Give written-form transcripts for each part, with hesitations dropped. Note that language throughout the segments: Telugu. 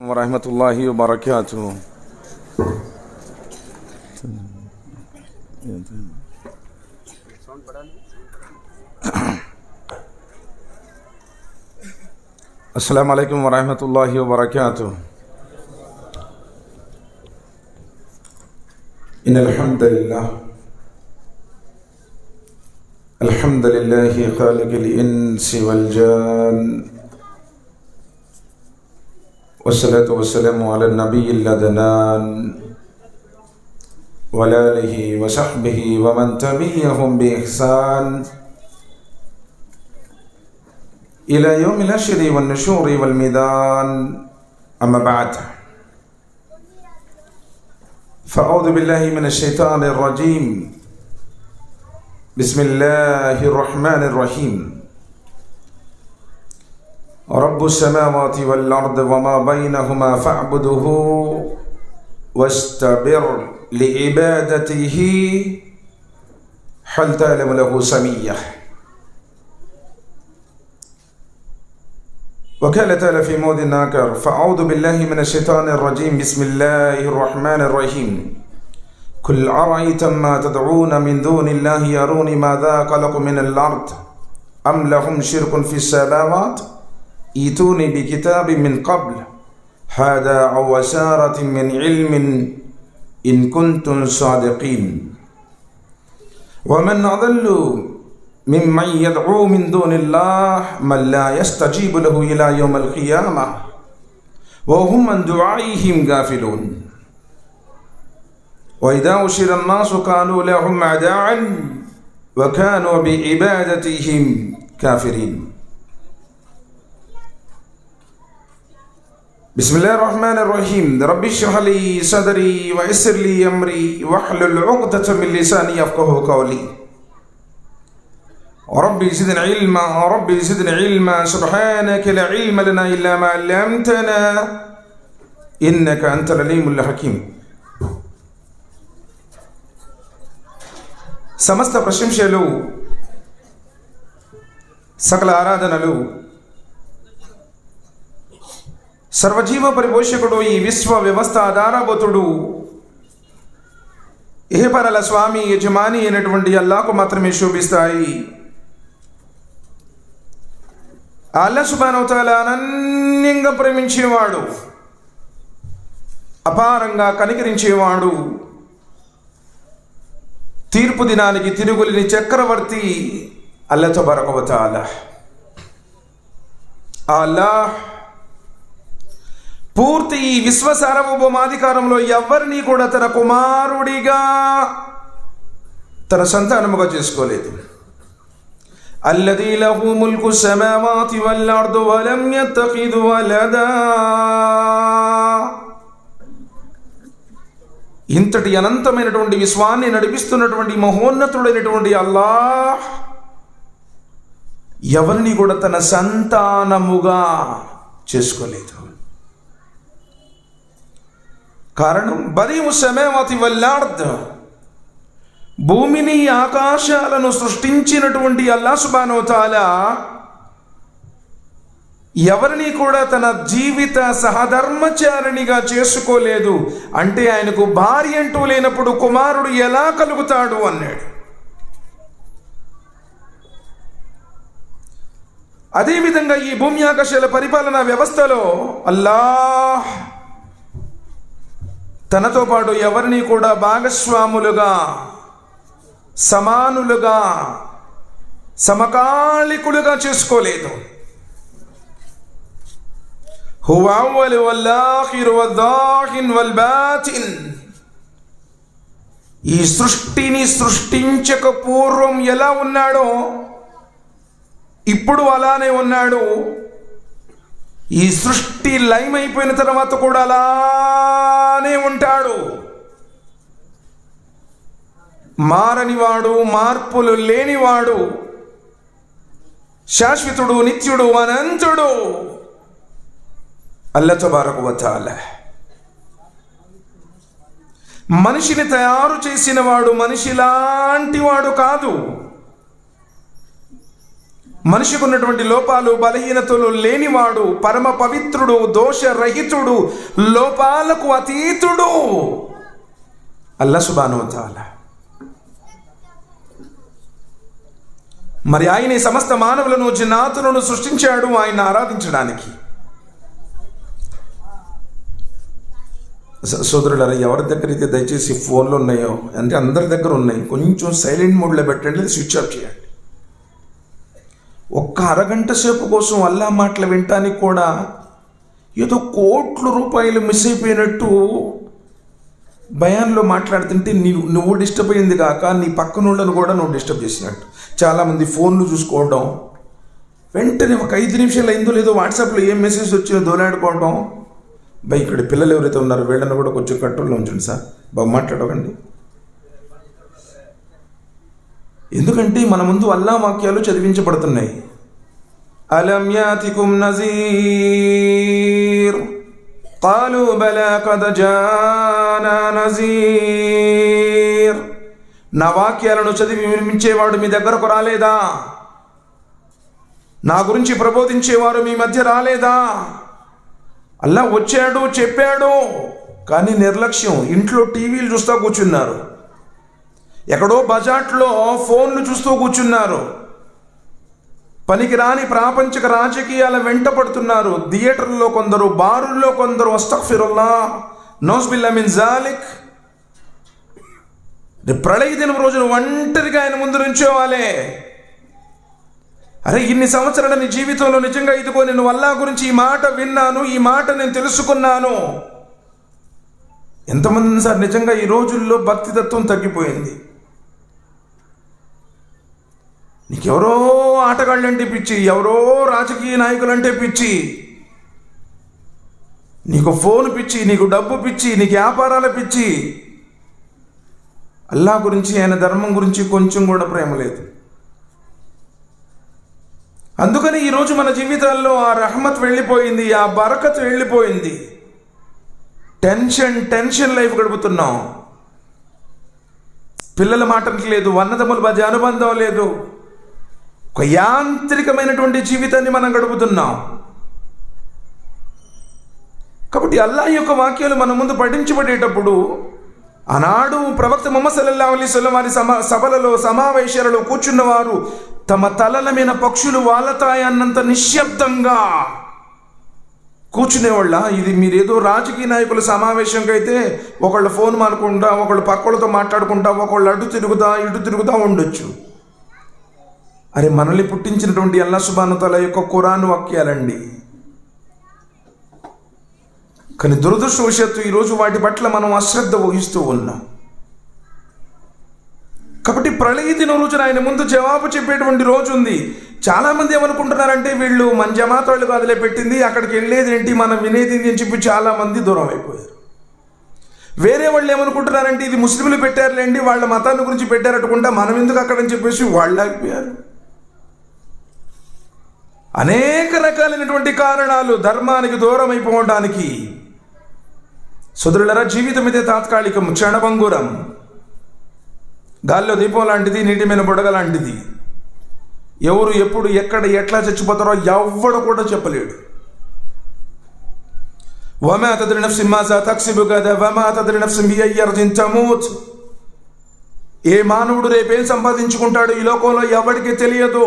వరహమతుల్లాహి వబరకాతుహు. అస్సలాము అలైకుం వరహమతుల్లాహి వబరకాతుహు. ఇన్నల్ హమ్దలిల్లాహ్ అల్హమ్దులిల్లాహి ఖాలిఖిల్ ఇన్సి వల్ జాన్ والصلاة والسلام على النبي الأدنان وعلى آله وصحبه ومن تبعهم بإحسان إلى يوم الحشر والنشور والميدان. أما بعد، فأعوذ بالله من الشيطان الرجيم. بسم الله الرحمن الرحيم. رب السماوات والأرض وما بينهما فاعبده واستبر لعبادته هل تعلم له سميا. وقال تعالى في موضع آخر: فأعوذ بالله من الشيطان الرجيم. بسم الله الرحمن الرحيم. قل أرأيتم ما تدعون من دون الله أروني ماذا خلقوا من الأرض أم لهم شرك في السماوات ائتوني بكتاب من قبل هذا أو أثارة من علم إن كنتم صادقين. ومن أضل ممن يدعو من دون الله من لا يستجيب له إلى يوم القيامة وهم عن دعائهم غافلون. وإذا حشر الناس كانوا لهم أعداء وكانوا بعبادتهم كافرين. బిస్మిల్లాహిర్ రహ్మానిర్ రహీం. రబ్బి ఇష్రహ్ లీ సద్రీ వయస్సిర్ లీ అమ్రీ వహ్లుల్ ఉక్దతం మిన్ లిసానీ యఫ్ఖహూ కౌలీ. రబ్బి జిద్నీ ఇల్మా సుబ్హానక లా ఇల్మ లనా ఇల్లా మా అల్లమ్తనా ఇన్నక అంతల్ అలీముల్ హకీమ్. సమస్త ప్రశంసలు, సకల ఆరాధనలు సర్వజీవ పరిపోషకుడు, ఈ విశ్వ వ్యవస్థ ఆధారభూతుడు, ఇహపరల స్వామి యజమాని అయినటువంటి అల్లాహ్కు మాత్రమే శోభిస్తాయి. అల్లాహ్ సుబ్హానహు వ తఆలా అనన్యంగా ప్రేమించేవాడు, అపారంగా కనికరించేవాడు, తీర్పు దినానికి తిరుగులేని చక్రవర్తి అల్లాహ్ తబారక వ తఆలా. అల్లాహ్ పూర్తి ఈ విశ్వ సార్వభౌమాధికారంలో ఎవరిని కూడా తన కుమారుడిగా, తన సంతానముగా చేసుకోలేదు. అల్లదీ లహు ముల్కు సమావాతి వల్ అర్దు వలం యత్తఖిద్ వలదా. ఇంతటి అనంతమైనటువంటి విశ్వాన్ని నడిపిస్తున్నటువంటి మహోన్నతుడైనటువంటి అల్లాహ్ ఎవరిని కూడా తన సంతానముగా చేసుకోలేదు. కారణం బదీఉ సమావాతి వల్ అర్ద్, భూమిని ఆకాశాలను సృష్టించినటువంటి అల్లాహ్ సుబ్హానహు వ తఆలా ఎవరిని కూడా తన జీవిత సహధర్మచారిణిగా చేసుకోలేదు. అంటే ఆయనకు భార్య అంటూ లేనప్పుడు కుమారుడు ఎలా కలుగుతాడు అన్నాడు. అదేవిధంగా ఈ భూమి ఆకాశాల పరిపాలనా వ్యవస్థలో అల్లాహ్ తనతో పాటు ఎవరిని కూడా భాగస్వాములుగా, సమానులుగా, సమకాలికులుగా చేసుకోలేదు. హువ అవ్వల్ వల్ ఆఖిర్ వల్ వల్ బాతిన్. ఈ సృష్టిని సృష్టించక పూర్వం ఎలా ఉన్నాడో ఇప్పుడు అలానే ఉన్నాడు. ఈ సృష్టి లయమైపోయిన తర్వాత కూడా అలానే ఉంటాడు. మారనివాడు, మార్పులు లేనివాడు, శాశ్వతుడు, నిత్యుడు, అనంతుడు అల్లాహ్ తబారక వ తఆలా. మనిషిని తయారు చేసిన వాడు మనిషి లాంటి వాడు కాదు. మనిషికి ఉన్నటువంటి లోపాలు బలహీనతలు లేనివాడు, పరమ పవిత్రుడు, దోషరహితుడు, లోపాలకు అతీతుడు అల్లాహ్ సుబ్హానహు వ తఆలా. మరి ఆయన ఈ సమస్త మానవులను, జిన్నాతులను సృష్టించాడు ఆయన ఆరాధించడానికి. సోదరులారా, ఎవరి దగ్గర అయితే దయచేసి ఫోన్లు ఉన్నాయో, అంటే అందరి దగ్గర ఉన్నాయి, కొంచెం సైలెంట్ మోడ్లో పెట్టండి, స్విచ్ ఆఫ్ చేయండి. ఒక్క అరగంట సేపు కోసం అల్లాహ్ మాటలు వినటానికి కూడా ఏదో కోట్ల రూపాయలు మిస్ అయిపోయినట్టు భయాన్లో మాట్లాడుతుంటే నువ్వు డిస్టర్బ్ అయింది కాక నీ పక్కనోళ్ళను కూడా నువ్వు డిస్టర్బ్ చేసినట్టు. చాలామంది ఫోన్లు చూసుకోవడం, వెంటనే ఒక 5 నిమిషాలు అయిందో లేదో వాట్సాప్లో ఏం మెసేజ్ వచ్చిందో దోలాడుకోవడం. ఇక్కడ పిల్లలు ఎవరైతే ఉన్నారో వీళ్ళని కూడా కొంచెం కంట్రోల్లో ఉంచండి సార్, బాగా మాట్లాడకండి. ఎందుకంటే మన ముందు అల్లాహ్ వాక్యాలు చదివించబడుతున్నాయి. అలం యాతికుం నజీర్ ఖాలు బలా ఖద్ జానా నజీర్. నా వాక్యాలను చదివి వినిపించేవాడు మీ దగ్గరకు రాలేదా? నా గురించి ప్రబోధించేవారు మీ మధ్య రాలేదా? అల్లాహ్ వచ్చాడు, చెప్పాడు, కానీ నిర్లక్ష్యం. ఇంట్లో టీవీలు చూస్తూ కూర్చున్నారు, ఎక్కడో బజాట్లో ఫోన్లు చూస్తూ కూర్చున్నారు, పనికిరాని ప్రాపంచిక రాజకీయాల వెంట పడుతున్నారు. థియేటర్లో కొందరు, బారుల్లో కొందరు. అస్తగ్ఫిరుల్లాహ్, నౌజుబిల్లాహ్ మిన్ జాలిక్. ప్రళయ దినం రోజున ఒంటరిగా ఆయన ముందు నుంచోవాలే. అరే, ఇన్ని సంవత్సరాల నీ జీవితంలో నిజంగా ఇదిగో నేను అల్లాహ్ గురించి ఈ మాట విన్నాను, ఈ మాట నేను తెలుసుకున్నాను. ఎంతమంది సార్ నిజంగా ఈ రోజుల్లో భక్తి తత్వం తగ్గిపోయింది. నీకెవరో ఆటగాళ్ళంటే పిచ్చి, ఎవరో రాజకీయ నాయకులంటే పిచ్చి, నీకు ఫోన్ పిచ్చి, నీకు డబ్బు పిచ్చి, నీకు వ్యాపారాల పిచ్చి. అల్లాహ్ గురించి, ఆయన ధర్మం గురించి కొంచెం కూడా ప్రేమ లేదు. అందుకని ఈరోజు మన జీవితాల్లో ఆ రహమత్ వెళ్ళిపోయింది, ఆ బరకత్ వెళ్ళిపోయింది. టెన్షన్ లైఫ్ గడుపుతున్నాం. పిల్లల మాటలు లేదు, అన్నదమ్ముల మధ్య అనుబంధం లేదు, ఒక యాంత్రికమైనటువంటి జీవితాన్ని మనం గడుపుతున్నాం. కాబట్టి అల్లాహ్ యొక్క వాక్యాలు మన ముందు పఠించబడేటప్పుడు, ఆనాడు ప్రవక్త ముహమ్మద్ సల్లల్లాహు అలైహి వసల్లం వారి సభలలో, సమావేశాలలో కూర్చున్నవారు తమ తలల మీద పక్షులు వాలతాయన్నంత నిశ్శబ్దంగా కూర్చునేవాళ్ళ. ఇది మీరేదో రాజకీయ నాయకుల సమావేశంకి అయితే ఒకళ్ళు ఫోన్ మానుకుంటా, ఒకళ్ళు పక్కలతో మాట్లాడుకుంటా, ఒకళ్ళు అటు తిరుగుతా ఇటు తిరుగుతూ ఉండొచ్చు. అరే, మనల్ని పుట్టించినటువంటి అల్లాహ్ సుబ్హానహు వ తఆలా యొక్క ఖురాన్ వాక్యాలండి. కానీ దురదృష్టవశాత్తు ఈరోజు వాటి పట్ల మనం అశ్రద్ధ వహిస్తూ ఉన్నాం. కాబట్టి ప్రళయ దినం రోజున ఆయన ముందు జవాబు చెప్పేటువంటి రోజు ఉంది. చాలామంది ఏమనుకుంటున్నారంటే వీళ్ళు మన జమాత్ వాళ్ళు కాదులే పెట్టింది, అక్కడికి వెళ్ళేది ఏంటి, మనం వినేది అని చెప్పి చాలామంది దూరం అయిపోయారు. వేరే వాళ్ళు ఏమనుకుంటున్నారంటే ఇది ముస్లింలు పెట్టారులేండి, వాళ్ళ మతాన్ని గురించి పెట్టారనుకుంటా, మనం ఎందుకు అక్కడని చెప్పేసి వాళ్ళు ఆగిపోయారు. అనేక రకాలైనటువంటి కారణాలు ధర్మానికి దూరం అయిపోవడానికి. సోదరులారా, జీవితం ఇదే తాత్కాలికం, క్షణభంగురం. గాల్లో దీపం లాంటిది, నీటి మీద బుడగ లాంటిది. ఎవరు ఎప్పుడు ఎక్కడ ఎట్లా చచ్చిపోతారో ఎవ్వడు కూడా చెప్పలేడు. వమా తద్రి నఫ్సిన్ మాజా తక్సిబు గదా వమా తద్రి నఫ్సిన్ బిఅయ్యి అర్దిన్ తమూత్. ఏ మానవుడు రేపేం సంపాదించుకుంటాడు ఈ లోకంలో ఎవరికి తెలియదు.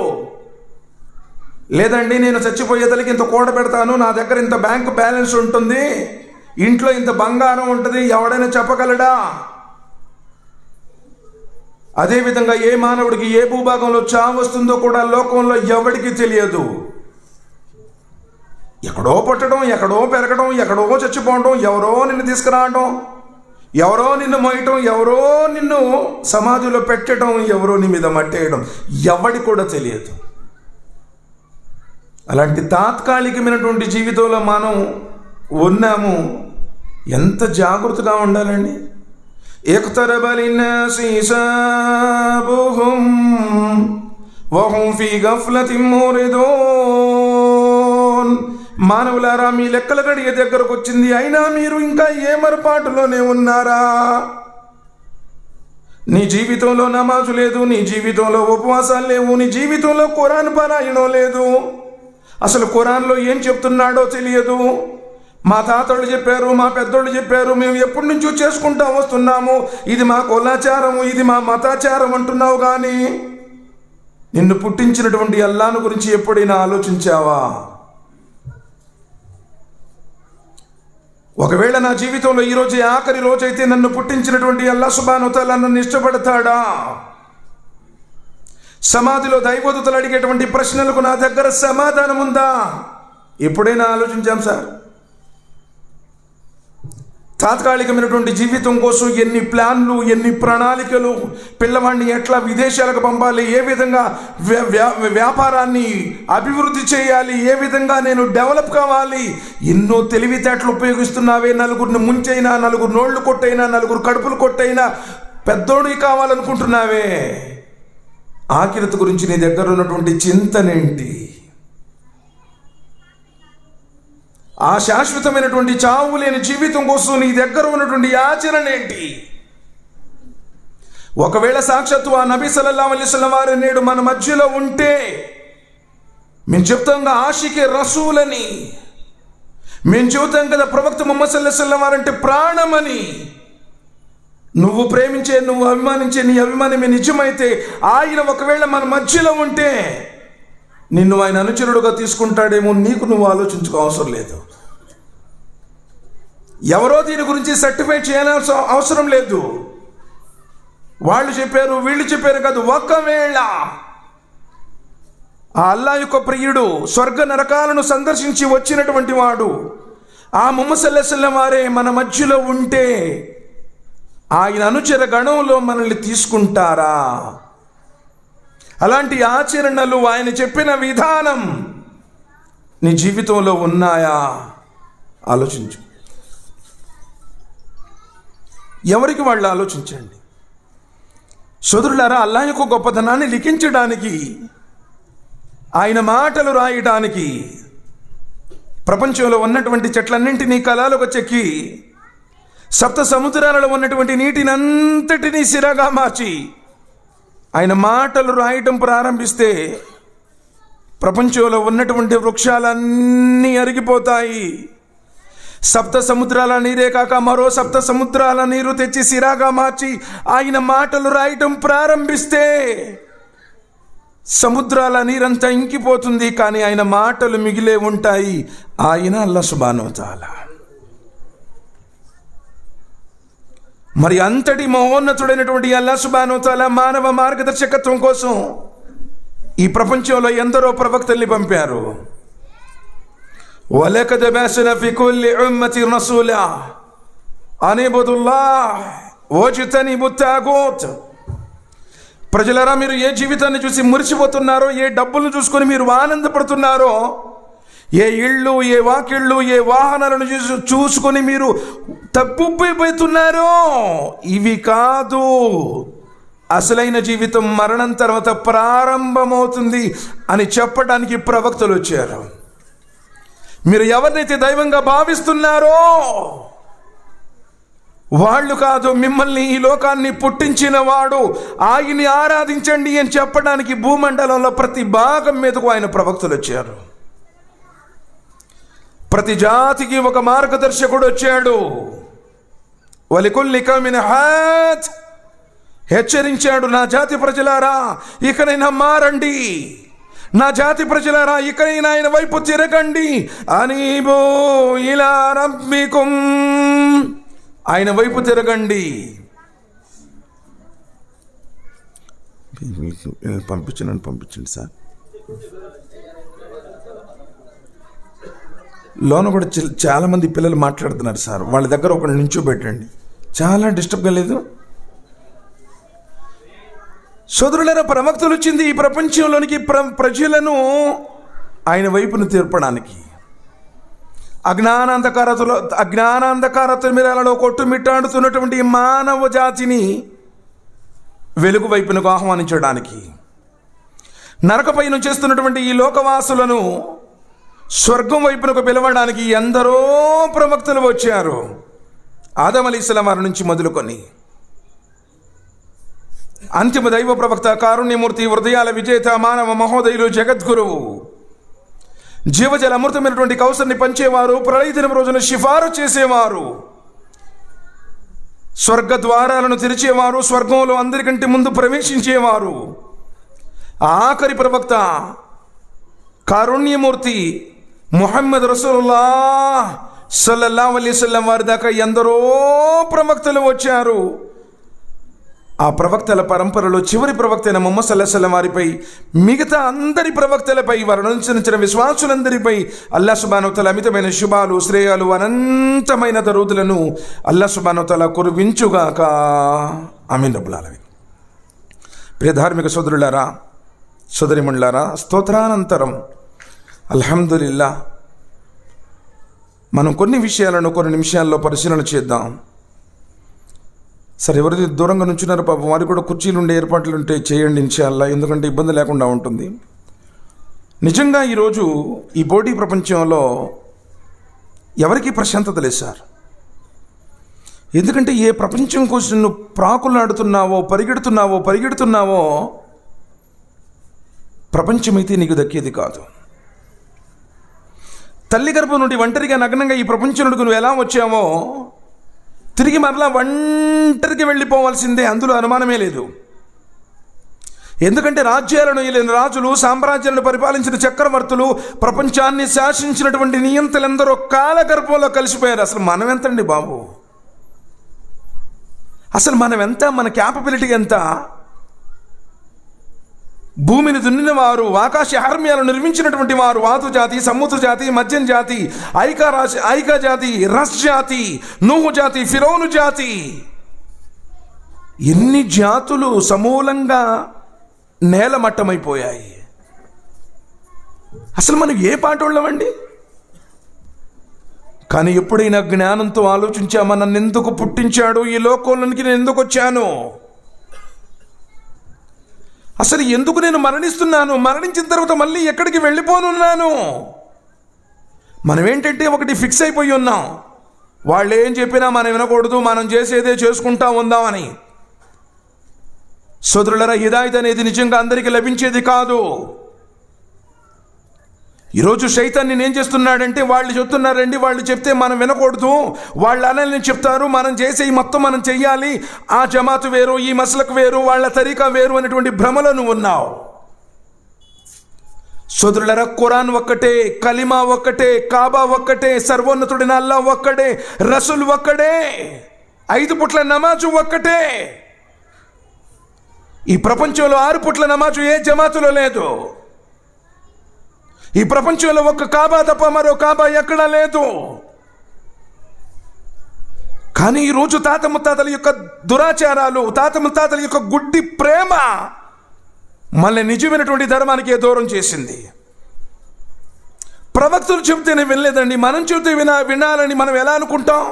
లేదండి, నేను చచ్చిపోయేతలకి ఇంత కూడ పెడతాను, నా దగ్గర ఇంత బ్యాంక్ బ్యాలెన్స్ ఉంటుంది, ఇంట్లో ఇంత బంగారం ఉంటుంది, ఎవడైనా చెప్పగలడా? అదేవిధంగా ఏ మానవుడికి ఏ భూభాగంలో చావు వస్తుందో కూడా లోకంలో ఎవడికి తెలియదు. ఎక్కడో పుట్టడం, ఎక్కడో పెరగడం, ఎక్కడో చచ్చిపోవడం, ఎవరో నిన్ను తీసుకురావడం, ఎవరో నిన్ను మోయటం, ఎవరో నిన్ను సమాధిలో పెట్టడం, ఎవరో నీ మీద మట్టేయడం, ఎవడి కూడా తెలియదు. అలాంటి తాత్కాలికమైనటువంటి జీవితంలో మనం ఉన్నాము. ఎంత జాగ్రత్తగా ఉండాలండి. ఇక్తరబ లిన్నాసి హిసాబుహుం వహుం ఫీ గఫ్లతిన్ మురిదూన్. మానవులారా, మీ లెక్కల గడియ దగ్గరకు వచ్చింది, అయినా మీరు ఇంకా ఏమరపాటులోనే ఉన్నారా? నీ జీవితంలో నమాజు లేదు, నీ జీవితంలో ఉపవాసాలు లేవు, నీ జీవితంలో ఖురాన్ పారాయణం లేదు, అసలు ఖురాన్లో ఏం చెప్తున్నాడో తెలియదు. మా తాతళ్ళు చెప్పారు, మా పెద్దోళ్ళు చెప్పారు, మేము ఎప్పటి నుంచో చేసుకుంటా వస్తున్నాము, ఇది మా కులాచారము, ఇది మా మతాచారం అంటున్నావు. కానీ నిన్ను పుట్టించినటువంటి అల్లాను గురించి ఎప్పుడైనా ఆలోచించావా? ఒకవేళ నా జీవితంలో ఈరోజు ఆఖరి రోజైతే నన్ను పుట్టించినటువంటి అల్లాహ్ సుబ్హానహు వ తఆలా నన్ను ఇష్టపడతాడా? సమాధిలో దైవదూతలు అడిగేటువంటి ప్రశ్నలకు నా దగ్గర సమాధానం ఉందా? ఎప్పుడైనా ఆలోచించాం సార్? తాత్కాలికమైనటువంటి జీవితం కోసం ఎన్ని ప్లాన్లు, ఎన్ని ప్రణాళికలు, పిల్లవాడిని ఎట్లా విదేశాలకు పంపాలి, ఏ విధంగా వ్యాపారాన్ని అభివృద్ధి చేయాలి, ఏ విధంగా నేను డెవలప్ కావాలి, ఎన్నో తెలివితేటలు ఉపయోగిస్తున్నావే. నలుగురిని ముంచైనా, నలుగురు నోళ్లు కొట్టైనా, నలుగురు కడుపులు కొట్టైనా పెద్దోడికి కావాలనుకుంటున్నావే. ఆఖిరత్ గురించి నీ దగ్గర ఉన్నటువంటి చింతనేంటి? ఆ శాశ్వతమైనటువంటి చావు లేని జీవితం కోసం నీ దగ్గర ఉన్నటువంటి ఆచరణ ఏంటి? ఒకవేళ సాక్షాత్తు ఆ నబీ సల్లల్లాహు అలైహి వసల్లం వారు నేడు మన మధ్యలో ఉంటే, మేము చెప్తాం కదా ఆషికే రసూల్ అని, మేము చెబుతాం కదా ప్రవక్త ముహమ్మద్ సల్లల్లాహు అలైహి వసల్లం వారంటే ప్రాణమని. నువ్వు ప్రేమించే, నువ్వు అభిమానించే నీ అభిమానమే నిజమైతే, ఆయన ఒకవేళ మన మధ్యలో ఉంటే నిన్ను ఆయన అనుచరుడుగా తీసుకుంటాడేమో. నీకు నువ్వు ఆలోచించుకో అవసరం లేదు. ఎవరో దీని గురించి సర్టిఫై చేయాల్సిన అవసరం లేదు. వాళ్ళు చెప్పారు, వీళ్ళు చెప్పారు కాదు. ఒకవేళ ఆ అల్లాహ్ యొక్క ప్రియుడు స్వర్గ నరకాలను సందర్శించి వచ్చినటువంటి వాడు ఆ ముహమ్మద్ సల్లల్లాహు అలైహి వసల్లం వారే మన మధ్యలో ఉంటే, ఆయన అనుచర గణంలో మనల్ని తీసుకుంటారా? అలాంటి ఆచరణలు, ఆయన చెప్పిన విధానం నీ జీవితంలో ఉన్నాయా? ఆలోచించు. ఎవరికి వాళ్ళు ఆలోచించండి. సోదరులారా, అల్లాహ్ యొక్క గొప్పతనాన్ని లిఖించడానికి, ఆయన మాటలు రాయడానికి ప్రపంచంలో ఉన్నటువంటి చెట్లన్నింటినీ కళాలుగా చెక్కి సప్త సముద్రాలలో ఉన్నటువంటి నీటిని అంతటినీ సిరగా మార్చి ఆయన మాటలు రాయటం ప్రారంభిస్తే ప్రపంచంలో ఉన్నటువంటి వృక్షాలన్నీ అరిగిపోతాయి. సప్త సముద్రాల నీరే కాక మరో సప్త సముద్రాల నీరు తెచ్చి సిరాగా మార్చి ఆయన మాటలు రాయటం ప్రారంభిస్తే సముద్రాల నీరంతా ఇంకిపోతుంది, కానీ ఆయన మాటలు మిగిలే ఉంటాయి. ఆయన అల్లాహ్ సుబ్హానహు వ తఆలా. మరి అంతటి మహోన్నతుడైనటువంటి అల్లాహ్ సుబ్హానహు వ తఆలా మానవ మార్గదర్శకత్వం కోసం ఈ ప్రపంచంలో ఎందరో ప్రవక్తల్ని పంపారు. వలకద్ బఅస్నా ఫీ కుల్లి ఉమ్మతిన్ రసూలా అన్ ఇబ్దుల్లాహ్ వజ్తనిబుత్ తాగూత్. ప్రజలారా, మీరు ఏ జీవితాన్ని చూసి మురిసిపోతున్నారో, ఏ డబ్బులను చూసుకొని మీరు ఆనందపడుతున్నారో, ఏ ఇళ్ళు, ఏ వాకిళ్ళు, ఏ వాహనాలను చూసుకొని మీరు తప్పుపోతున్నారో, ఇవి కాదు. అసలైన జీవితం మరణం తర్వాత ప్రారంభమవుతుంది అని చెప్పడానికి ప్రవక్తలు వచ్చారు. మీరు ఎవరినైతే దైవంగా భావిస్తున్నారో వాళ్ళు కాదు, మిమ్మల్ని ఈ లోకాన్ని పుట్టించిన వాడు, ఆయన్ని ఆరాధించండి అని చెప్పడానికి భూమండలంలో ప్రతి భాగం మీదకు ఆయన ప్రవక్తలు వచ్చారు. ప్రతి జాతికి ఒక మార్గదర్శకుడు వచ్చాడు. వలికుల్లి కౌమిన్ హాద్, హెచ్చరించాడు, నా జాతి ప్రజలారా ఇకనైనా మారండి, నా జాతి ప్రజలారా ఇకనైనా ఆయన వైపు తిరగండి. అనీబు ఇలా రబ్బికుం, ఆయన వైపు తిరగండి. పంపించండి సార్. లోన కూడా చాలామంది పిల్లలు మాట్లాడుతున్నారు సార్, వాళ్ళ దగ్గర ఒకటి నించోబెట్టండి. చాలా డిస్టర్బ్గా లేదు. సోదరులారా, ప్రవక్తలు వచ్చింది ఈ ప్రపంచంలోనికి ప్రజలను ఆయన వైపును తీర్పడానికి. అజ్ఞానాంధకారతలో కొట్టుమిట్టాడుతున్నటువంటి మానవ జాతిని వెలుగు వైపునకు ఆహ్వానించడానికి, నరకపై నుంచి చేస్తున్నటువంటి ఈ లోకవాసులను స్వర్గం వైపునకు పిలవడానికి ఎందరో ప్రవక్తలు వచ్చారు. ఆదం అలైహిస్సలాం వారి నుంచి మొదలుకొని అంతిమ దైవ ప్రవక్త, కారుణ్యమూర్తి, హృదయాల విజేత, మానవ మహోదయులు, జగద్గురువు, జీవజల అమృతమైనటువంటి కౌసర్ని పంచేవారు, ప్రళయ దినం రోజున షిఫారు చేసేవారు, స్వర్గ ద్వారాలను తెరిచేవారు, స్వర్గంలో అందరికంటే ముందు ప్రవేశించేవారు, ఆఖరి ప్రవక్త కారుణ్యమూర్తి ముహమ్మద్ రసూలుల్లాహ్ సల్లల్లాహు అలైహి వసల్లం వారి దాకా ఎందరో ప్రవక్తలు వచ్చారు. ఆ ప్రవక్తల పరంపరలో చివరి ప్రవక్త అయిన ముహమ్మద్ సల్లల్లాహు అలైహి వసల్లం వారిపై, మిగతా అందరి ప్రవక్తలపై, వారు అనుసరించిన విశ్వాసులందరిపై అల్లాహ్ సుబ్హానహు వ తఆలా అమితమైన శుభాలు, శ్రేయాలు, అనంతమైన దరూదులను అల్లాహ్ సుబ్హానహు వ తఆలా కురిపించుగాక. ఆమీన్ రబ్బుల్ ఆలమీన్. ప్రియ ధార్మిక సోదరులారా, సోదరిమణులారా, స్తోత్రానంతరం అల్హమ్దులిల్లాహ్ మనం కొన్ని నిమిషాల్లో పరిశీలన చేద్దాం. సరే, ఎవరైతే దూరంగా నుంచున్నారో పాపం వారికి కూడా కుర్చీలు ఉండే ఏర్పాట్లు ఉంటే చేయండి ఇన్షాల్లా, ఎందుకంటే ఇబ్బంది లేకుండా ఉంటుంది. నిజంగా ఈరోజు ఈ పోటీ ప్రపంచంలో ఎవరికి ప్రశాంతత లేదు సార్. ఎందుకంటే ఏ ప్రపంచం కోసం నువ్వు ప్రాకులాడుతున్నావో, పరిగెడుతున్నావో ప్రపంచమైతే నీకు దక్కేది కాదు. తల్లి గర్భం నుండి ఒంటరిగా నగ్నంగా ఈ ప్రపంచంలోకి నువ్వు ఎలా వచ్చావో తిరిగి మరలా ఒంటరికి వెళ్ళిపోవాల్సిందే, అందులో అనుమానమే లేదు. ఎందుకంటే రాజ్యాలను ఏలిన రాజులు, సామ్రాజ్యాలను పరిపాలించిన చక్రవర్తులు, ప్రపంచాన్ని శాసించినటువంటి నియంతలందరూ కాలగర్భంలో కలిసిపోయారు. అసలు మనం ఎంతండి బాబు? అసలు మనం ఎంత? మన క్యాపబిలిటీ ఎంత? భూమిని దున్నిన వారు, ఆకాశ హార్మ్యాలను నిర్మించినటువంటి వారు, వాతు జాతి, సముద్ర జాతి, మధ్యం జాతి, ఐకా జాతి, రస్ జాతి, నూహు జాతి, ఫిరౌను జాతి, ఎన్ని జాతులు సమూలంగా నేలమట్టమైపోయాయి. అసలు మనం ఏ పాటోళ్ళమండి? కానీ ఎప్పుడైనా జ్ఞానంతో ఆలోచించామా, నన్ను ఎందుకు పుట్టించాడు, ఈ లోకంలోనికి నేను ఎందుకు వచ్చాను, అసలు ఎందుకు నేను మరణిస్తున్నాను, మరణించిన తర్వాత మళ్ళీ ఎక్కడికి వెళ్ళిపోనున్నాను? మనం ఏంటంటే ఒకటి ఫిక్స్ అయిపోయి ఉన్నాం, వాళ్ళు ఏం చెప్పినా మనం వినకూడదు, మనం చేసేదే చేసుకుంటా ఉందామని. సోదరులారా, హిదాయత్ అనేది నిజంగా అందరికీ లభించేది కాదు. ఈరోజు శైతాన్ని ఏం చేస్తున్నాడంటే, వాళ్ళు చెప్తున్నారండి, వాళ్ళు చెప్తే మనం వినకూడదు, వాళ్ళు అనని చెప్తారు, మనం చేసే ఈ మొత్తం మనం చెయ్యాలి, ఆ జమాతు వేరు, ఈ మసలకు వేరు, వాళ్ళ తరీకా వేరు అనేటువంటి భ్రమలో నువ్వు ఉన్నావు. సోదరులారా, ఖురాన్ ఒక్కటే, కలిమా ఒక్కటే, కాబా ఒక్కటే, సర్వోన్నతుడైన అల్లాహ్ ఒక్కడే, రసూల్ ఒక్కడే, 5 పూట్ల నమాజు ఒక్కటే. ఈ ప్రపంచంలో 6 పూట్ల నమాజు ఏ జమాతులో లేదు. ఈ ప్రపంచంలో ఒక్క కాబా తప్ప మరో కాబా ఎక్కడా లేదు. కానీ ఈరోజు తాత ముత్తాతల యొక్క దురాచారాలు, తాత ముత్తాతల యొక్క గుడ్డి ప్రేమ మళ్ళీ నిజమైనటువంటి ధర్మానికి దూరం చేసింది. ప్రవక్తలు చెబితేనే వినలేదండి, మనం చెబితే వినాలని మనం ఎలా అనుకుంటాం?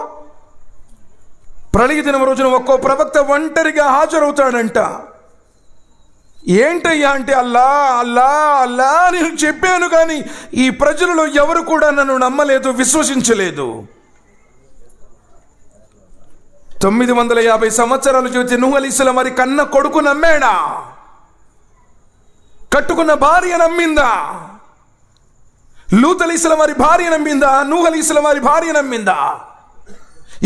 ప్రళయ దినం రోజున ఒక్కో ప్రవక్త ఒంటరిగా హాజరవుతాడంట. ఏంటయ్యా అంటే, అల్లా అల్లా అల్లా నేను చెప్పాను, కానీ ఈ ప్రజలలో ఎవరు కూడా నన్ను నమ్మలేదు, విశ్వసించలేదు. 950 సంవత్సరాలు చూసి నూహ్ అలైహిస్సలాం వారి కన్న కొడుకు నమ్మాడా? కట్టుకున్న భార్య నమ్మిందా? లూత్ అలైహిస్సలాం వారి భార్య నమ్మిందా? నూహ్ అలైహిస్సలాం వారి భార్య నమ్మిందా?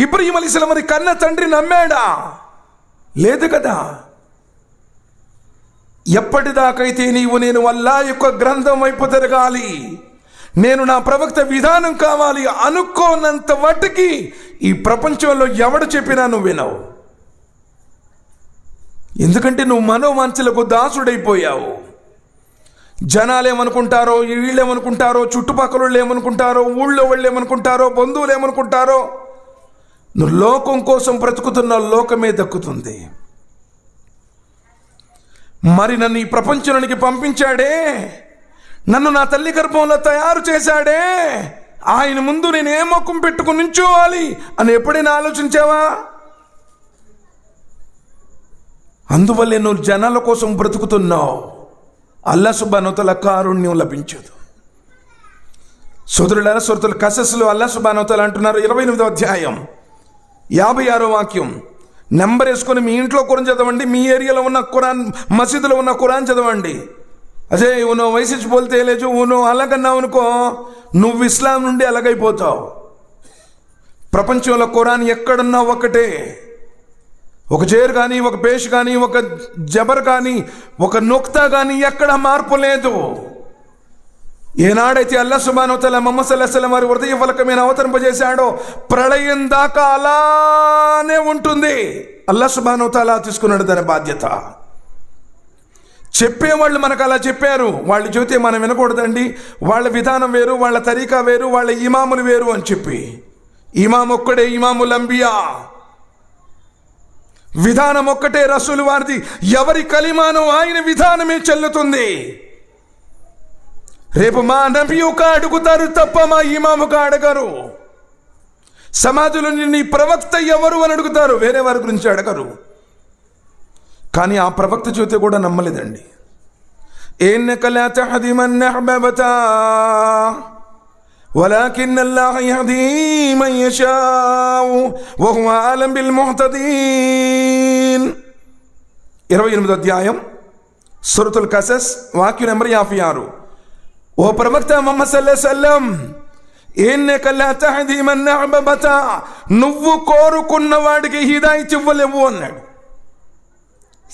ఇబ్రహీం అలైహిస్సలాం వారి కన్న తండ్రి నమ్మాడా? లేదు కదా. ఎప్పటిదాకైతే నేను అల్లాహ్ యొక్క గ్రంథం వైపు తిరగాలి, నేను నా ప్రవక్త విధానం కావాలి అనుకోనంత వాటికి ఈ ప్రపంచంలో ఎవడు చెప్పినా నువ్వు వినవు. ఎందుకంటే నువ్వు మనోవాంఛలకు దాసుడైపోయావు. జనాలు ఏమనుకుంటారో, వీళ్ళు ఏమనుకుంటారో, చుట్టుపక్కల వాళ్ళు ఏమనుకుంటారో, ఊళ్ళో వాళ్ళు ఏమనుకుంటారో, బంధువులు ఏమనుకుంటారో, నువ్వు లోకం కోసం బ్రతుకుతున్న లోకమే దక్కుతుంది. మరి నన్ను ఈ ప్రపంచానికి పంపించాడే, నన్ను నా తల్లి గర్భంలో తయారు చేశాడే, ఆయన ముందు నేను ఏ మొక్కం పెట్టుకుని నుంచోవాలి అని ఎప్పుడైనా ఆలోచించావా? అందువల్లే నువ్వు జనాల కోసం బ్రతుకుతున్నావు. అల్లాహ్ సుబ్హానహు వ తఆలా కారుణ్యం లభించదు. సోదరులారా, సూరతుల్ కసస్లో అల్లాహ్ సుబ్హానహు వ తఆలా అంటున్నారు, 28వ అధ్యాయం 56వ వాక్యం, నెంబర్ వేసుకొని మీ ఇంట్లో ఖురాన్ చదవండి, మీ ఏరియాలో ఉన్న ఖురాన్ మసీదులో ఉన్న ఖురాన్ చదవండి. అదే నువ్వు వయసు పోలితే లేదు, నువ్వు అలాగన్నావు అనుకో, నువ్వు ఇస్లాం నుండి అలాగైపోతావు. ప్రపంచంలో ఖురాన్ ఎక్కడున్నా ఒకటే. ఒక జేర్ కానీ, ఒక పేష్ కానీ, ఒక జబర్ కానీ, ఒక నుక్తా కానీ ఎక్కడ మార్పు లేదు. ఏనాడైతే అల్లా సుబ్హానహు వ తఆలా ముహమ్మద్ సల్లల్లాహు అలైహి వసల్లం వారి హృదయ ఫలకమైన అవతరింపజేశాడో ప్రళయం దాకా అలానే ఉంటుంది. అల్లా సుబ్హానహు వ తఆలా తీసుకున్నాడు దాని బాధ్యత. చెప్పేవాళ్ళు మనకు అలా చెప్పారు, వాళ్ళు చెబితే మనం వినకూడదండి, వాళ్ళ విధానం వేరు, వాళ్ళ తరీకా వేరు, వాళ్ళ ఇమాములు వేరు అని చెప్పి. ఇమాం ఒక్కడే, ఇమాముల్ అంబియా. విధానం ఒక్కటే రసూలు వారిది. ఎవరి కలిమానో ఆయన విధానమే చెల్లుతుంది. రేపు మా నబీ ఒక అడుగుతారు తప్ప మా ఇమాముగా అడగరు. సమాజంలో నీ ప్రవక్త ఎవరు అని అడుగుతారు, వేరే వారి గురించి అడగరు. కానీ ఆ ప్రవక్త చూస్తే కూడా నమ్మలేదండి. ఇన్నక లా తహదీ మన్ అహ్బబతా వలాకిన్ అల్లాహ్ యహదీ మన్ యషాఉ వహువ అలం బిల్ ముహ్తదీన్. 28వ అధ్యాయం సూరతుల్ కసస్, వాక్యం నెంబర్ 56. ఓ ప్రవక్త ముహమ్మద్ సల్లల్లాహు అలైహి వసల్లం, ఇన్నక లా తహదీ మన్ అహ్బబతా, నువ్వు కోరుకున్న వాడికి హిదాయత్ ఇవ్వలేవు అన్నాడు.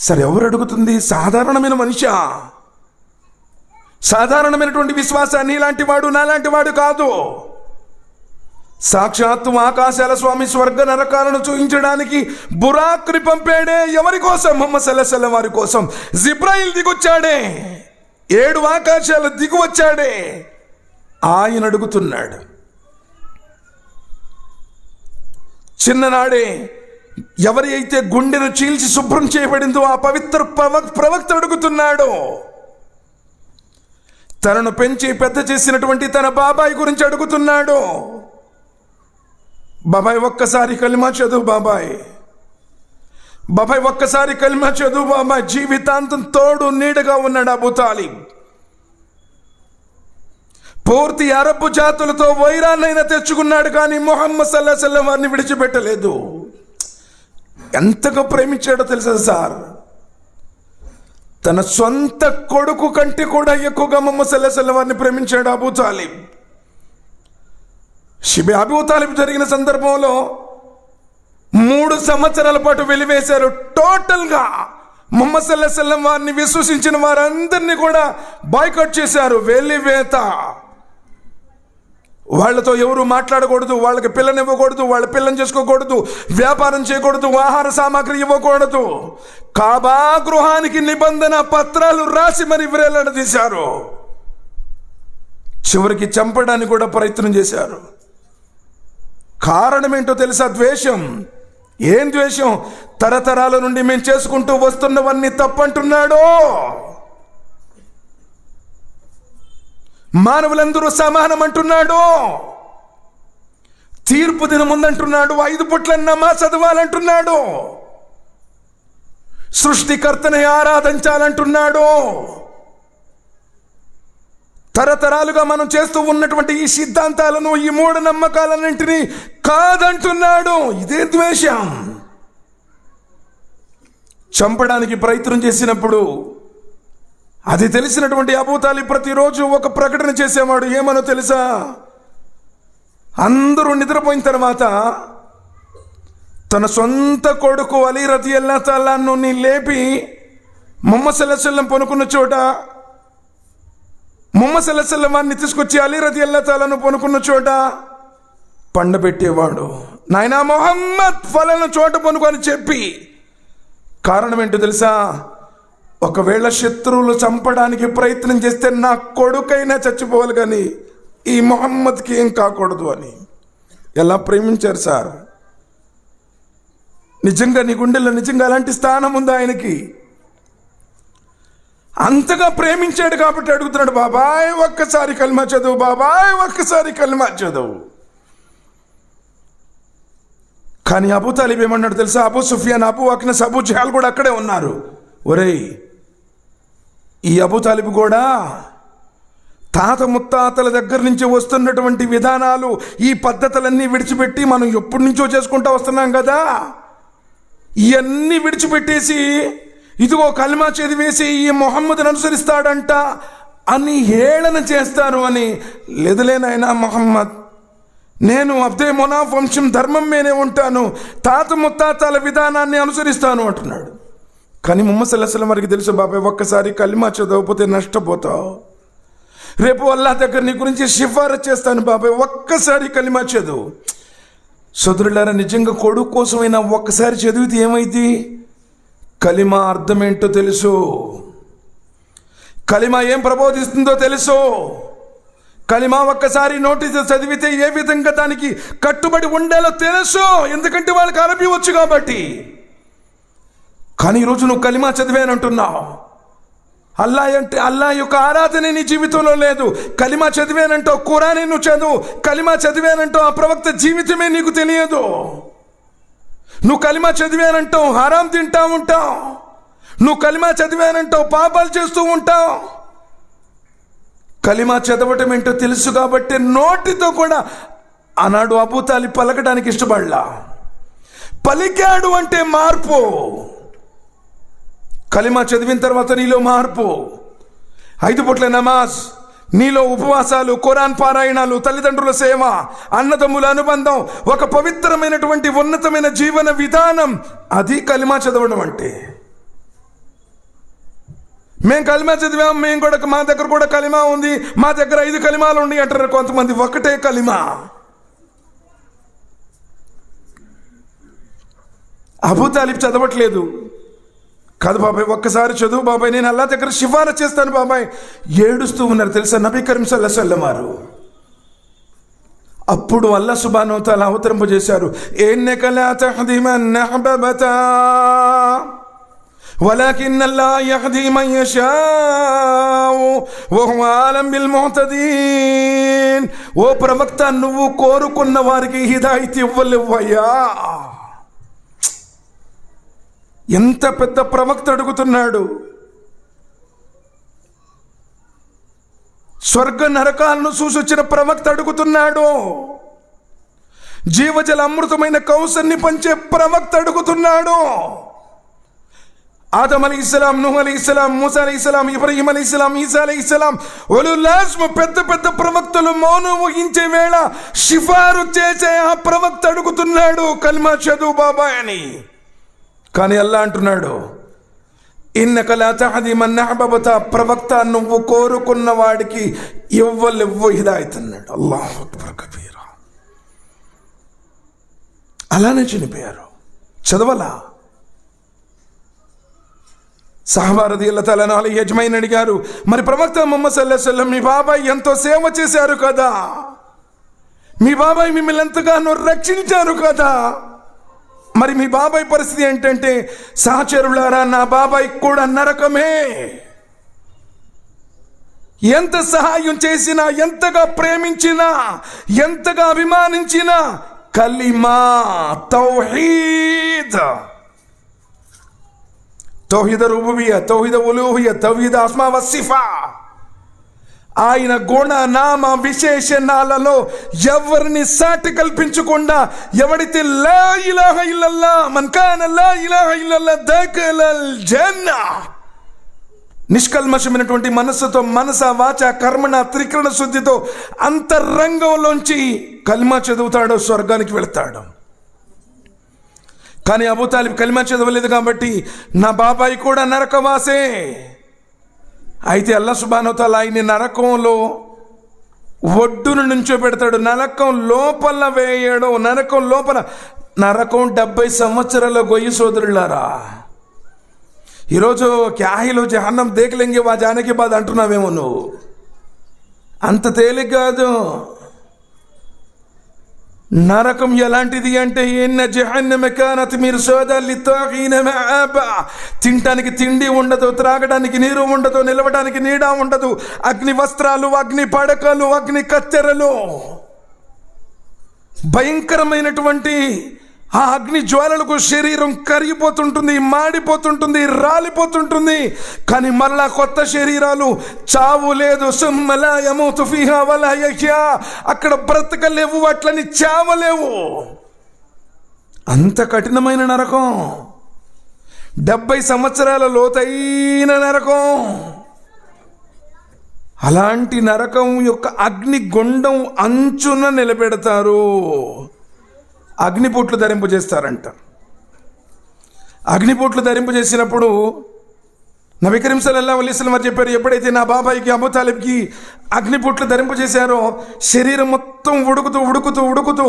సరే, ఎవరు అడుగుతుంది? సాధారణమైన మనిషా, సాధారణమైనటువంటి విశ్వాసాన్ని ఇలాంటి వాడు నాలాంటి వాడు కాదు. సాక్షాత్తు ఆకాశాల స్వామి స్వర్గ నరకాలను చూపించడానికి బురాక్ని పంపాడే. ఎవరి కోసం? ముహమ్మద్ సల్లల్లాహు అలైహి వసల్లం వారి కోసం. జిబ్రాయిల్ దిగొచ్చాడే, 7 ఆకాశాలు దిగువచ్చాడే, ఆయన అడుగుతున్నాడు. చిన్ననాడే ఎవరి అయితే గుండెను చీల్చి శుభ్రం చేయబడిందో ఆ పవిత్ర ప్రవక్త అడుగుతున్నాడు. తనను పెంచి పెద్ద చేసినటువంటి తన బాబాయ్ గురించి అడుగుతున్నాడు. బాబాయ్ ఒక్కసారి కలిమా చదువు బాబాయ్, బాబాయ్ ఒక్కసారి కలిమా చదువు బాబాయ్. జీవితాంతం తోడు నీడగా ఉన్నాడు అబూ తాలిబ్. పూర్తి అరబ్బు జాతులతో వైరాన్నైనా తెచ్చుకున్నాడు, కానీ ముహమ్మద్ సల్లల్లాహు అలైహి వసల్లం వారిని విడిచిపెట్టలేదు. ఎంతగా ప్రేమించాడో తెలుసా సార్? తన సొంత కొడుకు కంటే కూడా ఎక్కువగా ముహమ్మద్ సల్లల్లాహు అలైహి వసల్లం వారిని ప్రేమించాడు అబూ తాలిబ్. అబూ తాలిబ్ జరిగిన సందర్భంలో 3 సంవత్సరాల పాటు వెలివేశారు. టోటల్గా ముహమ్మద్ సల్లల్లాహు అలైహి వసల్లం వారిని విశ్వసించిన వారందరినీ కూడా బాయ్కాట్ చేశారు. వెలివేత. వాళ్ళతో ఎవరు మాట్లాడకూడదు, వాళ్ళకి పిల్లని ఇవ్వకూడదు, వాళ్ళ పిల్లని చేసుకోకూడదు, వ్యాపారం చేయకూడదు, ఆహార సామాగ్రి ఇవ్వకూడదు. కాబా గృహానికి నిబంధన పత్రాలు రాసి మరి వేలాడదీశారు. చివరికి చంపడానికి కూడా ప్రయత్నం చేశారు. కారణం ఏంటో తెలుసా? ద్వేషం. ఏం ద్వేషం? తరతరాల నుండి మేము చేసుకుంటూ వస్తున్నవన్నీ తప్పంటున్నాడు. మానవులందరూ సమానం అంటున్నాడు. తీర్పు దినం ఉందంటున్నాడు. 5 పూట్ల నమాజ్ చదవాలంటున్నాడు. సృష్టికర్తని ఆరాధించాలంటున్నాడు. తరతరాలుగా మనం చేస్తూ ఉన్నటువంటి ఈ సిద్ధాంతాలను, ఈ మూఢనమ్మకాలన్నింటినీ కాదంటున్నాడు. ఇదే ద్వేషం. చంపడానికి ప్రయత్నం చేసినప్పుడు అది తెలిసినటువంటి అబూ తాలిబ్ ప్రతిరోజు ఒక ప్రకటన చేసేవాడు. ఏమనో తెలుసా? అందరూ నిద్రపోయిన తర్వాత తన సొంత కొడుకు అలీ రదియల్లాహు తఆలా అన్హుని లేపి ముహమ్మద్ సల్లల్లాహు అలైహి వసల్లం పనుకున్న చోట ముహమ్మద్ సల్లల్లాహు అలైహి వసల్లం వారిని తీసుకొచ్చి అలీ రదియల్లాహు తఆలాను పనుకున్న చోట పండబెట్టేవాడు. నాయనా ముహమ్మద్ ఫలానా చోట పనుకు అని చెప్పి. కారణం ఏంటో తెలుసా? ఒకవేళ శత్రువులు చంపడానికి ప్రయత్నం చేస్తే నా కొడుకైనా చచ్చిపోవాలి, కానీ ఈ ముహమ్మద్కి ఏం కాకూడదు అని. ఎలా ప్రేమించారు సార్! నిజంగా నీ గుండెల్లో నిజంగా అలాంటి స్థానం ఉందా ఆయనకి? అంతగా ప్రేమించాడు కాబట్టి అడుగుతున్నాడు, బాబాయ్ ఒక్కసారి కల్మా చదువు, బాబాయ్ ఒక్కసారి కల్మా చదువు. కానీ అబూ తాలిబ్ ఏమన్నాడు తెలుసా? అబూ సుఫియాన్, అబూ అక్నస్, అబూ జహల్ కూడా అక్కడే ఉన్నారు. ఒరేయ్, ఈ అబూ తాలిబ్ కూడా తాత ముత్తాతల దగ్గర నుంచి వస్తున్నటువంటి విధానాలు, ఈ పద్ధతులన్నీ విడిచిపెట్టి మనం ఎప్పటి నుంచో చేసుకుంటూ వస్తున్నాం కదా, ఇవన్నీ విడిచిపెట్టేసి ఇదిగో కలిమా చదివేసి ఈ మొహమ్మద్ని అనుసరిస్తాడంట అని హేళన చేస్తారు అని. లేదులేనైనా మొహమ్మద్, నేను అబ్దే మొనాఫ్ వంశం ధర్మం మీదే ఉంటాను, తాత ముత్తాతల విధానాన్ని అనుసరిస్తాను అంటున్నాడు. కానీ ముహమ్మద్ సల్లల్లాహు అలైహి వసల్లం వారికి తెలుసు, బాబాయ్ ఒక్కసారి కలిమా చదవకపోతే నష్టపోతావు, రేపు అల్లాహ్ దగ్గర నీ గురించి సిఫారసు చేస్తాను బాబాయ్, ఒక్కసారి కలిమా చదువు. సోదరులారా, నిజంగా కొడుకు కోసమైనా ఒక్కసారి చదివితే ఏమైంది? కలిమా అర్థం ఏంటో తెలుసు, కలిమా ఏం ప్రబోధిస్తుందో తెలుసు. కలిమా ఒక్కసారి నోటీసు చదివితే ఏ విధంగా దానికి కట్టుబడి ఉండాలో తెలుసు, ఎందుకంటే వాళ్ళకి అరబీ వచ్చు కాబట్టి. కానీ ఈరోజు నువ్వు కలిమా చదివానంటున్నావు, అల్లా యొక్క ఆరాధన నీ జీవితంలో లేదు. కలిమా చదివానంటావు, ఖురాన్ నువ్వు చదువు, కలిమా చదివానంటావు, ఆ ప్రవక్త జీవితమే నీకు తెలియదు. నువ్వు కలిమా చదివానంటావు, హరాం తింటా ఉంటావు. నువ్వు కలిమా చదివానంటావు, పాపాలు చేస్తూ ఉంటావు. కలిమా చదవటం ఏంటో తెలుసు కాబట్టి నోటితో కూడా ఆనాడు అబూ తాలిబ్ పలకడానికి ఇష్టపడలా. పలికాడు అంటే మార్పు. కలిమా చదివిన తర్వాత నీలో మార్పు. 5 పూట్ల నమాజ్, నీలో ఉపవాసాలు, ఖురాన్ పారాయణాలు, తల్లిదండ్రుల సేవ, అన్నదమ్ముల అనుబంధం, ఒక పవిత్రమైనటువంటి ఉన్నతమైన జీవన విధానం, అది కలిమా చదవడం అంటే. మేము కలిమా చదివాం, మేము కూడా మా దగ్గర కూడా కలిమా ఉంది, మా దగ్గర 5 కలిమాలు ఉన్నాయి అంటారు కొంతమంది. ఒకటే కలిమా. అబూ తాలిబ్ చదవట్లేదు. కాదు బాబాయ్, ఒక్కసారి చదువు బాబాయ్, నేను అల్లాహ్ దగ్గర సిఫారసు చేస్తాను బాబాయ్. ఏడుస్తూ ఉన్నారు తెలుసా నబీ కరీం సల్లల్లాహు అలైహి వసల్లం వారు. అప్పుడు అల్లాహ్ సుబ్హానహు వ తఆలా అవతరింపజేశారు, ఇన్నక లా తహ్దీ మన్ అహ్బబతా వలకిన్ అల్లాహ్ యహ్దీ మన్ యషాఉ వహువ ఆలం బిల్ ముహ్తదీన్. ఓ ప్రవక్త, నువ్వు కోరుకున్న వారికి హిదాయత్ ఇవ్వలేవయ్యా. ఎంత పెద్ద ప్రవక్త అడుగుతున్నాడు. స్వర్గ నరకాలను చూసొచ్చిన ప్రవక్త అడుగుతున్నాడు. జీవజల అమృతమైన కౌసన్ని పంచే ప్రవక్త అడుగుతున్నాడు. ఆదం అలైహిస్సలాం, నూహ్ అలైహిస్సలాం, మూసా అలైహిస్సలాం, ఇబ్రాహీం అలైహిస్సలాం, ఈసా అలైహిస్సలాం, ఉలుల్ అజ్మ్ పెద్ద పెద్ద ప్రవక్తలు మౌనం వహించే వేళ సిఫారసు చేసే ఆ ప్రవక్త అడుగుతున్నాడు కల్మా చదువు బాబాయ్ అని. కానీ అల్లాహ్ అంటున్నాడు, ఇన్నక లా తహ్దీ మన్ అహ్బబతా, ప్రవక్త నువ్వు కోరుకున్న వాడికి ఇవ్వలేవు హిదాయత్ అన్నాడు. అల్లాహు అక్బర్ కబీరా. అలానే చనిపోయారు, చదవలా. సహబా రదియల్లాహు తఆలా అలైహి అజ్మঈన్ అడిగారు, మరి ప్రవక్త ముహమ్మద్ సల్లల్లాహు అలైహి వసల్లం మీ బాబాయ్ ఎంతో సేవ చేశారు కదా, మీ బాబాయ్ మిమ్మల్ని ఎంతగానో రక్షించారు కదా, మరి మీ బాబాయ్ పరిస్థితి ఏంటంటే, సహచరులారా నా బాబాయ్ కూడా నరకమే. ఎంత సహాయం చేసినా, ఎంతగా ప్రేమించినా, ఎంతగా అభిమానించినా, కలిమా తౌహీద్, తౌహీద్ రుబూబియ్యా, తౌహీద్ ఉలూహియ్యా, తౌహీద్ అస్మా వ సిఫా, ఆయన గుణ నామ విశేషణాలలో ఎవరిని సాటి కల్పించకుండా, ఎవడైతే లా ఇలాహ ఇల్లల్లాహ్ మన్ కాన లా ఇలాహ ఇల్లల్లాహ్ దఖలల్ జన్నా, నిష్కల్మషమైనటువంటి మనస్సుతో, మనస వాచ కర్మణ త్రికరణ శుద్ధితో అంతరంగంలోంచి కల్మా చదువుతాడో స్వర్గానికి వెళతాడు. కానీ అబూ తాలిబ్ కల్మా చదవలేదు కాబట్టి నా బాబాయ్ కూడా నరకవాసే. అయితే అల్లాహ్ సుబ్హానహు వ తఆలా ఆయన్ని నరకంలో ఒడ్డును నుంచోబెడతాడు, నరకం లోపల వేయడం. నరకం లోపల, నరకం 70 సంవత్సరాల గొయ్యి సోదరులారా. ఈరోజు క్యాహిలో జహన్నం దేఖలేంగే వా జానకి బాద్ అంటున్నావేమో నువ్వు. అంత తేలిక కాదు. నరకం ఎలాంటిది అంటే, ఇన్న జహన్నమ కానత్ మిర్సాదా లిత్తాగీన మఆబా, తినడానికి తిండి ఉండదు, త్రాగడానికి నీరు ఉండదు, నిలవడానికి నీడ ఉండదు, అగ్ని వస్త్రాలు, అగ్ని పడకలు, అగ్ని కత్తెరలు, భయంకరమైనటువంటి ఆ అగ్ని జ్వాలలకు శరీరం కరిగిపోతుంటుంది, మాడిపోతుంటుంది, రాలిపోతుంటుంది. కానీ మళ్ళా కొత్త శరీరాలు, చావు లేదు. సుమ్మ లా యమూతు ఫీహా వలా యహ్యా, అక్కడ బ్రతకలేవు, అట్లని చావలేవు. అంత కఠినమైన నరకం. 70 సంవత్సరాల లోతైన నరకం. అలాంటి నరకం యొక్క అగ్ని గుండం అంచున నిలబెడతారు. అగ్నిపోట్లు ధరింపజేస్తారంట. అగ్నిపోట్లు ధరింపజేసినప్పుడు నబీ కరీం సల్లల్లాహు అలైహి వసల్లం చెప్పారు, ఎప్పుడైతే నా బాబాయికి అబూ తాలిబ్కి అగ్నిపోట్లు ధరింపజేశారో శరీరం మొత్తం ఉడుకుతూ ఉడుకుతూ ఉడుకుతూ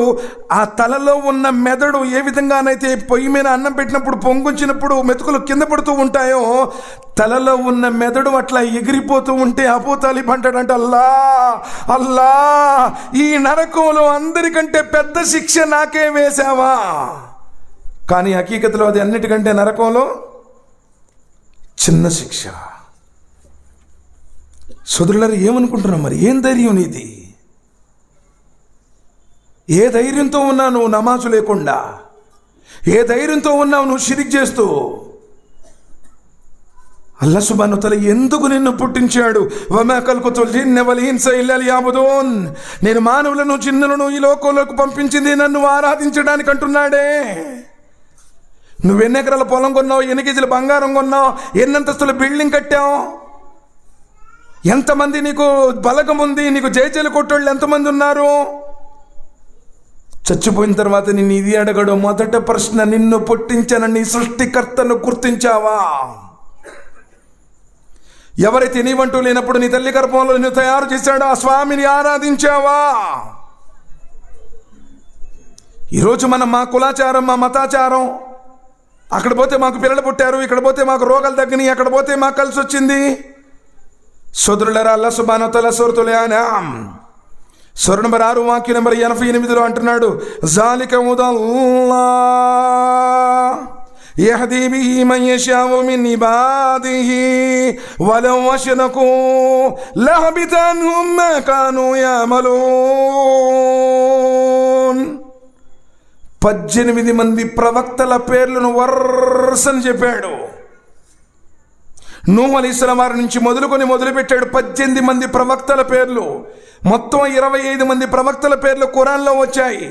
ఆ తలలో ఉన్న మెదడు ఏ విధంగానైతే పొయ్యి మీద అన్నం పెట్టినప్పుడు పొంగుంచినప్పుడు మెతుకులు కింద పడుతూ ఉంటాయో తలలో ఉన్న మెదడు అట్లా ఎగిరిపోతూ ఉంటే అబూ తాలిబ్ అంటాడంట, అల్లా అల్లా, ఈ నరకంలో అందరికంటే పెద్ద శిక్ష నాకే వేశావా. కానీ హకీకత్లో అది అన్నిటికంటే నరకంలో చిన్న శిక్ష. సోదరులారా, ఏమనుకుంటున్నావు మరి? ఏం ధైర్యం నీది? ఏ ధైర్యంతో ఉన్నావు నువ్వు నమాజు లేకుండా? ఏ ధైర్యంతో ఉన్నావు నువ్వు షిరిక్ చేస్తూ? అల్లాహ్ సుబ్హానహు వ తఆలా ఎందుకు నిన్ను పుట్టించాడు? వమా ఖల్ఖతుల్ జిన్న వల్ ఇన్స ఇల్లా లియఅబుదూన్. నేను మానవులను జిన్నులను ఈ లోకంలోకి పంపించింది నన్ను ఆరాధించడానికి అంటున్నాడే. నువ్వెన్ని ఎకరాల పొలం కొన్నావు, ఎన్ని కేజీల బంగారం కొన్నావు, ఎన్నంతస్తుల బిల్డింగ్ కట్టావు, ఎంతమంది నీకు బలగం ఉంది, నీకు జయజయలు కొట్టోళ్ళు ఎంతమంది ఉన్నారు? చచ్చిపోయిన తర్వాత నిన్ను ఇది అడగడు. మొదట ప్రశ్న, నిన్ను పుట్టించానని సృష్టికర్తను గుర్తించావా? ఎవరైతే నీవంటూ లేనప్పుడు నీ తల్లి గర్భంలో నిన్ను తయారు చేశాడో ఆ స్వామిని ఆరాధించావా? ఈరోజు మనం మా కులాచారం, మా మతాచారం, అక్కడ పోతే మాకు పిల్లలు పుట్టారు, ఇక్కడ పోతే మాకు రోగాలు తగ్గినాయి, అక్కడ పోతే మాకు కలిసి వచ్చింది. సోదరులారా, అల్లాహ్ సుబ్హానహు వ తఆలా సూరతుల్ అన్ఆమ్ సూర నంబర్ 6 వాక్యం నంబర్ 88లో అంటున్నాడు, జాలిక హుదల్లాహ్ యహ్దీ బిహి మన్ యషాఉ మిన్ ఇబాదిహి వలౌ అష్రకూ లహబిత అన్హుం మా కానూ యఅమలూన్. 18 మంది ప్రవక్తల పేర్లను వరుసని చెప్పాడు. నూహ్ అలైహిస్సలాం వారి నుంచి మొదలుపెట్టాడు 18 మంది ప్రవక్తల పేర్లు. మొత్తం 25 మంది ప్రవక్తల పేర్లు ఖురాన్లో వచ్చాయి.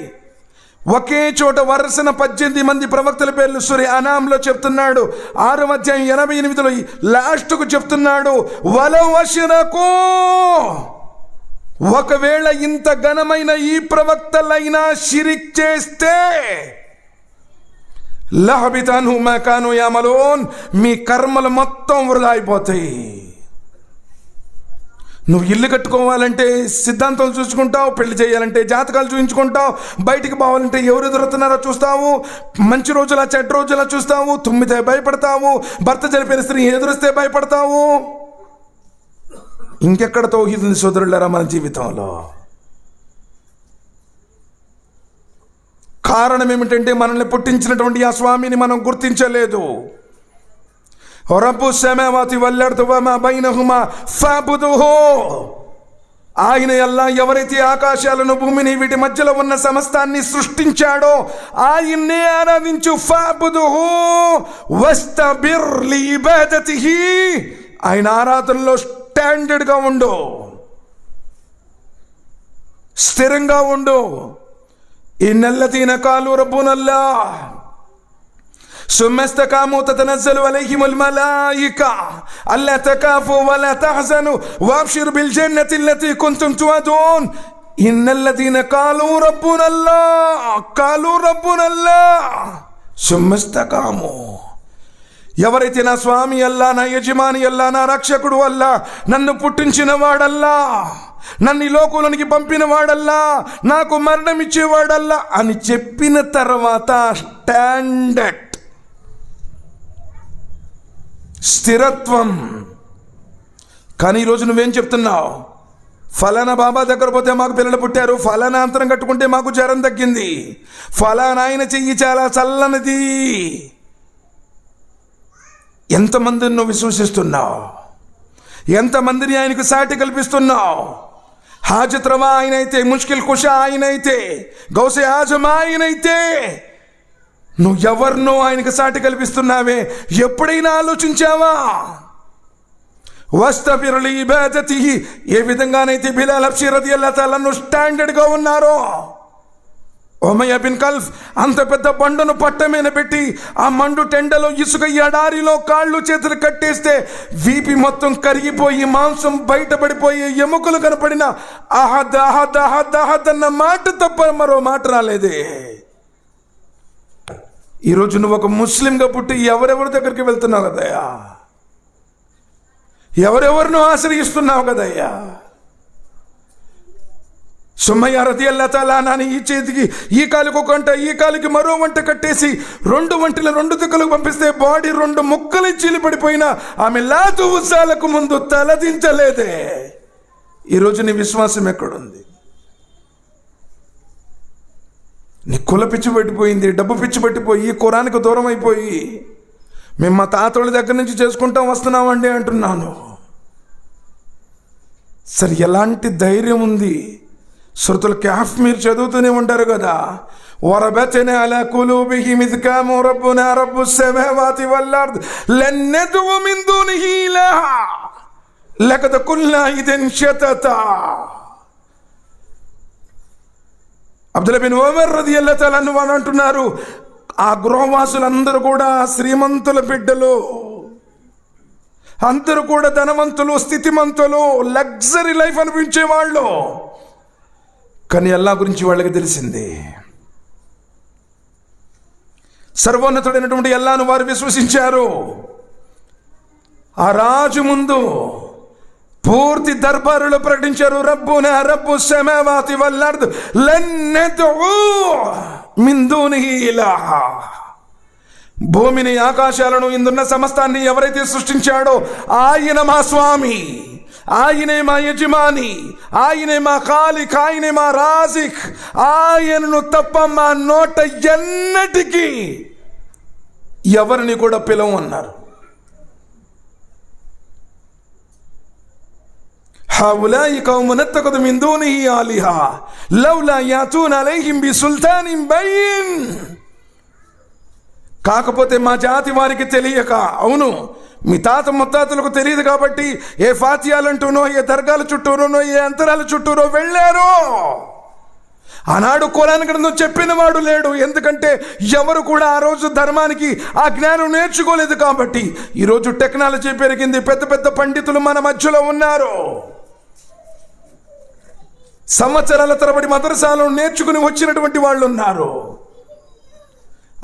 ఒకే చోట వరుసన 18 మంది ప్రవక్తల పేర్లు సూర అనాంలో చెప్తున్నాడు. 6వ అధ్యాయం 88లో లాస్ట్కు చెప్తున్నాడు, వలౌ అష్రకూ, ఒకవేళ ఇంత ఘనమైన ఈ ప్రవక్తలైనా షిరిక్ చేస్తే లహబిత అన్హుం మా కానూ యఅమలూన్, మీ కర్మలు మొత్తం వృధా అయిపోతాయి. నువ్వు ఇల్లు కట్టుకోవాలంటే సిద్ధాంతం చూసుకుంటావు, పెళ్లి చేయాలంటే జాతకాలు చూపించుకుంటావు, బయటికి పోవాలంటే ఎవరు ఎదురుతున్నారో చూస్తావు, మంచి రోజులా చెడ్డ రోజులా చూస్తావు, తుమ్మితే భయపడతావు, భర్త చనిపోయిన స్త్రీ ఎదురిస్తే భయపడతావు. ఇంకెక్కడ తౌహీద్ ఉంది సోదరులారా మన జీవితంలో? కారణం ఏమిటంటే మనల్ని పుట్టించినటువంటి ఆ స్వామిని మనం గుర్తించలేదు. రబ్బు సమావాతి వల్ అర్ద్ వమా బైనహుమా ఫఅబ్దుహు. ఆయన అల్లాహ్ ఎవరైతే ఆకాశాలను భూమిని వీటి మధ్యలో ఉన్న సమస్తాన్ని సృష్టించాడో ఆయన్నే ఆరాధించు. ఫఅబ్దుహు వస్తబిర్ లిఇబాదతిహి. ఆయన ఆరాధనలో స్టాండర్డ్గా ఉండు, స్థిరంగా ఉండు. ఇన్నల్లదీన కాలు రబ్బునల్లాహ్ సుమ్మ ఇస్తకాము తతనజ్జలు అలైహిముల్ మలాయికా అల్లా తకాఫు వలా తహజను వబ్షిరు బిల్ జన్నతి అల్లతీ కుంతుం తుఅదూన్. ఇన్నల్లదీన కాలు రబ్బునల్లాహ్ సుమ్మ ఇస్తకాము. ఎవరైతే నా స్వామి అల్లా, నా యజమాని అల్లా, నా రక్షకుడు అల్లా, నన్ను పుట్టించిన వాడల్లా, నన్ను ఈ లోకంలోనికి పంపిన వాడల్లా, నాకు మరణం ఇచ్చేవాడల్లా అని చెప్పిన తర్వాత స్టాండర్డ్, స్థిరత్వం. కానీ ఈరోజు నువ్వేం చెప్తున్నావు? ఫలానా బాబా దగ్గర పోతే మాకు పిల్లలు పుట్టారు, ఫలానా అంతరం కట్టుకుంటే మాకు జ్వరం తగ్గింది, ఫలానా ఆయన చెయ్యి చాలా చల్లనిది. ఎంతమందిని నువ్వు విశ్వసిస్తున్నావు? ఎంతమందిని ఆయనకు సాటి కల్పిస్తున్నావు? హాజత్ రవా ఆయనైతే, ముష్కిల్ కుషా ఆయనైతే, గౌసే ఆజం ఆయనైతే నువ్వు ఎవరినో ఆయనకు సాటి కల్పిస్తున్నావే. ఎప్పుడైనా ఆలోచించావా? వస్తబిర్ లిఇబాదతిహి. ఏ విధంగానైతే బిలాల్ హబ్షీ రదియల్లాహు తఆలా అన్హు స్టాండర్డ్గా ఉన్నారో ఉమయ్య బిన్ ఖల్ఫ్ అంత పెద్ద బండను పట్ట మీద పెట్టి ఆ మండు టెండలో ఇసుక ఎడారిలో కాళ్ళు చేతులు కట్టేస్తే వీపి మొత్తం కరిగిపోయి మాంసం బయటపడిపోయి ఎముకలు కనపడిన అహద్ అహద్ అహద్ అహద్ అన్న మాట తప్ప మరో మాట రాలేదే. ఈరోజు నువ్వు ఒక ముస్లింగా పుట్టి ఎవరెవరి దగ్గరికి వెళ్తున్నావు కదయ్యా, ఎవరెవరినో ఆశ్రయిస్తున్నావు కదయ్యా. సుమయ్య రదియల్లాహు తఆలా అన్హా ఈ చేతికి ఈ కాలుకు ఒక వంట, ఈ కాలుకి మరో వంట కట్టేసి 2 వంటలు 2 దిక్కులకు పంపిస్తే బాడీ 2 ముక్కలు చీలిపడిపోయినా ఆమె లాతు ఉజ్జాలకు ముందు తలదించలేదే. ఈరోజు నీ విశ్వాసం ఎక్కడుంది? నీ కుల పిచ్చి పట్టిపోయింది, డబ్బు పిచ్చి పట్టిపోయి ఖురాన్కు దూరం అయిపోయి మేము మా తాతోళ్ళ దగ్గర నుంచి చేసుకుంటాం వస్తున్నామండి అంటున్నాను. సరే, ఎలాంటి ధైర్యం ఉంది? సూరతుల్ కహఫ్ మీరు చదువుతూనే ఉంటారు కదా. వరబతనా అలా కులూబిహిమ్ ఇద్ కాము రబ్బునా రబ్బుస్ సమావాతి వల్ అర్ద్ లన్ నదఉ మిన్ దూనిహి ఇలాహా లకద్ కుల్నా ఇదన్ షతతా. అబ్దుల్లా బిన్ ఉమర్ రదియల్లాహు తఆలా అన్హు అంటున్నారు, ఆ గృహవాసులందరూ కూడా శ్రీమంతుల బిడ్డలు, అందరూ కూడా ధనవంతులు, స్థితిమంతులు, లగ్జరీ లైఫ్ అనిపించేవాళ్ళు. కానీ అల్లాహ్ గురించి వాళ్ళకి తెలిసింది. సర్వోన్నతుడైనటువంటి అల్లాహ్ను వారు విశ్వసించారు. ఆ రాజు ముందు పూర్తి దర్బారులో ప్రకటించారు, రబ్బునా రబ్బుస్ సమావాతి వల్ అర్ద్ లన్ నదఉ మిన్ దూనిహి ఇలాహా. భూమిని, ఆకాశాలను, ఇందున్న సమస్తాన్ని ఎవరైతే సృష్టించాడో ఆయన మా స్వామి, ఆయనే మా యజమాని, ఆయనే మా ఖాలిక్, ఆయనే మా రాజిక్. ఆయనను తప్ప మా నోట ఎన్నటికీ ఎవరిని కూడా పిలవమన్నారు. హౌలాయి కౌమున్ ఇత్తఖదు మిన్ దూనిహి ఆలిహా లౌలా యాతూన అలైహిం బిసుల్తానిన్ బయీన్. కాకపోతే మా జాతి వారికి తెలియక, అవును మీ తాత ముత్తాతలకు తెలియదు కాబట్టి ఏ ఫాతియాలంటూనో, ఏ దర్గాల చుట్టూనో, ఏ అంతరాల చుట్టూనో వెళ్ళారు. ఆనాడు ఖురాన్ గ్రంథం చెప్పిన వాడు లేడు. ఎందుకంటే ఎవరు కూడా ఆ రోజు ధర్మానికి ఆ జ్ఞానం నేర్చుకోలేదు కాబట్టి. ఈరోజు టెక్నాలజీ పెరిగింది, పెద్ద పెద్ద పండితులు మన మధ్యలో ఉన్నారు. సంవత్సరాల తరబడి మదరసాలను నేర్చుకుని వచ్చినటువంటి వాళ్ళు ఉన్నారు.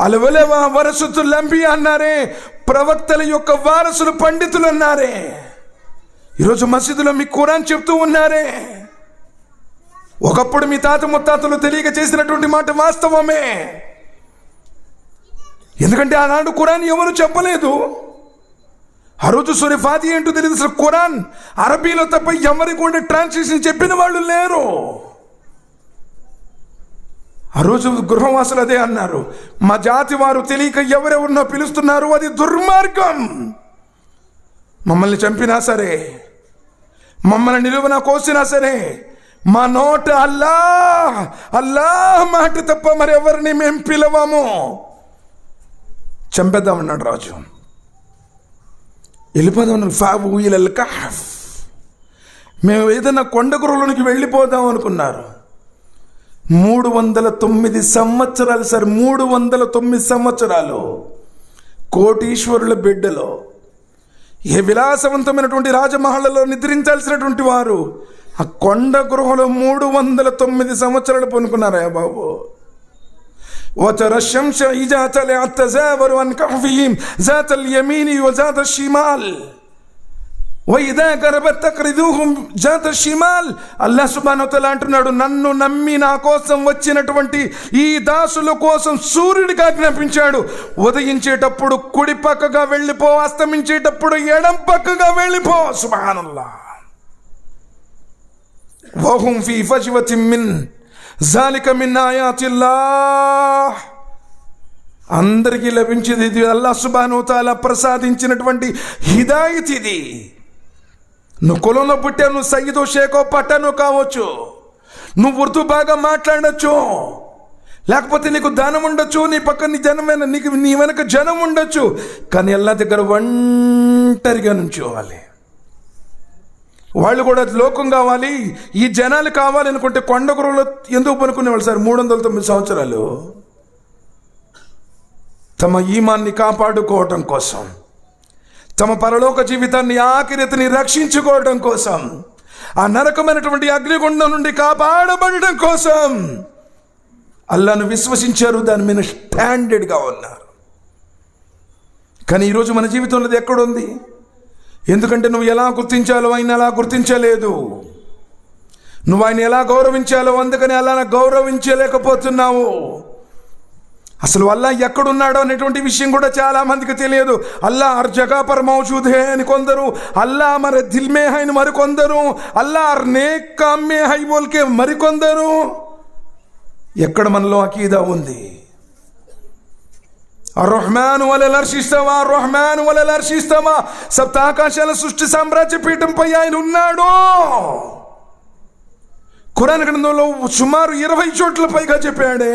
అలవలవా వరసతుల్ అంబియా అన్నారే, ప్రవక్తల యొక్క వారసులు పండితులు అన్నారే. ఈరోజు మసీదులో మీ ఖురాన్ చెప్తూ ఉన్నారే. ఒకప్పుడు మీ తాత ముత్తాతలు తెలియక చేసినటువంటి మాట వాస్తవమే. ఎందుకంటే ఆనాడు ఖురాన్ ఎవరు చెప్పలేదు. ఆ రోజు సూర ఫాతిహా ఏంటో తెలియదు. అసలు ఖురాన్ అరబీలో తప్ప ఎవరికి కూడా ట్రాన్స్లేషన్ చెప్పిన వాళ్ళు లేరు. ఆ రోజు గృహవాసులు అదే అన్నారు, మా జాతి వారు తెలియక ఎవరెవరినో పిలుస్తున్నారు, అది దుర్మార్గం. మమ్మల్ని చంపినా సరే, మమ్మల్ని నిలువున కోసినా సరే, మా నోట అల్లాహ్ అల్లాహ్ మాట తప్ప మరెవరిని మేము పిలవము. చంపేద్దామన్నాడు రాజు. వెళ్ళిపోదాం ఫావుయిలల్ కహఫ్, మేము ఏదైనా కొండ గురువులోనికి వెళ్ళిపోదాం అనుకున్నారు. 309 సంవత్సరాలు సార్, 309 సంవత్సరాలు కోటీశ్వరుల బిడ్డలో, ఏ విలాసవంతమైనటువంటి రాజమహల్లో నిద్రించాల్సినటువంటి వారు ఆ కొండ గృహలో 309 సంవత్సరాలు పనుకున్నారా బాబు. وترى الشمس إذا طلعت تزاور عن كهفهم ذات اليمين وذات الشمال وإذا غربت تقرضوهم ذات الشمال. అల్లాహ్ సుబ్హానహు వ తఆలా అంటున్నాడు, నన్ను నమ్మి నా కోసం వచ్చినటువంటి ఈ దాసుల కోసం సూర్యుడికి ఆజ్ఞాపించాడు, ఉదయించేటప్పుడు కుడి పక్కగా వెళ్ళిపో, అస్తమించేటప్పుడు ఎడం పక్కగా వెళ్ళిపో. సుబ్హానల్లాహ్. వహుం ఫీ ఫజ్వతిన్ మిన్ జాలిక మిన్ ఆయాతిల్లాహ్. అందరికీ లభించేది ఇది అల్లాహ్ సుబ్హానహు వ తఆలా ప్రసాదించినటువంటి హిదాయత్ ఇది. నువ్వు కులంలో పుట్టావు, నువ్వు సయ్యిదో షేఖో పట్టను కావచ్చు, నువ్వు ఉర్దూ బాగా మాట్లాడచ్చు, లేకపోతే నీకు ధనం ఉండొచ్చు, నీ పక్కన జనమైన నీకు నీ వెనక జనం ఉండొచ్చు, కానీ అల్లాహ్ దగ్గర ఒంటరిగా నుంచోవాలి. వాళ్ళు కూడా లోకం కావాలి, ఈ జనాలు కావాలి అనుకుంటే కొండ గురువులో ఎందుకు పనుకునేవాళ్ళు సార్ 309 సంవత్సరాలు? తమ ఈమాన్ని కాపాడుకోవటం కోసం, తమ పరలోక జీవితాన్ని ఆఖరితని రక్షించుకోవడం కోసం, ఆ నరకమైనటువంటి అగ్నిగుండం నుండి కాపాడబడడం కోసం అల్లాను విశ్వసించారు, దాని మీద స్టాండర్డ్గా ఉన్నారు. కానీ ఈరోజు మన జీవితంలో అది ఎక్కడుంది? ఎందుకంటే నువ్వు ఎలా గుర్తించాలో ఆయన అలా గుర్తించలేదు, నువ్వు ఆయన ఎలా గౌరవించాలో అందుకని అలా గౌరవించలేకపోతున్నావు. అసలు అల్లా ఎక్కడున్నాడో అనేటువంటి విషయం కూడా చాలా మందికి తెలియదు. అల్లా హర్ జగహ పర్ మౌజూద్ హై అని కొందరు, అల్లా హమారే దిల్ మే హై అని మరికొందరు, అల్లా హర్ నేక్ కామ్ మే హై బోల్కే మరికొందరు. ఎక్కడ మనలో అకీదా ఉంది? అర్రహ్మాను వలల్ అర్షి ఇస్తవా, అర్రహ్మాను వలల్ అర్షి ఇస్తవా, సప్తాకాశాల సృష్టి సామ్రాజ్య పీఠంపై ఆయన ఉన్నాడు. ఖురాన్ గ్రంథంలో సుమారు 20 చోట్ల పైగా చెప్పాడే.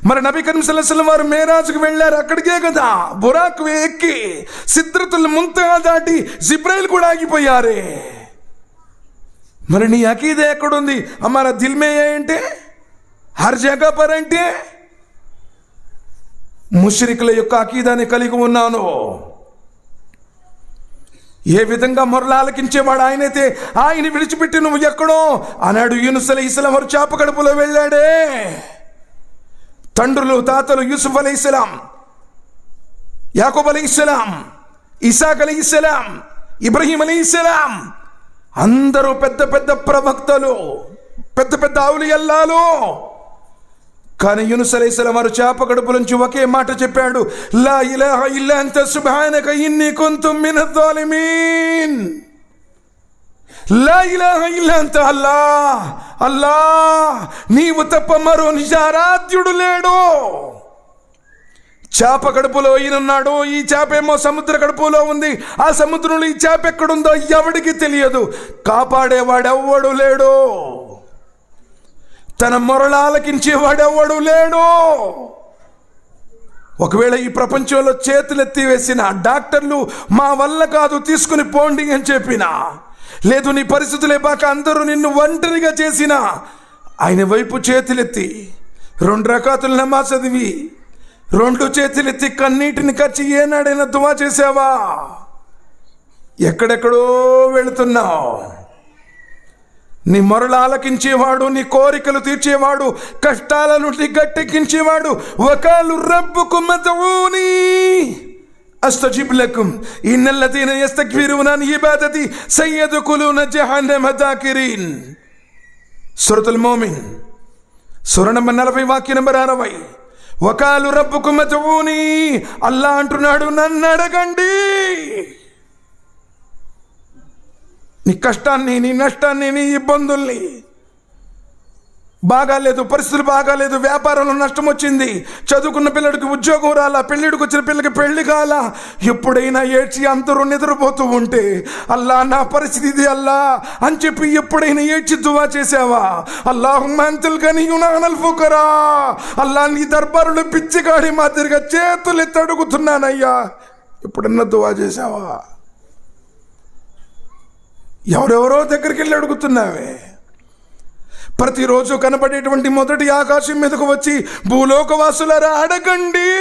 మరి నబీ కరీం సల్లల్లాహు అలైహి వసల్లం వారు మేరాజ్కి వెళ్ళారు, అక్కడికే కదా బురాక్ ఎక్కి సిద్రతుల్ ముంతహా దాటి జిబ్రైల్ కూడా ఆగిపోయారే. మరి నీ అకీదా ఎక్కడుంది? హమారా దిల్ మే అంటే, హర్ జగహ పర్ అంటే ముష్రికుల యొక్క అకీదాన్ని కలిగి ఉన్నాను. ఏ విధంగా మొరలు ఆలకించేవాడు ఆయనైతే ఆయన విడిచిపెట్టి నువ్వు ఎక్కడో అన్నాడు. యూనుస్ అలైహిస్సలాం వారు చేప కడుపులో వెళ్ళాడే. తండ్రులు తాతలు యూసుఫ్ అలైహిస్సలాం, యాకూబ్ అలైహిస్సలాం, ఇసాక్ అలైహిస్సలాం, ఇబ్రహీం అలైహిస్సలాం అందరూ పెద్ద పెద్ద ప్రవక్తలు, పెద్ద పెద్ద ఔలియల్లాలు. కానీ యూనుస్ అలైహిస్సలాం వారు చేప కడుపు నుంచి ఒకే మాట చెప్పాడు, లా ఇలాహ ఇల్లా అంత సుబ్హానక ఇన్నీ కుంతు మినజ్ జాలిమీన్. లా ఇలాహ ఇల్లా అంత, అల్లా అల్లా నీవు తప్ప మరో నిజారాధ్యుడు లేడు. చేప కడుపులో ఈయనున్నాడు, ఈ చేప ఏమో సముద్ర కడుపులో ఉంది. ఆ సముద్రంలో ఈ చేప ఎక్కడుందో ఎవడికి తెలియదు. కాపాడేవాడెవ్వడు లేడు, తన మొరలు ఆలకించేవాడెవ్వడు లేడు. ఒకవేళ ఈ ప్రపంచంలో చేతులెత్తి వేసిన డాక్టర్లు మా వల్ల కాదు తీసుకుని పోండి అని చెప్పినా, లేదు నీ పరిస్థితులే బాక అందరూ నిన్ను ఒంటరిగా చేసిన, ఆయన వైపు చేతులెత్తి 2 రకాతులు నమాజ్ చదివి 2 చేతులెత్తి కన్నీటిని ఖర్చి ఏనాడైనా దువా చేసావా? ఎక్కడెక్కడో వెళుతున్నావు. నీ మొరలు ఆలకించేవాడు, నీ కోరికలు తీర్చేవాడు, కష్టాల నుండి గట్టెక్కించేవాడు. వకాలు రబ్బుకుమ్ అద్ఊనీ అస్తజిబ్ లకుమ్ ఇన్నల్లదీన యస్తక్బిరూన అన్ ఇబాదతి సయద్ఖులూన జహన్నమ దాకిరీన్. సూరతుల్ మోమిన్ సూర నంబర్ 40 వాక్యం నంబర్ 60. వకాలు రబ్బుకుమ్ అద్ఊనీ, అల్లా అంటున్నాడు నన్ను అడగండి. నీ కష్టాన్ని, నీ నష్టాన్ని, నీ ఇబ్బందుల్ని, బాగాలేదు పరిస్థితులు బాగాలేదు, వ్యాపారంలో నష్టం వచ్చింది, చదువుకున్న పిల్లడికి ఉద్యోగం రాలా, పెళ్ళిడికి వచ్చిన పిల్లకి పెళ్లి కాలా, ఎప్పుడైనా ఏడ్చి అందరూ నిద్రపోతూ ఉంటే అల్లా నా పరిస్థితి ఇది అల్లా అని చెప్పి ఎప్పుడైనా ఏడ్చి దువా చేసావా? అల్లాహుమ్మా అంతల్ గనియ్యున అనల్ ఫుకరా, అల్లా నీ దర్బారులో పిచ్చిగాడి మాదిరిగా చేతులు ఎత్తి అడుగుతున్నానయ్యా, ఎప్పుడన్నా దువా చేసావా? ఎవరెవరో దగ్గరికి వెళ్ళి అడుగుతున్నావే. ప్రతిరోజు కనపడేటువంటి మొదటి ఆకాశం మీదకు వచ్చి భూలోకవాసులారా అడగండి,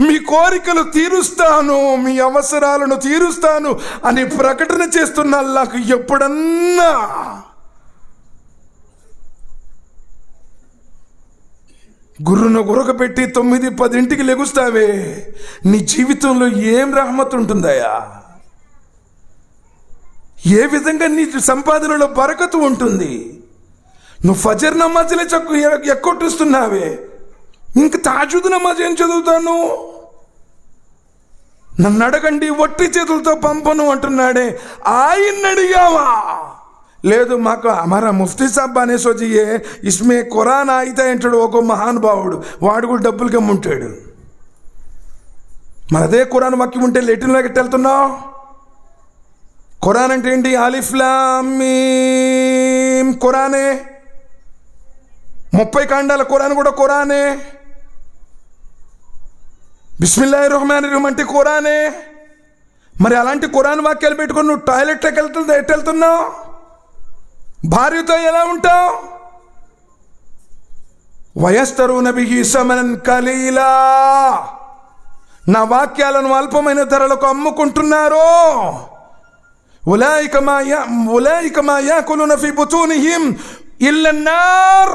మీ కోరికలు తీరుస్తాను, మీ అవసరాలను తీరుస్తాను అని ప్రకటన చేస్తున్న అల్లాహ్ ఎప్పుడన్నా గుర్రును గురకపెట్టి 9-10 లెగుస్తావే, నీ జీవితంలో ఏం రహమత్ ఉంటుందయా? ఏ విధంగా నీ సంపాదనలో బరకతు ఉంటుంది? నువ్వు ఫజర్ నమాజులే ఎక్కొట్టుస్తున్నావే, ఇంక తాజుద్ నమాజ్ ఏం చదువుతాను? నన్ను అడగండి ఒట్టి చేతులతో పంపను అంటున్నాడే, ఆయన అడిగావా? లేదు మాకు హమారా ముఫ్తీ సాబ్ అనే సోజియే ఇస్మే ఖురాన్ ఆయితా అంటాడు ఒక మహానుభావుడు, వాడు కూడా డబ్బులు కమ్ముంటాడు. మరి అదే ఖురాన్ వాక్యం ఉంటే లెటిన్లోకి వెళ్తున్నావు. ఖురాన్ అంటే ఏంటి? అలిఫ్ లామ్ మీమ్ ఖురానే. 30 కాండాల ఖురాన్ కూడా ఖురానే. బిస్మిల్లాహిర్ రహమానిర్ రహీం అంటే ఖురానే. మరి అలాంటి ఖురాన్ వాక్యాలు పెట్టుకొని నువ్వు టాయిలెట్లోకి ఎట్టు వెళ్తున్నావు? భార్యతో ఎలా ఉంటావు? వయస్తరున బిహి సమనన్ కలీలా, నా వాక్యాలను అల్పమైన ధరలకు అమ్ముకుంటున్నారు. ఉలైక మా యాకులున ఫీ బుతూనిహిం ఇల్లన్నార్,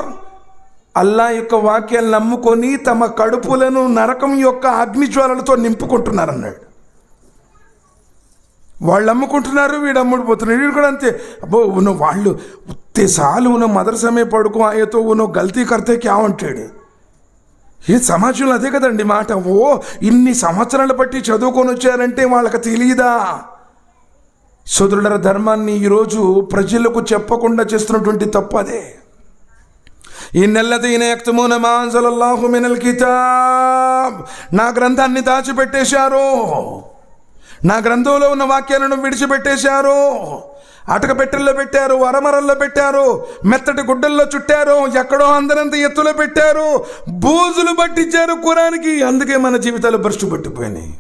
అల్లాహ్ యొక్క వాక్యాలను నమ్ముకొని తమ కడుపులను నరకం యొక్క అగ్నిజ్వాలలతో నింపుకుంటున్నారన్నాడు. వాళ్ళు అమ్ముకుంటున్నారు, వీడు అమ్ముడిపోతున్నాడు. వీడు కూడా అంతే. అబ్బో వాళ్ళు ఉత్తే సాలు మదర్సా మే పడుకో ఆయతో గల్తీ కర్తే క్యా అంటాడు. ఏ సమాజంలో అదే కదండి మాట. ఇన్ని సంవత్సరాలు బట్టి చదువుకొని వచ్చారంటే వాళ్ళకి తెలియదా? సోదరుల ధర్మాన్ని ఈరోజు ప్రజలకు చెప్పకుండా చేస్తున్నటువంటి తప్పు అదే. ఇన్నల్లదీన యక్తుమూన మా అంజలల్లాహు మినల్ కితాబ్, నా గ్రంథాన్ని దాచిపెట్టేశారు, నా గ్రంథంలో ఉన్న వాక్యాలను విడిచిపెట్టేశారు, అటక పెట్టెల్లో పెట్టారు, అరమరల్లో పెట్టారు, మెత్తటి గుడ్డల్లో చుట్టారు, ఎక్కడో అందరంత ఎత్తులో పెట్టారు, బూజులు పట్టించారు ఖురాన్కి. అందుకే మన జీవితాలు భ్రష్టు పట్టిపోయినాయి.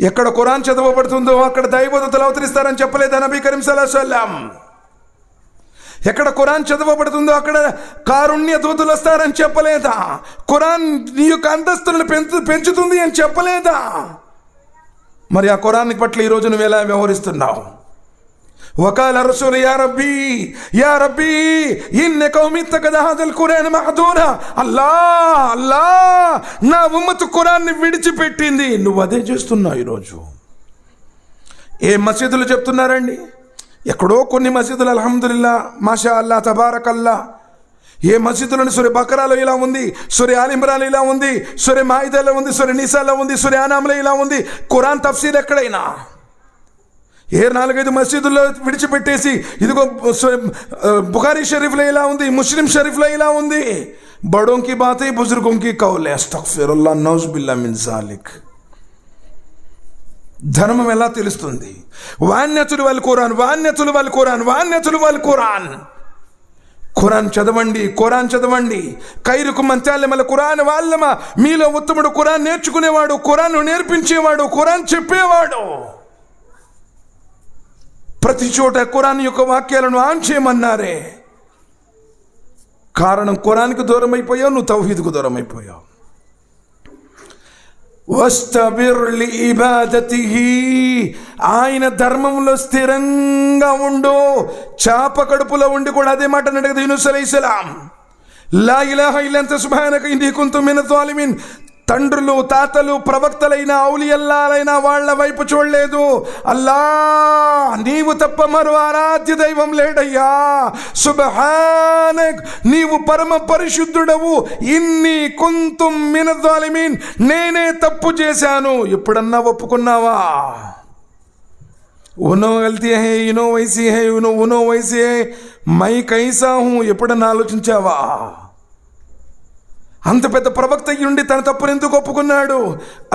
ఎక్కడ ఖురాన్ చదవబడుతుందో అక్కడ దైవదూతలు అవతరిస్తారని చెప్పలేదా నబీ కరీం సల్లల్లాహు అలైహి వసల్లం? ఎక్కడ ఖురాన్ చదవబడుతుందో అక్కడ కారుణ్య దూతలు వస్తారని చెప్పలేదా? ఖురాన్ నీ యొక్క అంతస్తులను పెంచుతుంది అని చెప్పలేదా? మరి ఆ ఖురాన్ పట్ల ఈరోజు నువ్వు ఎలా వ్యవహరిస్తున్నావు? వకాల రసూల్ యా రబ్బీ ఇన్న కౌమి ఇత్తఖద హాదల్ ఖురాన్ మహదూరా, అల్లా నా ఉమ్మతు ఖురాన్ని విడిచిపెట్టింది. నువ్వు అదే చేస్తున్నావు ఈరోజు. ఏ మసీదులు చెప్తున్నారండి? ఎక్కడో కొన్ని మసీదులు అల్హమ్దులిల్లా మాషా అల్లా తబారకల్లా. ఏ మసీదులోని సూర్య బకరాలో ఇలా ఉంది, సూర్య ఆల్ ఇమ్రాన్ ఇలా ఉంది, సూర్య మాయిదాలో ఉంది, సూర్య నిసాలో ఉంది, సూర్య అనాంలో ఇలా ఉంది. ఖురాన్ తఫ్సీర్ ఎక్కడైనా ఏ 4-5 మసీదుల్లో విడిచిపెట్టేసి ఇదిగో బుఖారీ షరీఫ్లో ఇలా ఉంది, ముస్లిం షరీఫ్లో ఇలా ఉంది. బడోంకి బాతే బుజుర్గోంకి కౌలే, అస్తగ్ఫిరుల్లాహ్ నౌజుబిల్లా మిన్ జాలిక్. ధర్మం ఎలా తెలుస్తుంది? వాన్యతులు వాళ్ళ ఖురాన్. ఖురాన్ చదవండి. ఖైరుకుం మన్ తఅల్లమల్ ఖురాన్ వఅల్లమ, మీలో ఉత్తముడు ఖురాన్ నేర్చుకునేవాడు, ఖురాన్ నేర్పించేవాడు, ఖురాన్ చెప్పేవాడు. ప్రతి చోట ఖురాన్ యొక్క వాక్యాలను ఆన్ చేయమన్నారే. కారణం ఖురాన్కి దూరం అయిపోయావు, నువ్వు తౌహీద్కు దూరం అయిపోయావు. వస్తబిర్ లిఇబాదతిహి, ఆయన ధర్మంలో స్థిరంగా ఉండు. చాప కడుపులో ఉండి కూడా అదే మాట అన్నాడు కదా యూనుస్ అలైహిస్సలాం. లా ఇలాహ ఇల్లా అంత సుబ్హానక ఇన్నీ కున్తు మినజ్ జాలిమీన్. తండ్రులు, తాతలు, ప్రవక్తలైన ఔలియల్లాలైన వాళ్ళ వైపు చూడలేదు. అల్లా, నీవు తప్ప మరో ఆరాధ్య దైవం లేడయ్యా. సుబ్హానక్, నీవు పరమ పరిశుద్ధుడవు. ఇన్ని కుంతుం మినజ్ జాలిమీన్, నేనే తప్పు చేశాను. ఎప్పుడన్నా ఒప్పుకున్నావా? ఉనో గల్తీ హై, యునో వైసీ హై, ఉనో వైసీ హై, మై కైసా హూ, ఎప్పుడన్నా ఆలోచించావా? అంత పెద్ద ప్రవక్త ఉండి తన తప్పును ఎందుకు ఒప్పుకున్నాడు?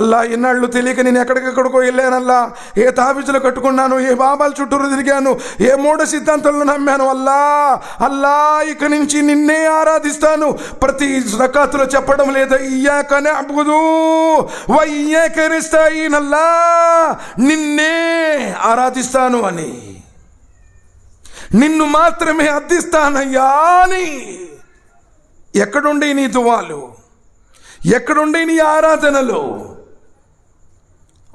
అల్లా, ఎన్నాళ్ళు తెలియక నేను ఎక్కడికెక్కడికో వెళ్ళానల్లా, ఏ తాబిజులు కట్టుకున్నాను, ఏ బాబాల చుట్టూరు తిరిగాను, ఏ మూఢ సిద్ధాంతాలను నమ్మాను. అల్లా ఇక నుంచి నిన్నే ఆరాధిస్తాను. ప్రతి రకాతులో చెప్పడం లేదా ఇయ్యాక నఅబుదు వ ఇయ్యాక నస్తഈన్, అల్లా నిన్నే ఆరాధిస్తాను అని, నిన్ను మాత్రమే అర్థిస్తానయ్యా అని. ఎక్కడుండే నీ దువాలు, ఎక్కడుండే నీ ఆరాధనలు?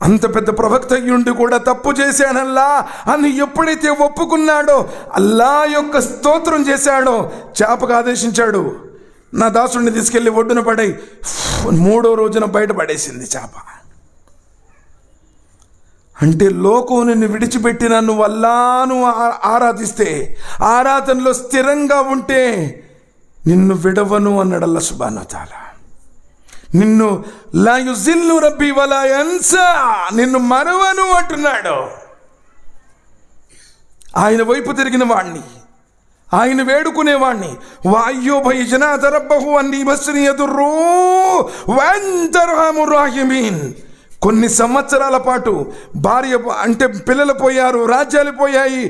అంత పెద్ద ప్రవక్త అయ్యుండి కూడా తప్పు చేశానల్లా అని ఎప్పుడైతే ఒప్పుకున్నాడో, అల్లా యొక్క స్తోత్రం చేశాడో, చేపకు ఆదేశించాడు, నా దాసుడిని తీసుకెళ్ళి ఒడ్డున పడై. 3వ రోజున బయటపడేసింది చేప. అంటే లోకం నిన్ను విడిచిపెట్టిన నువ్వు అల్లాను ఆరాధిస్తే, ఆరాధనలో స్థిరంగా ఉంటే నిన్ను విడవను అన్నాడు అల్లాహ్ సుబ్హానహు వ తఆలా. నిన్ను లా యుజిల్లు రబ్బీ వలా యన్సా, నిన్ను మరవను అంటున్నాడు. ఆయన వైపు తిరిగిన వాణ్ణి, ఆయన వేడుకునేవాణ్ణి. వాయ్యో భయజనాథ రబ్బహు అన్నీ బస్ని యదుర్రు వఅంత అర్హముర్ రాహిమీన్. కొన్ని సంవత్సరాల పాటు భార్య అంటే పిల్లలు పోయారు, రాజ్యాలు పోయాయి,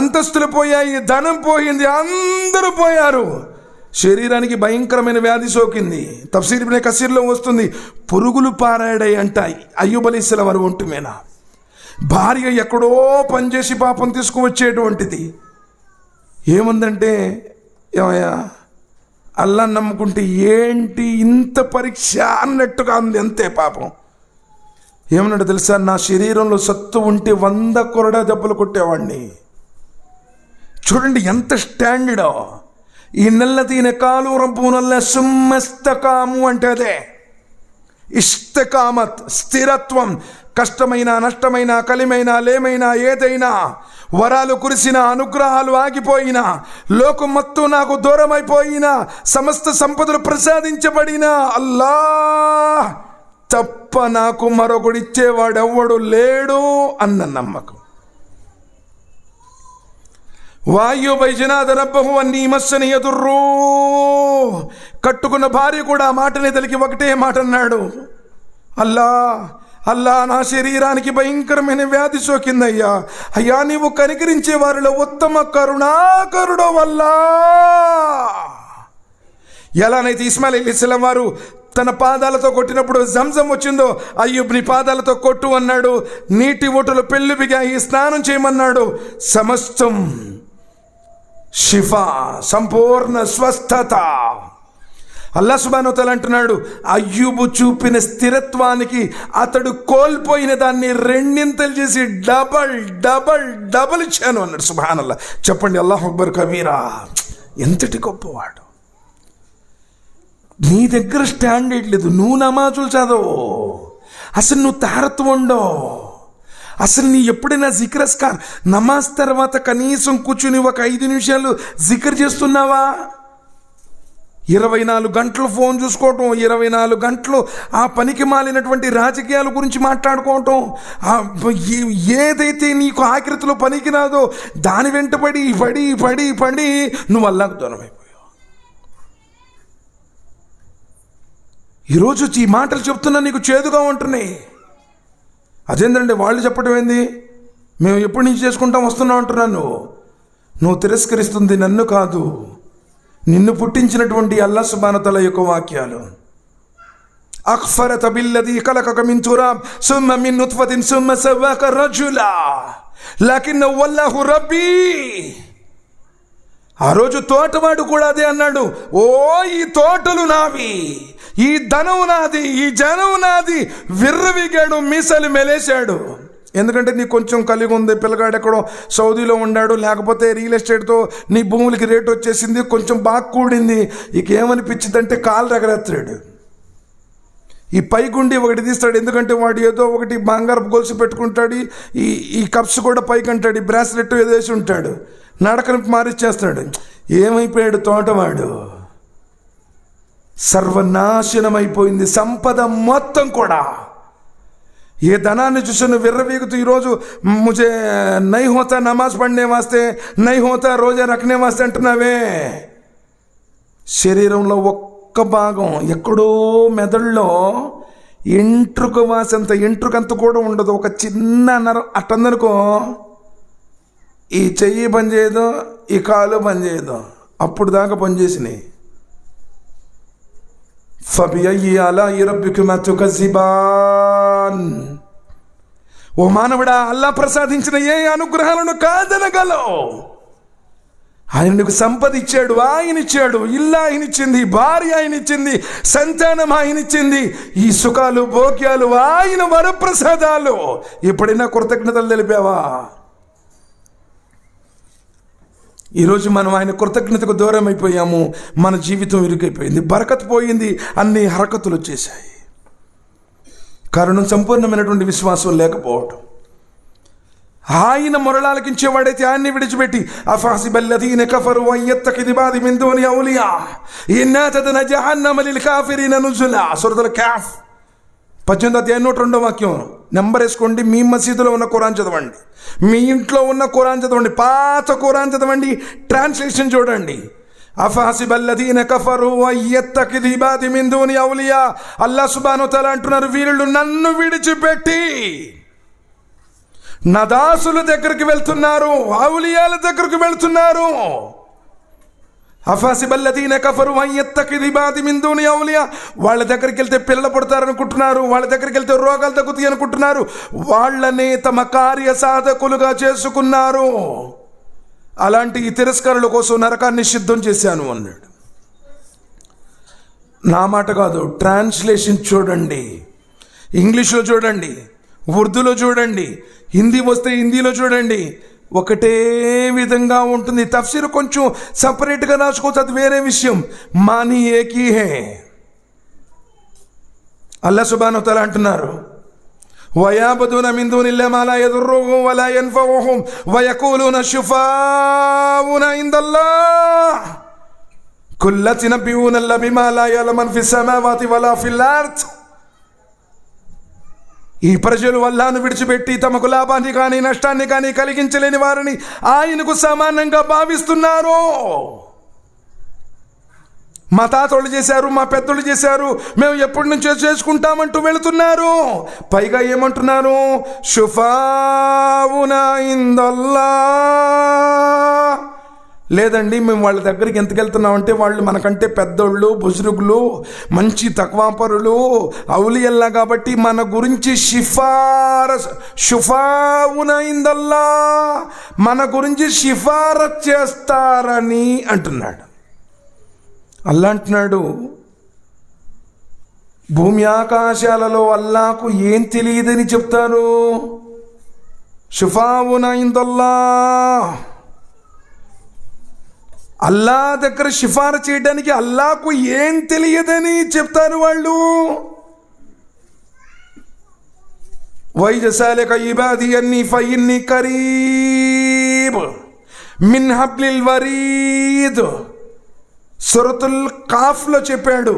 అంతస్తులు పోయాయి, ధనం పోయింది, అందరూ పోయారు. శరీరానికి భయంకరమైన వ్యాధి సోకింది. తఫ్సీర్ ఇబ్నే కసీర్లో వస్తుంది, పురుగులు పారాడాయి అంట అయ్యూబ్ అలైహిస్సలాం వారి ఒంటి మీద. భార్య ఎక్కడో పనిచేసి పాపం తీసుకువచ్చేటువంటిది. ఏముందంటే, ఏమయ్యా అల్లా నమ్ముకుంటే ఏంటి ఇంత పరీక్ష అన్నట్టుగా ఉంది, అంతే పాపం. ఏమన్నాడు తెలుసా, నా శరీరంలో సత్తు ఉంటే 100 కొరడా దెబ్బలు కొట్టేవాడిని. చూడండి ఎంత స్టాండర్డో. ఈ నల్లదీన కాలు రబ్బునల్ల సుమ్మస్తకాము అంటే అదే ఇస్తకామత్, స్థిరత్వం. కష్టమైన, నష్టమైన, కలిమైన, లేమైనా, ఏదైనా, వరాలు కురిసిన, అనుగ్రహాలు ఆగిపోయినా, లోకం మొత్తం నాకు దూరం అయిపోయినా, సమస్త సంపదలు ప్రసాదించబడిన అల్లాహ్ తప్ప నాకు మరొకడిచ్చేవాడెవ్వడు లేడు అన్న నమ్మకం. వాయు వైజనాథ రబ్బహు అన్నీ మస్సని ఎదుర్రూ. కట్టుకున్న భార్య కూడా మాటని తలికి ఒకటే మాట అన్నాడు, అల్లా అల్లా నా శరీరానికి భయంకరమైన వ్యాధి సోకిందయ్యా, అయ్యా నీవు కనికరించే వారిలో ఉత్తమ కరుణాకరుడు వల్ల. ఎలానైతే ఇస్మాయిల్ అలైహిస్సలాం వారు తన పాదాలతో కొట్టినప్పుడు జంజం వచ్చిందో, అయ్యూబ్ని పాదాలతో కొట్టు అన్నాడు, నీటి ఒటులు పెళ్ళుబిగాయి, స్నానం చేయమన్నాడు, సమస్తం షిఫా, సంపూర్ణ స్వస్థత. అల్లాహ్ సుబ్హానహు వ తఆలా అంటున్నాడు, అయ్యూబు చూపిన స్థిరత్వానికి అతడు కోల్పోయిన దాన్ని 2 చేసి డబల్ డబల్ డబల్ ఇచ్చాను అన్నాడు. సుబ్హానల్లాహ్. చెప్పండి అల్లాహు అక్బర్ కబీరా. ఎంతటి గొప్పవాడు. నీ దగ్గర స్టాండర్డ్ లేదు, నువ్వు నమాజులు చదవు, అసలు నువ్వు తారత్వం ఉండవు, అసలు నీ ఎప్పుడైనా జిక్రస్కార్ నమాజ్ తర్వాత కనీసం కూర్చుని ఒక 5 నిమిషాలు జిక్ర్ చేస్తున్నావా? 24 గంటలు ఫోన్ చూసుకోవటం, 24 గంటలు ఆ పనికి మాలినటువంటి రాజకీయాల గురించి మాట్లాడుకోవటం, ఏదైతే నీకు ఆకృతిలో పనికి రాదో దాని వెంట పడి పడి పడి పడి నువ్వు అల్లాహ్కు దూరం అయిపోయావు. ఈరోజు ఈ మాటలు చెప్తున్నా నీకు చేదుగా ఉంటున్నాయి. అదేంటంటే వాళ్ళు చెప్పడం ఏంది, మేము ఎప్పటి నుంచి చేసుకుంటాం వస్తున్నాం అంటున్నాను. నువ్వు తిరస్కరిస్తుంది నన్ను కాదు, నిన్ను పుట్టించినటువంటి అల్లాహ్ సుబ్హానహు వ తఆలా యొక్క వాక్యాలు. అఖ్ఫరత బిల్లదీ ఖలకక మిన్ తురాబ్ సుమ్మ మిన్ నుత్ఫతిన్ సుమ్మ సవ్వాక రజులా లకిన్న వల్లాహు రబ్బీ. ఆ రోజు తోటవాడు కూడా అదే అన్నాడు, ఓ ఈ తోటలు నావి, ఈ ధనం నాది, ఈ జనం నాది. విర్రవిగాడు, మీసాలు మెలేశాడు. ఎందుకంటే నీకు కొంచెం కలిగి ఉంది, పిల్లగాడు ఎక్కడో సౌదీలో ఉన్నాడు, లేకపోతే రియల్ ఎస్టేట్తో నీ భూములకి రేటు వచ్చేసింది, కొంచెం బాగా కూడింది. ఇక ఏమనిపించిందంటే కాలు రగరెత్తాడు. ఈ పైగుండి ఒకటి తీస్తాడు, ఎందుకంటే వాడు ఏదో ఒకటి బంగారపు గొలుసు పెట్టుకుంటాడు, ఈ కప్స్ కూడా పైకి అంటాడు, ఈ బ్రాస్లెట్ ఏదో వేసి ఉంటాడు, నడకని మారిచ్చేస్తాడు. ఏమైపోయాడు తోటవాడు? సర్వనాశనమైపోయింది సంపద మొత్తం కూడా. ఏ ధనాన్ని చూసి నువ్వు విర్రవీగుతూ ఈరోజు ముజే నై హోతా నమాజ్ పడనే వాస్తే, నై హోతా రోజా రఖనే వాస్తే అంటున్నావే. శరీరంలో ఒక్క భాగం ఎక్కడో మెదడులో ఎంట్రుక వాసంత, ఎంట్రుకంత కూడా ఉండదు, ఒక చిన్న నరం అట్టందనుకో, ఈ చెయ్యి పనిచేయదు, ఈ కాలు పనిచేయదు, అప్పుడు దాకా పనిచేసినాయి. ఫబియయ్యి అలాయి రబ్బికుమా తుకజ్జిబాన్. ఓ మానవుడా, అల్లాహ్ ప్రసాదించిన ఏ అనుగ్రహాలను కాదనగలవు? ఆయన నీకు సంపద ఇచ్చాడు, ఆయన ఇచ్చాడు, ఇల్లు ఆయన ఇచ్చింది, భార్య ఆయన ఇచ్చింది, సంతానం ఆయన ఇచ్చింది, ఈ సుఖాలు భోగ్యాలు ఆయన వరప్రసాదాలు. ఎప్పుడైనా కృతజ్ఞతలు తెలిపావా? ఈరోజు మనం ఆయన కృతజ్ఞతకు దూరం అయిపోయాము, మన జీవితం ఇరుకైపోయింది, బరకత్ పోయింది, అన్ని హరకతులు వచ్చేసాయి. కారణం సంపూర్ణమైనటువంటి విశ్వాసం లేకపోవటం. ఆయన మొరలాలకించేవాడైతే ఆయన్ని విడిచిపెట్టి అఫహసిబల్లదీన కఫరు అన్ యత్తఖిదు మిన్ దూని ఔలియా ఇన్నా తదన జహన్నమ లిల్ కాఫిరీన నుజులా. సూరతుల్ కహఫ్ 18వ అధ్యాయం 102వ వాక్యం. నెంబర్ వేసుకోండి. మీ మసీదులో ఉన్న ఖురాన్ చదవండి, మీ ఇంట్లో ఉన్న ఖురాన్ చదవండి, పాత ఖురాన్ చదవండి, ట్రాన్స్లేషన్ చూడండి. అఫహసిబల్లదీన కఫరు అన్ యత్తఖిదు మిన్ దూని ఔలియా. అల్లాహ్ సుబ్హానహు వ తఆలా అంటున్నారు, వీళ్ళు నన్ను విడిచిపెట్టి నా దాసుల దగ్గరికి వెళ్తున్నారు, ఔలియాల దగ్గరికి వెళ్తున్నారు. అఫహసిబల్లదీన కఫరు అన్ యత్తఖిదు మిన్ దూని ఔలియా. వాళ్ళ దగ్గరికి వెళ్తే పిల్లలు పుడతారనుకుంటున్నారు, వాళ్ళ దగ్గరికి వెళ్తే రోగాలు తగ్గుతాయి అనుకుంటున్నారు, వాళ్ళనే తమ కార్య సాధకులుగా చేసుకున్నారు. అలాంటి ఈ తిరస్కారుల కోసం నరకాన్ని సిద్ధం చేశాను అన్నాడు. నా మాట కాదు, ట్రాన్స్లేషన్ చూడండి, ఇంగ్లీష్లో చూడండి, ఉర్దూలో చూడండి, హిందీ వస్తే హిందీలో చూడండి, ఒకటే విధంగా ఉంటుంది. తఫ్సీర్ కొంచెం సపరేట్గా రాసుకోవచ్చు, అది వేరే విషయం. మాని ఏకీ హే. అల్లాహ్ సుబ్హానహు వ తఆలా అంటున్నారు, వయాబుదూన మిన్ దూనిల్లాహి మా లా యదుర్రుహుం వలా యన్ఫఉహుం వయఖూలూన షుఫాఉన ఇందల్లాహ్ కుల్ల తునబ్బిఊన బిమా లా యఅలము ఫిస్ సమావాతి వలా ఫిల్ అర్ద్. ఈ ప్రజలు అల్లాహ్ను విడిచిపెట్టి తమకు లాభాన్ని కానీ నష్టాన్ని కానీ కలిగించలేని వారిని ఆయనకు సమానంగా భావిస్తున్నారు. మా తాతోళ్ళు చేశారు, మా పెద్దోళ్ళు చేశారు, మేము ఎప్పటి నుంచో చేసుకుంటామంటూ వెళుతున్నారు. పైగా ఏమంటున్నారు? షుఫాఉన ఇందల్లాహ్. లేదండి, మేము వాళ్ళ దగ్గరికి ఎందుకు వెళ్తున్నామంటే వాళ్ళు మనకంటే పెద్దోళ్ళు, బుజుర్గులు, మంచి తక్వాపరులు, ఔలియల్లా కాబట్టి మన గురించి షుఫాఉన ఇందల్లాహ్, మన గురించి సిఫారత్ చేస్తారని అంటున్నాడు. అల్లా అంటున్నాడు, భూమి ఆకాశాలలో అల్లాకు ఏం తెలియదని చెప్తారు? షుఫాఉన ఇందల్లాహ్. అల్లా దగ్గర సిఫారసు చేయడానికి అల్లాకు ఏం తెలియదని చెప్తారు వాళ్ళు. వైజసాలక ఇబాది అన్ని ఫయిన్ని కరీబ్ మిన్ హబ్లిల్ వరీద్. సూరతుల్ కాఫ్లో చెప్పాడు,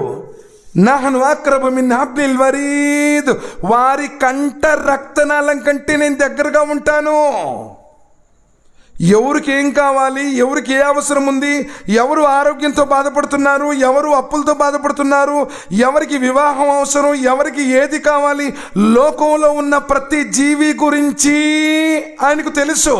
నహను అక్రబు మిన్ హబ్లిల్ వరీద్. వారి కంట రక్తనాళం కంటే నేను దగ్గరగా ఉంటాను. ఎవరికి ఏం కావాలి, ఎవరికి ఏ అవసరం ఉంది, ఎవరు ఆరోగ్యంతో బాధపడుతున్నారు, ఎవరు అప్పులతో బాధపడుతున్నారు, ఎవరికి వివాహం అవసరం, ఎవరికి ఏది కావాలి, లోకంలో ఉన్న ప్రతి జీవి గురించి ఆయనకు తెలుసు.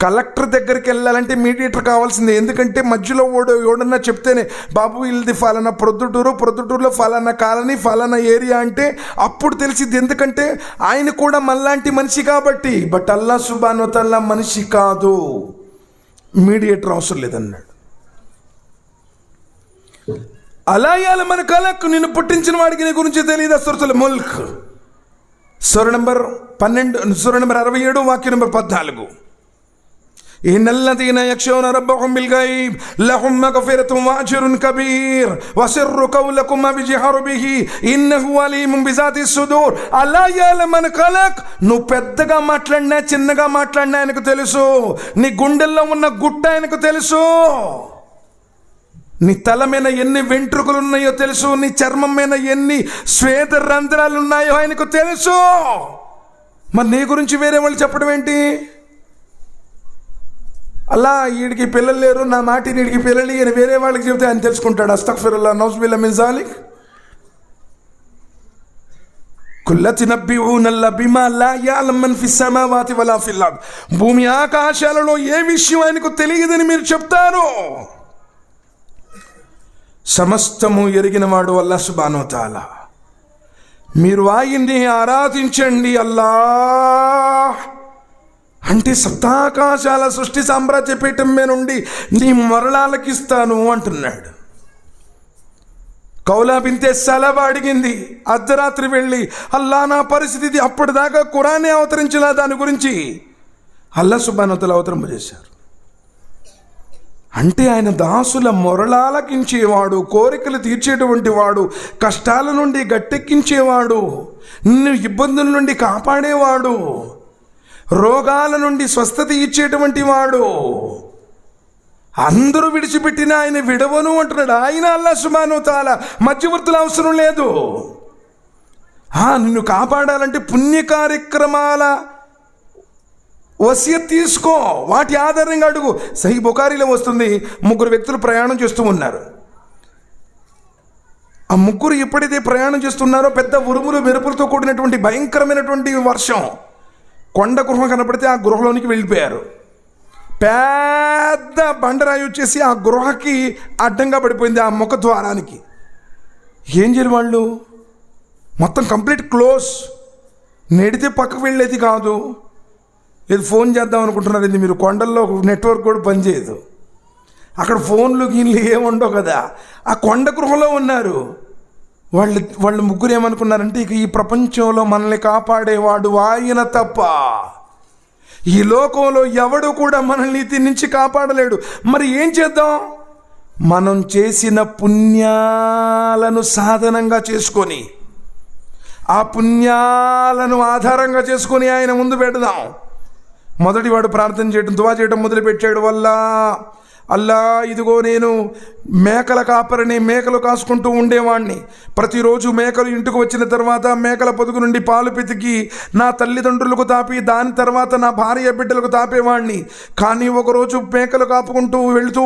కలెక్టర్ దగ్గరికి వెళ్ళాలంటే మీడియేటర్ కావాల్సిందే. ఎందుకంటే మధ్యలో ఎవడన్నా చెప్తేనే, బాబు వీళ్ళది ఫలానా ప్రొద్దుటూరులో ఫలానా కాలనీ ఫలానా ఏరియా అంటే అప్పుడు తెలిసింది. ఎందుకంటే ఆయన కూడా మనలాంటి మనిషి కాబట్టి. బట్ అల్లాహ్ సుబ్హానహు వ తఆలా మనిషి కాదు, మీడియేటర్ అవసరం లేదన్నాడు. అలా ఇయాల మన కలక్, నిన్ను పుట్టించిన వాడికి నీ గురించి తెలియదు. సూరతుల్ ముల్క్ సూర నంబర్ 12, సూర నంబర్ 67, వాక్యం నంబర్ 14. ఇన్నల్లదీన యఖ్షౌన రబ్బహుం బిల్ గైబ్ లహుం మగ్ఫిరతున్ వ అజ్రున్ కబీర్ వసిర్రు కౌలకుం బిజిహరు బిహి ఇన్నహు అలీమున్ బిజాతిస్ సుదూర్. అలా యఅలమన్ ఖలక్. నువ్వు పెద్దగా మాట్లాడినా చిన్నగా మాట్లాడినా ఆయనకు తెలుసు. నీ గుండెల్లో ఉన్న గుట్ట ఆయనకు తెలుసు. నీ తల మీద ఎన్ని వెంట్రుకలు ఉన్నాయో తెలుసు. నీ చర్మం మీద ఎన్ని శ్వేత రంధ్రాలు ఉన్నాయో ఆయనకు తెలుసు. మరి నీ గురించి వేరే వాళ్ళు చెప్పడం ఏంటి? అలా వీడికి పిల్లలు లేరు, నా మాటి వీడికి పిల్లలు అని వేరే వాళ్ళకి చెబితే ఆయన తెలుసుకుంటాడు. అస్తగ్ఫిరుల్లాహ్, నౌజుబిల్లా మిన్ జాలిక్. కుల్ల తునబ్బిఊన బిమా లా యఅలము మన్ ఫిస్ సమావాతి వలా ఫిల్ అర్ద్. భూమి ఆకాశాలలో ఏ విషయం ఆయనకు తెలియదని మీరు చెప్తారు. సమస్తము ఎరిగినవాడు అల్లాహ్ సుబ్హానహు వ తఆలా. మీరు ఆయన్ని ఆరాధించండి. అల్లాహ్ అంటే సప్తాకాశాల సృష్టి సామ్రాజ్య పీఠం మీద నుండి నీ మరలాలకిస్తాను అంటున్నాడు. కౌలా బింతే సలబా అడిగింది అర్ధరాత్రి వెళ్ళి, అల్లా నా పరిస్థితి. అప్పటిదాకా ఖురానే అవతరించలా దాని గురించి. అల్లాహ్ సుబ్హానహు వ తఆలా అవతరింపజేశారు. అంటే ఆయన దాసుల మొరలాలకించేవాడు, కోరికలు తీర్చేటువంటి వాడు, కష్టాల నుండి గట్టెక్కించేవాడు, నిన్ను ఇబ్బందుల నుండి కాపాడేవాడు, రోగాల నుండి స్వస్థత ఇచ్చేటువంటి వాడు. అందరూ విడిచిపెట్టిన ఆయన విడవను అంటున్నాడు. ఆయన అల్లాహ్ సుబ్హానహు వ తఆలా. మధ్యవర్తుల అవసరం లేదు. నిన్ను కాపాడాలంటే పుణ్య కార్యక్రమాల వసియత్ తీసుకో, వాటి ఆధారంగా అడుగు. సహీ బుఖారీలో వస్తుంది, 3 వ్యక్తులు ప్రయాణం చేస్తూ ఉన్నారు. ఆ 3 ఎప్పుడైతే ప్రయాణం చేస్తున్నారో పెద్ద ఉరుములు మెరుపులతో కూడినటువంటి భయంకరమైనటువంటి వర్షం, కొండ గృహ కనపడితే ఆ గృహలోనికి వెళ్ళిపోయారు. పెద్ద బండరాయి వచ్చేసి ఆ గృహకి అడ్డంగా పడిపోయింది, ఆ ముఖ ద్వారానికి. ఏం చేయాలి వాళ్ళు? మొత్తం కంప్లీట్ క్లోజ్. నెడితే పక్కకు వెళ్ళేది కాదు, ఇది ఫోన్ చేద్దాం అనుకుంటున్నారు, ఇది మీరు కొండల్లో నెట్వర్క్ కూడా పనిచేయదు, అక్కడ ఫోన్లు గిన్లు ఏముండవు కదా. ఆ కొండ గృహలో ఉన్నారు. వాళ్ళు ముగ్గురు ఏమనుకున్నారంటే, ఇక ఈ ప్రపంచంలో మనల్ని కాపాడేవాడు ఆయన తప్ప ఈ లోకంలో ఎవడు కూడా మనల్ని దీని నుంచి కాపాడలేడు. మరి ఏం చేద్దాం? మనం చేసిన పుణ్యాలను సాధనంగా చేసుకొని, ఆ పుణ్యాలను ఆధారంగా చేసుకొని ఆయన ముందు పెడదాం. మొదటివాడు ప్రార్థన చేయడం, దువా చేయడం మొదలుపెట్టాడు. అల్లా, ఇదిగో నేను మేకల కాపరిని, మేకలు కాసుకుంటూ ఉండేవాడిని. ప్రతిరోజు మేకలు ఇంటికి వచ్చిన తర్వాత మేకల పొదుగు నుండి పాలు పితికి నా తల్లిదండ్రులకు తాపి, దాని తర్వాత నా భార్య బిడ్డలకు తాపేవాడిని. కానీ ఒకరోజు మేకలు కాపుకుంటూ వెళుతూ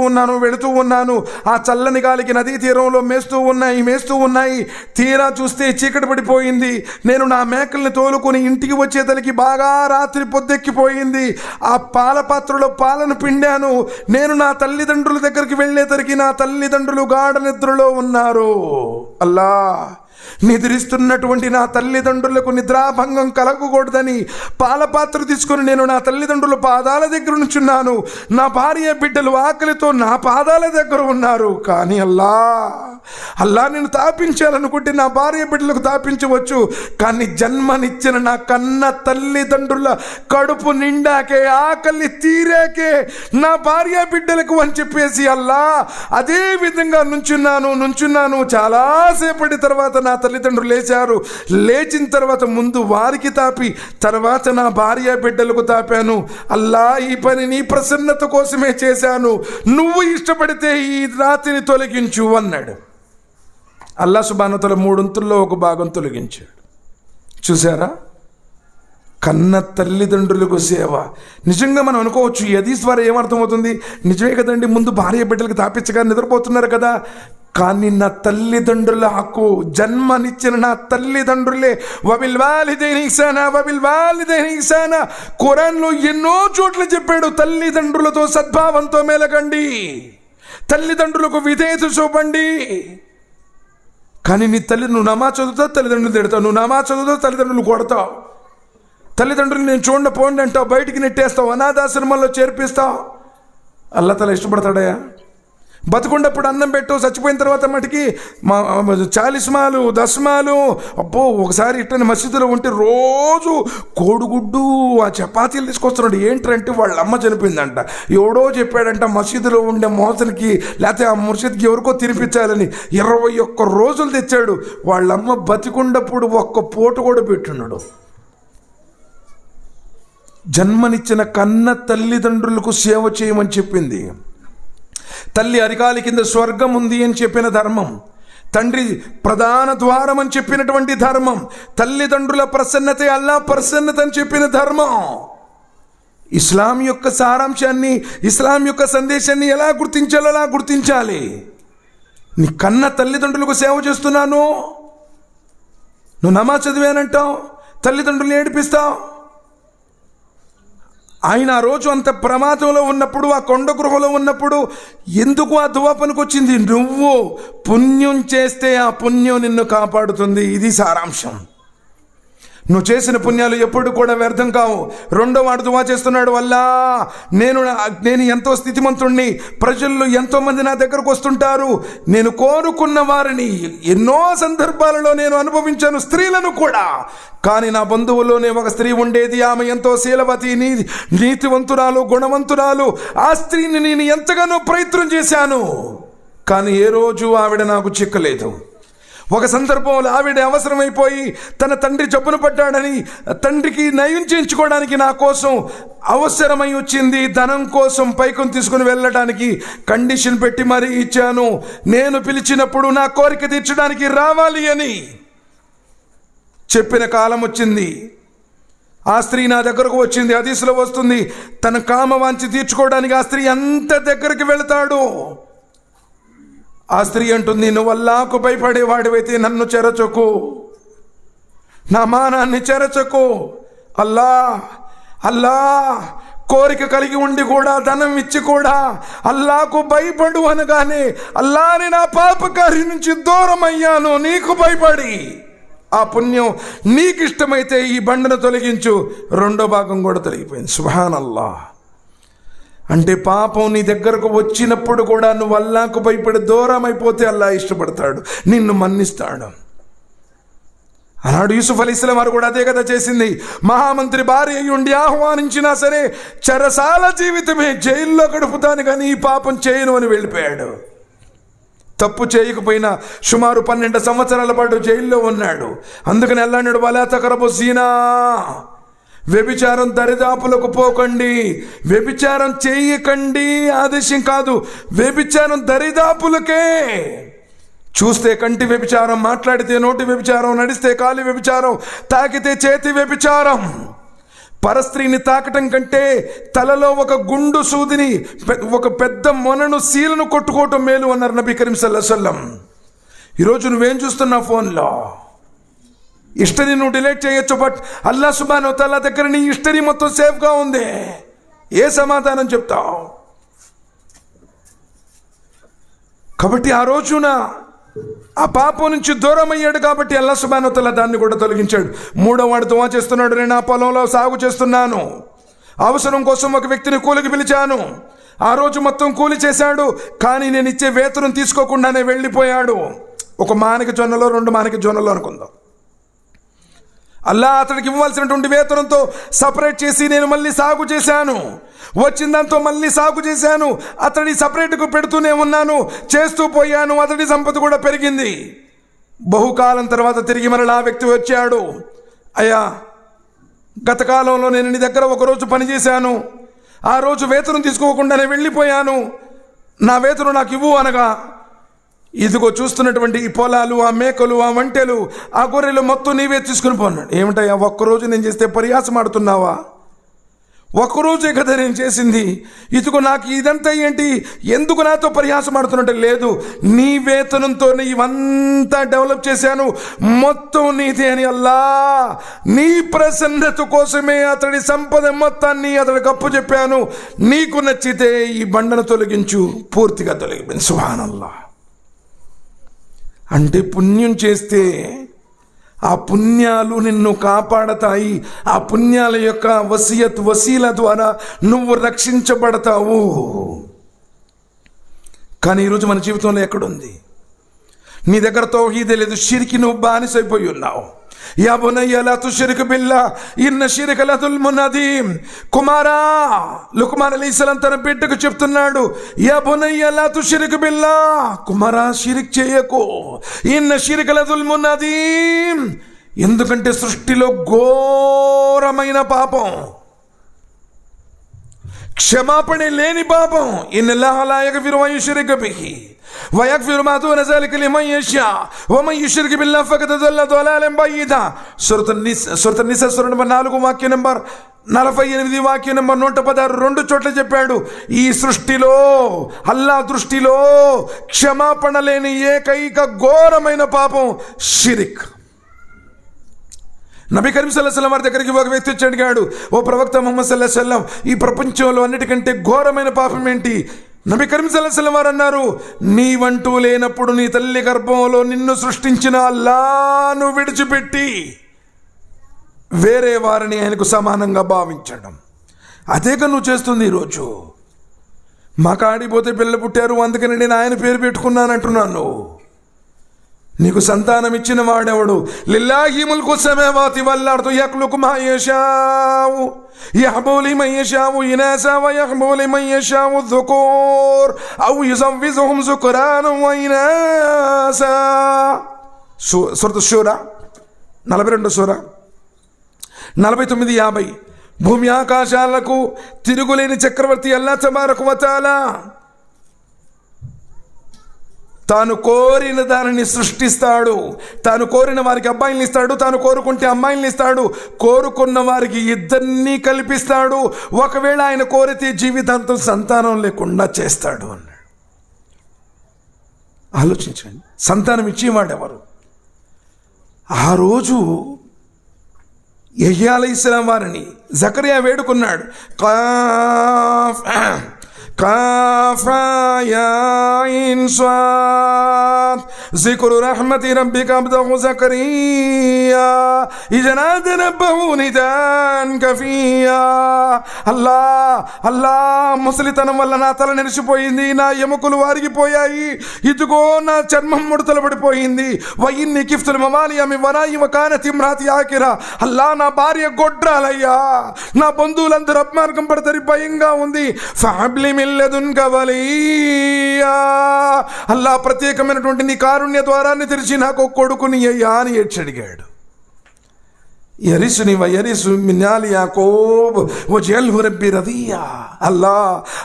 ఉన్నాను. ఆ చల్లని గాలికి నదీ తీరంలో మేస్తూ ఉన్నాయి. తీరా చూస్తే చీకటి పడిపోయింది. నేను నా మేకల్ని తోలుకొని ఇంటికి వచ్చేతలికి బాగా రాత్రి పొద్దెక్కిపోయింది. ఆ పాల పాత్రలో పాలను పిండాను. నేను నా తల్లిదండ్రుల దగ్గరికి వెళ్ళేసరికి నా తల్లిదండ్రులు గాఢ నిద్రలో ఉన్నారు. అల్లా, నిద్రిస్తున్నటువంటి నా తల్లిదండ్రులకు నిద్రాభంగం కలగకూడదని పాలపాత్ర తీసుకొని నేను నా తల్లిదండ్రుల పాదాల దగ్గర నుంచున్నాను. నా భార్య బిడ్డలు ఆకలితో నా పాదాల దగ్గర ఉన్నారు. కానీ అల్లా నేను తాపించాలనుకుంటే నా భార్య బిడ్డలకు తాపించవచ్చు, కానీ జన్మనిచ్చిన నా కన్న తల్లిదండ్రుల కడుపు నిండాకే, ఆకలి తీరాకే నా భార్య బిడ్డలకు అని చెప్పేసి అదే విధంగా నుంచున్నాను. చాలాసేపటి తర్వాత నా తల్లిదండ్రులు లేచారు. లేచిన తర్వాత ముందు వారికి తాపి తర్వాత నా భార్య బిడ్డలకు తాపాను. అల్లా, ఈ పని నీ ప్రసన్నత కోసమే చేశాను, నువ్వు ఇష్టపడితే ఈ రాత్రిని తొలగించు అన్నాడు. అల్లా సుబ్హానహు వ తఆలా 3 ఒక భాగం తొలగించాడు. చూసారా, కన్న తల్లిదండ్రులకు సేవ. నిజంగా మనం అనుకోవచ్చు, ఈ హదీస్ ద్వారా ఏమర్థమవుతుంది? నిజమే కదండి, ముందు భార్య బిడ్డలకు తాపించగా నిద్రపోతున్నారు కదా. కానీ నా తల్లిదండ్రుల హక్కు, జన్మనిచ్చిన నా తల్లిదండ్రులే. వబిల్ వాలిదైని ఇహ్సానా ఖురాన్లో ఎన్నో చోట్ల చెప్పాడు, తల్లిదండ్రులతో సద్భావంతో మెలగండి, తల్లిదండ్రులకు విధేయత చూపండి. కానీ నువ్వు నమాజ్ చదువుతావు, తల్లిదండ్రులు తిడతావు, నువ్వు నమాజ్ చదువుతావు, తల్లిదండ్రులు కొడతావు, తల్లిదండ్రులు నేను పోండి అంటావు, బయటికి నెట్టేస్తావు, అనాథాశ్రమంలో చేర్పిస్తావు. అల్లా తఆలా ఇష్టపడతాడయా? బతుకుండప్పుడు అన్నం పెట్టు, చచ్చిపోయిన తర్వాత మటుకి చాలిస్మాలు, దస్మాలు. అబ్బో, ఒకసారి ఇట్టని మసీదులో ఉంటే రోజు కోడిగుడ్డు ఆ చపాతీలు తీసుకొస్తున్నాడు. ఏంటంటే వాళ్ళ అమ్మ చనిపోయిందంట, ఎవడో చెప్పాడంట మసీదులో ఉండే మోసనికి, లేకపోతే ఆ ముర్షిద్కి ఎవరికో తినిపించాలని 21 రోజులు తెచ్చాడు. వాళ్ళమ్మ బతికుండప్పుడు ఒక్క పూట కూడా పెట్టున్నాడు. జన్మనిచ్చిన కన్న తల్లిదండ్రులకు సేవ చేయమని చెప్పింది. తల్లి అరికాలి కింద స్వర్గం ఉంది అని చెప్పిన ధర్మం, తండ్రి ప్రధాన ద్వారం అని చెప్పినటువంటి ధర్మం, తల్లిదండ్రుల ప్రసన్నతే అల్లా ప్రసన్నత అని చెప్పిన ధర్మం. ఇస్లాం యొక్క సారాంశాన్ని, ఇస్లాం యొక్క సందేశాన్ని ఎలా గుర్తించాలో అలా గుర్తించాలి. నీ కన్న తల్లిదండ్రులకు సేవ చేస్తున్నాను, నువ్వు నమాజ్ చదివానంటావు, తల్లిదండ్రులు ఏడిపిస్తావు. ఆయన ఆ రోజు అంత ప్రమాదంలో ఉన్నప్పుడు, ఆ కొండ గృహలో ఉన్నప్పుడు ఎందుకు ఆ దువా పనికొచ్చింది? నువ్వు పుణ్యం చేస్తే ఆ పుణ్యం నిన్ను కాపాడుతుంది. ఇది సారాంశం. నువ్వు చేసిన పుణ్యాలు ఎప్పుడు కూడా వ్యర్థం కావు. రెండో వాడు దువా చేస్తున్నాడు, వల్ల నేను ఎంతో స్థితిమంతుణ్ణి, ప్రజల్లో ఎంతోమంది నా దగ్గరకు వస్తుంటారు, నేను కోరుకున్న వారిని ఎన్నో సందర్భాలలో నేను అనుభవించాను, స్త్రీలను కూడా. కానీ నా బంధువుల్లోనే ఒక స్త్రీ ఉండేది, ఆమె ఎంతో శీలవతి, నీతివంతురాలు, గుణవంతురాలు. ఆ స్త్రీని నేను ఎంతగానో ప్రయత్నం చేశాను, కానీ ఏ రోజు ఆవిడ నాకు చిక్కలేదు. ఒక సందర్భంలో ఆవిడ అవసరమైపోయి తన తండ్రి జబ్బున పడ్డాడని తండ్రికి నయం చేయించుకోవడానికి నా కోసం అవసరమై వచ్చింది. ధనం కోసం పైకం తీసుకుని వెళ్ళడానికి కండిషన్ పెట్టి మరీ ఇచ్చాను. నేను పిలిచినప్పుడు నా కోరిక తీర్చడానికి రావాలి అని చెప్పిన కాలం వచ్చింది. ఆ స్త్రీ నా దగ్గరకు వచ్చింది. హదీసులో వస్తుంది, తన కామవాంఛ తీర్చుకోవడానికి ఆ స్త్రీ అంత దగ్గరికి వెళతాడు. ఆ స్త్రీ అంటుంది, నువ్వు అల్లాహకు భయపడేవాడివైతే నన్ను చెరచకు, నా మానాన్ని చెరచకు. అల్లా కోరిక కలిగి ఉండి కూడా, ధనం ఇచ్చి కూడా అల్లాహకు భయపడు అనగానే, అల్లాని నా పాపకారి నుంచి దూరం అయ్యాను నీకు భయపడి. ఆ పుణ్యం నీకు ఇష్టమైతే ఈ బండను తొలగించు. రెండో భాగం కూడా తొలగిపోయింది. సుబ్హానల్లాహ్. అంటే పాపం నీ దగ్గరకు వచ్చినప్పుడు కూడా నువ్వు అల్లాహ్కు భయపడి దూరం అయిపోతే అల్లాహ్ ఇష్టపడతాడు, నిన్ను మన్నిస్తాడు. ఆనాడు యూసుఫ్ అలైహిస్సలాం వారు కూడా అదే కదా చేసింది. మహామంత్రి భార్య అయి ఉండి ఆహ్వానించినా సరే చెరసాల జీవితమే, జైల్లో గడుపుతాను కానీ ఈ పాపం చేయను అని వెళ్ళిపోయాడు. తప్పు చేయకపోయినా సుమారు 12 సంవత్సరాల పాటు జైల్లో ఉన్నాడు. అందుకని అన్నాడు, వలా తక్రబు జీనా, వ్యభిచారం దరిదాపులకు పోకండి, వ్యభిచారం చేయకండి ఆదేశం కాదు, వ్యభిచారం దరిదాపులకే. చూస్తే కంటి వ్యభిచారం, మాట్లాడితే నోటి వ్యభిచారం, నడిస్తే కాలి వ్యభిచారం, తాకితే చేతి వ్యభిచారం. పరస్త్రీని తాకటం కంటే తలలో ఒక గుండు సూదిని, ఒక పెద్ద మొనను సీలను కొట్టుకోవటం మేలు అన్నారు నబీ కరీం సల్లల్లాహు అలైహి వసల్లం. ఈరోజు నువ్వేం చూస్తున్నావు? ఫోన్లో హిస్టరీ నువ్వు డిలీట్ చేయొచ్చు, బట్ అల్లాహ్ సుబ్హానహు వ తఆలా దగ్గర నీ హిస్టరీ మొత్తం సేఫ్గా ఉంది. ఏ సమాధానం చెప్తావు? కాబట్టి ఆ రోజున ఆ పాపం నుంచి దూరం అయ్యాడు కాబట్టి అల్లాహ్ సుబ్హానహు వ తఆలా దాన్ని కూడా తొలగించాడు. మూడో వాడు దువా చేస్తున్నాడు, నేను ఆ పొలంలో సాగు చేస్తున్నాను, అవసరం కోసం ఒక వ్యక్తిని కూలికి పిలిచాను, ఆ రోజు మొత్తం కూలి చేశాడు, కానీ నేను ఇచ్చే వేతనం తీసుకోకుండానే వెళ్ళిపోయాడు. ఒక మానిక జొన్నలో 2 మానిక జొన్నలో అనుకుందాం. అల్లాహ్ అతడికి ఇవ్వాల్సినటువంటి వేతనంతో సపరేట్ చేసి నేను మళ్ళీ సాగు చేశాను, వచ్చిన దాంతో మళ్ళీ సాగు చేశాను, అతడి సపరేట్కు పెడుతూనే ఉన్నాను, చేస్తూ పోయాను, అతడి సంపద కూడా పెరిగింది. బహుకాలం తర్వాత తిరిగి మరలా ఆ వ్యక్తి వచ్చాడు, అయ్యా గత కాలంలో నేను నీ దగ్గర ఒకరోజు పనిచేశాను, ఆ రోజు వేతనం తీసుకోకుండానే వెళ్ళిపోయాను, నా వేతనం నాకు ఇవ్వు అనగా, ఇదిగో చూస్తున్నటువంటి ఈ పొలాలు, ఆ మేకలు, ఆ వంటెలు, ఆ గొర్రెలు మొత్తం నీవే తీసుకుని పోన్నాడు. ఏమిటయ్యా ఒక్కరోజు నేను చేస్తే పరిహాసం ఆడుతున్నావా? ఒక్కరోజే కదా నేను చేసింది, ఇదిగో నాకు ఇదంతా ఏంటి, ఎందుకు నాతో పరిహాసం ఆడుతున్నట్టు? లేదు, నీ వేతనంతో ఇవంతా డెవలప్ చేశాను, మొత్తం నీదే అని అల్లాహ్ నీ ప్రసన్నత కోసమే అతడి సంపద మొత్తాన్ని అతడికి అప్పు చెప్పాను, నీకు నచ్చితే ఈ బండను తొలగించు. పూర్తిగా తొలగిపోయింది. సుబ్హానల్లాహ్. అంటే పుణ్యం చేస్తే ఆ పుణ్యాలు నిన్ను కాపాడతాయి. ఆ పుణ్యాల యొక్క వసీల ద్వారా నువ్వు రక్షించబడతావు. కానీ ఈరోజు మన జీవితంలో ఎక్కడుంది? నీ దగ్గర తౌహీదే లేదు, షిర్కి నువ్వు బానిసైపోయి ఉన్నావు. యా బునయ్య లా తుష్రిక్ బిల్లాహ్ ఇన్న షిర్క లజుల్మున్ అదీమ్. కుమారా, లుక్మాన్ అలైహిస్సలాం తన బిడ్డకు చెప్తున్నాడు, యా బునయ్య లా తుష్రిక్ బిల్లాహ్, కుమారా షిర్క్ చేయకు, ఇన్న షిర్క లజుల్మున్ అదీమ్. ఎందుకంటే సృష్టిలో ఘోరమైన పాపం, క్షమాపణ లేని పాపం. ఇన్నల్లాహ లా యగ్ఫిరు అన్ యుష్రిక బిహి వయగ్ఫిరు మా దూన జాలిక లిమన్ యషా వమన్ యుష్రిక్ బిల్లాహి ఫఖద్ దల్ల దలాలన్ బయీదా. సూరత్ నిసా సూర నంబర్ 4 వాక్యం నంబర్ 48, వాక్యం నంబర్ 116 2 చోట్ల చెప్పాడు, ఈ సృష్టిలో అల్లాహ్ దృష్టిలో క్షమాపణ లేని ఏకైక ఘోరమైన పాపం షిరిక్. నబీ కరీం సల్లల్లాహు అలైహి వసల్లం వారి దగ్గరికి ఒక వ్యక్తి వచ్చి అడిగాడు, ఓ ప్రవక్త ముహమ్మద్ సల్లల్లాహు అలైహి వసల్లం, ఈ ప్రపంచంలో అన్నిటికంటే ఘోరమైన పాపం ఏంటి? నబీ కరీం సల్లల్లాహు అలైహి వసల్లం వారు అన్నారు, నీవంటూ లేనప్పుడు నీ తల్లి గర్భంలో నిన్ను సృష్టించిన అల్లాహ్ను విడిచిపెట్టి వేరే వారిని ఆయనకు సమానంగా భావించడం. అదేగా నువ్వు చేస్తుంది ఈరోజు. మా కాడిపోతే పిల్లలు పుట్టారు, అందుకని నేను ఆయన పేరు పెట్టుకున్నానంటున్నాను. నీకు సంతానం ఇచ్చిన వాడెవడు? లిల్లాహి ముల్కు సమావాతి వల్ అర్దు యఖ్లుకు మా యషావు యహబు లిమన్ యషావు ఇనాసా వ యహబు లిమన్ యషావు ذుకూర్ ఔ యుజవ్విజుహుం ذుక్రానా వ ఇనాసా. సూరత్ షూరా 42 సూర 49, 50. భూమి ఆకాశాలకు తిరుగులేని చక్రవర్తి అల్లాహ్ తబారక వ తఆలా తాను కోరిన దానిని సృష్టిస్తాడు. తాను కోరిన వారికి అబ్బాయిల్ని ఇస్తాడు, తాను కోరుకుంటే అమ్మాయిల్ని ఇస్తాడు, కోరుకున్న వారికి ఇద్దరినీ కల్పిస్తాడు, ఒకవేళ ఆయన కోరితే జీవితాంతం సంతానం లేకుండా చేస్తాడు అన్నాడు. ఆలోచించండి, సంతానం ఇచ్చేవాడెవరు? ఆ రోజు యహ్యా అలైహిస్సలాం వారిని జకరియా వేడుకున్నాడు, coffer yeah in స్వాద్ జిక్రు రహ్మతి రబ్బిక అబ్దహు Zechariah Samiya ఇజనాద రబ్బహు నిదాన్ కఫియా. అల్లా అల్లా, ముసలితనం వల్ల నా తల నెరిసిపోయింది, నా ఎముకలు వారిగిపోయాయి, ఇదిగో నా చర్మం ముడతలు పడిపోయింది. వయిన్ని కిఫ్తుల్ మవాలియా మిన్ వరాయి వకానత్ ఇమ్రాతి ఆఖిరా. అల్లా, నా భార్య గొడ్రాలయ్యా, నా బంధువులందరూ అపమార్గం పడతారు, భయంగా ఉంది. ఫహబ్లి మిన్ లదున్క వలియ్యా. అల్లా, ప్రత్యేకమైనటువంటి నీ కారుణ్య ద్వారాన్ని తెరిచి నాకు కొడుకుని అయ్యా అని ఏడ్చడిగాడు. యరిసుని వయరిసు మిన్ ఆలి యాకోబ్ వజల్హు రబ్బి రదియా. అల్లా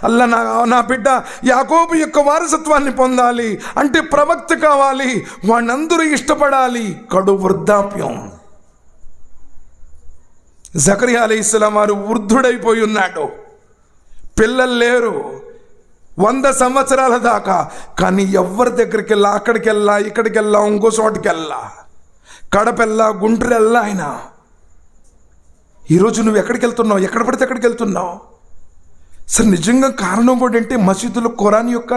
అల్లా, నా బిడ్డ యాకోబు యొక్క వారసత్వాన్ని పొందాలి అంటే ప్రవక్త కావాలి, వాళ్ళందరూ ఇష్టపడాలి. కడు వృద్ధాప్యం. జకరియా అలైహిస్సలాం వారు వృద్ధుడైపోయి ఉన్నాడు, పిల్లలు లేరు 100 సంవత్సరాల దాకా. కానీ ఎవరి దగ్గరికి వెళ్ళా, అక్కడికి వెళ్ళా, ఇక్కడికి వెళ్ళా, ఇంకో చోటుకి వెళ్ళా, కడపెళ్ళా, గుంటూరు వెళ్ళా. ఆయన ఈరోజు నువ్వు ఎక్కడికి వెళ్తున్నావు? ఎక్కడ పడితే ఎక్కడికి వెళ్తున్నావు? సరే, నిజంగా కారణం కూడా అంటే మసీదులో ఖురాన్ యొక్క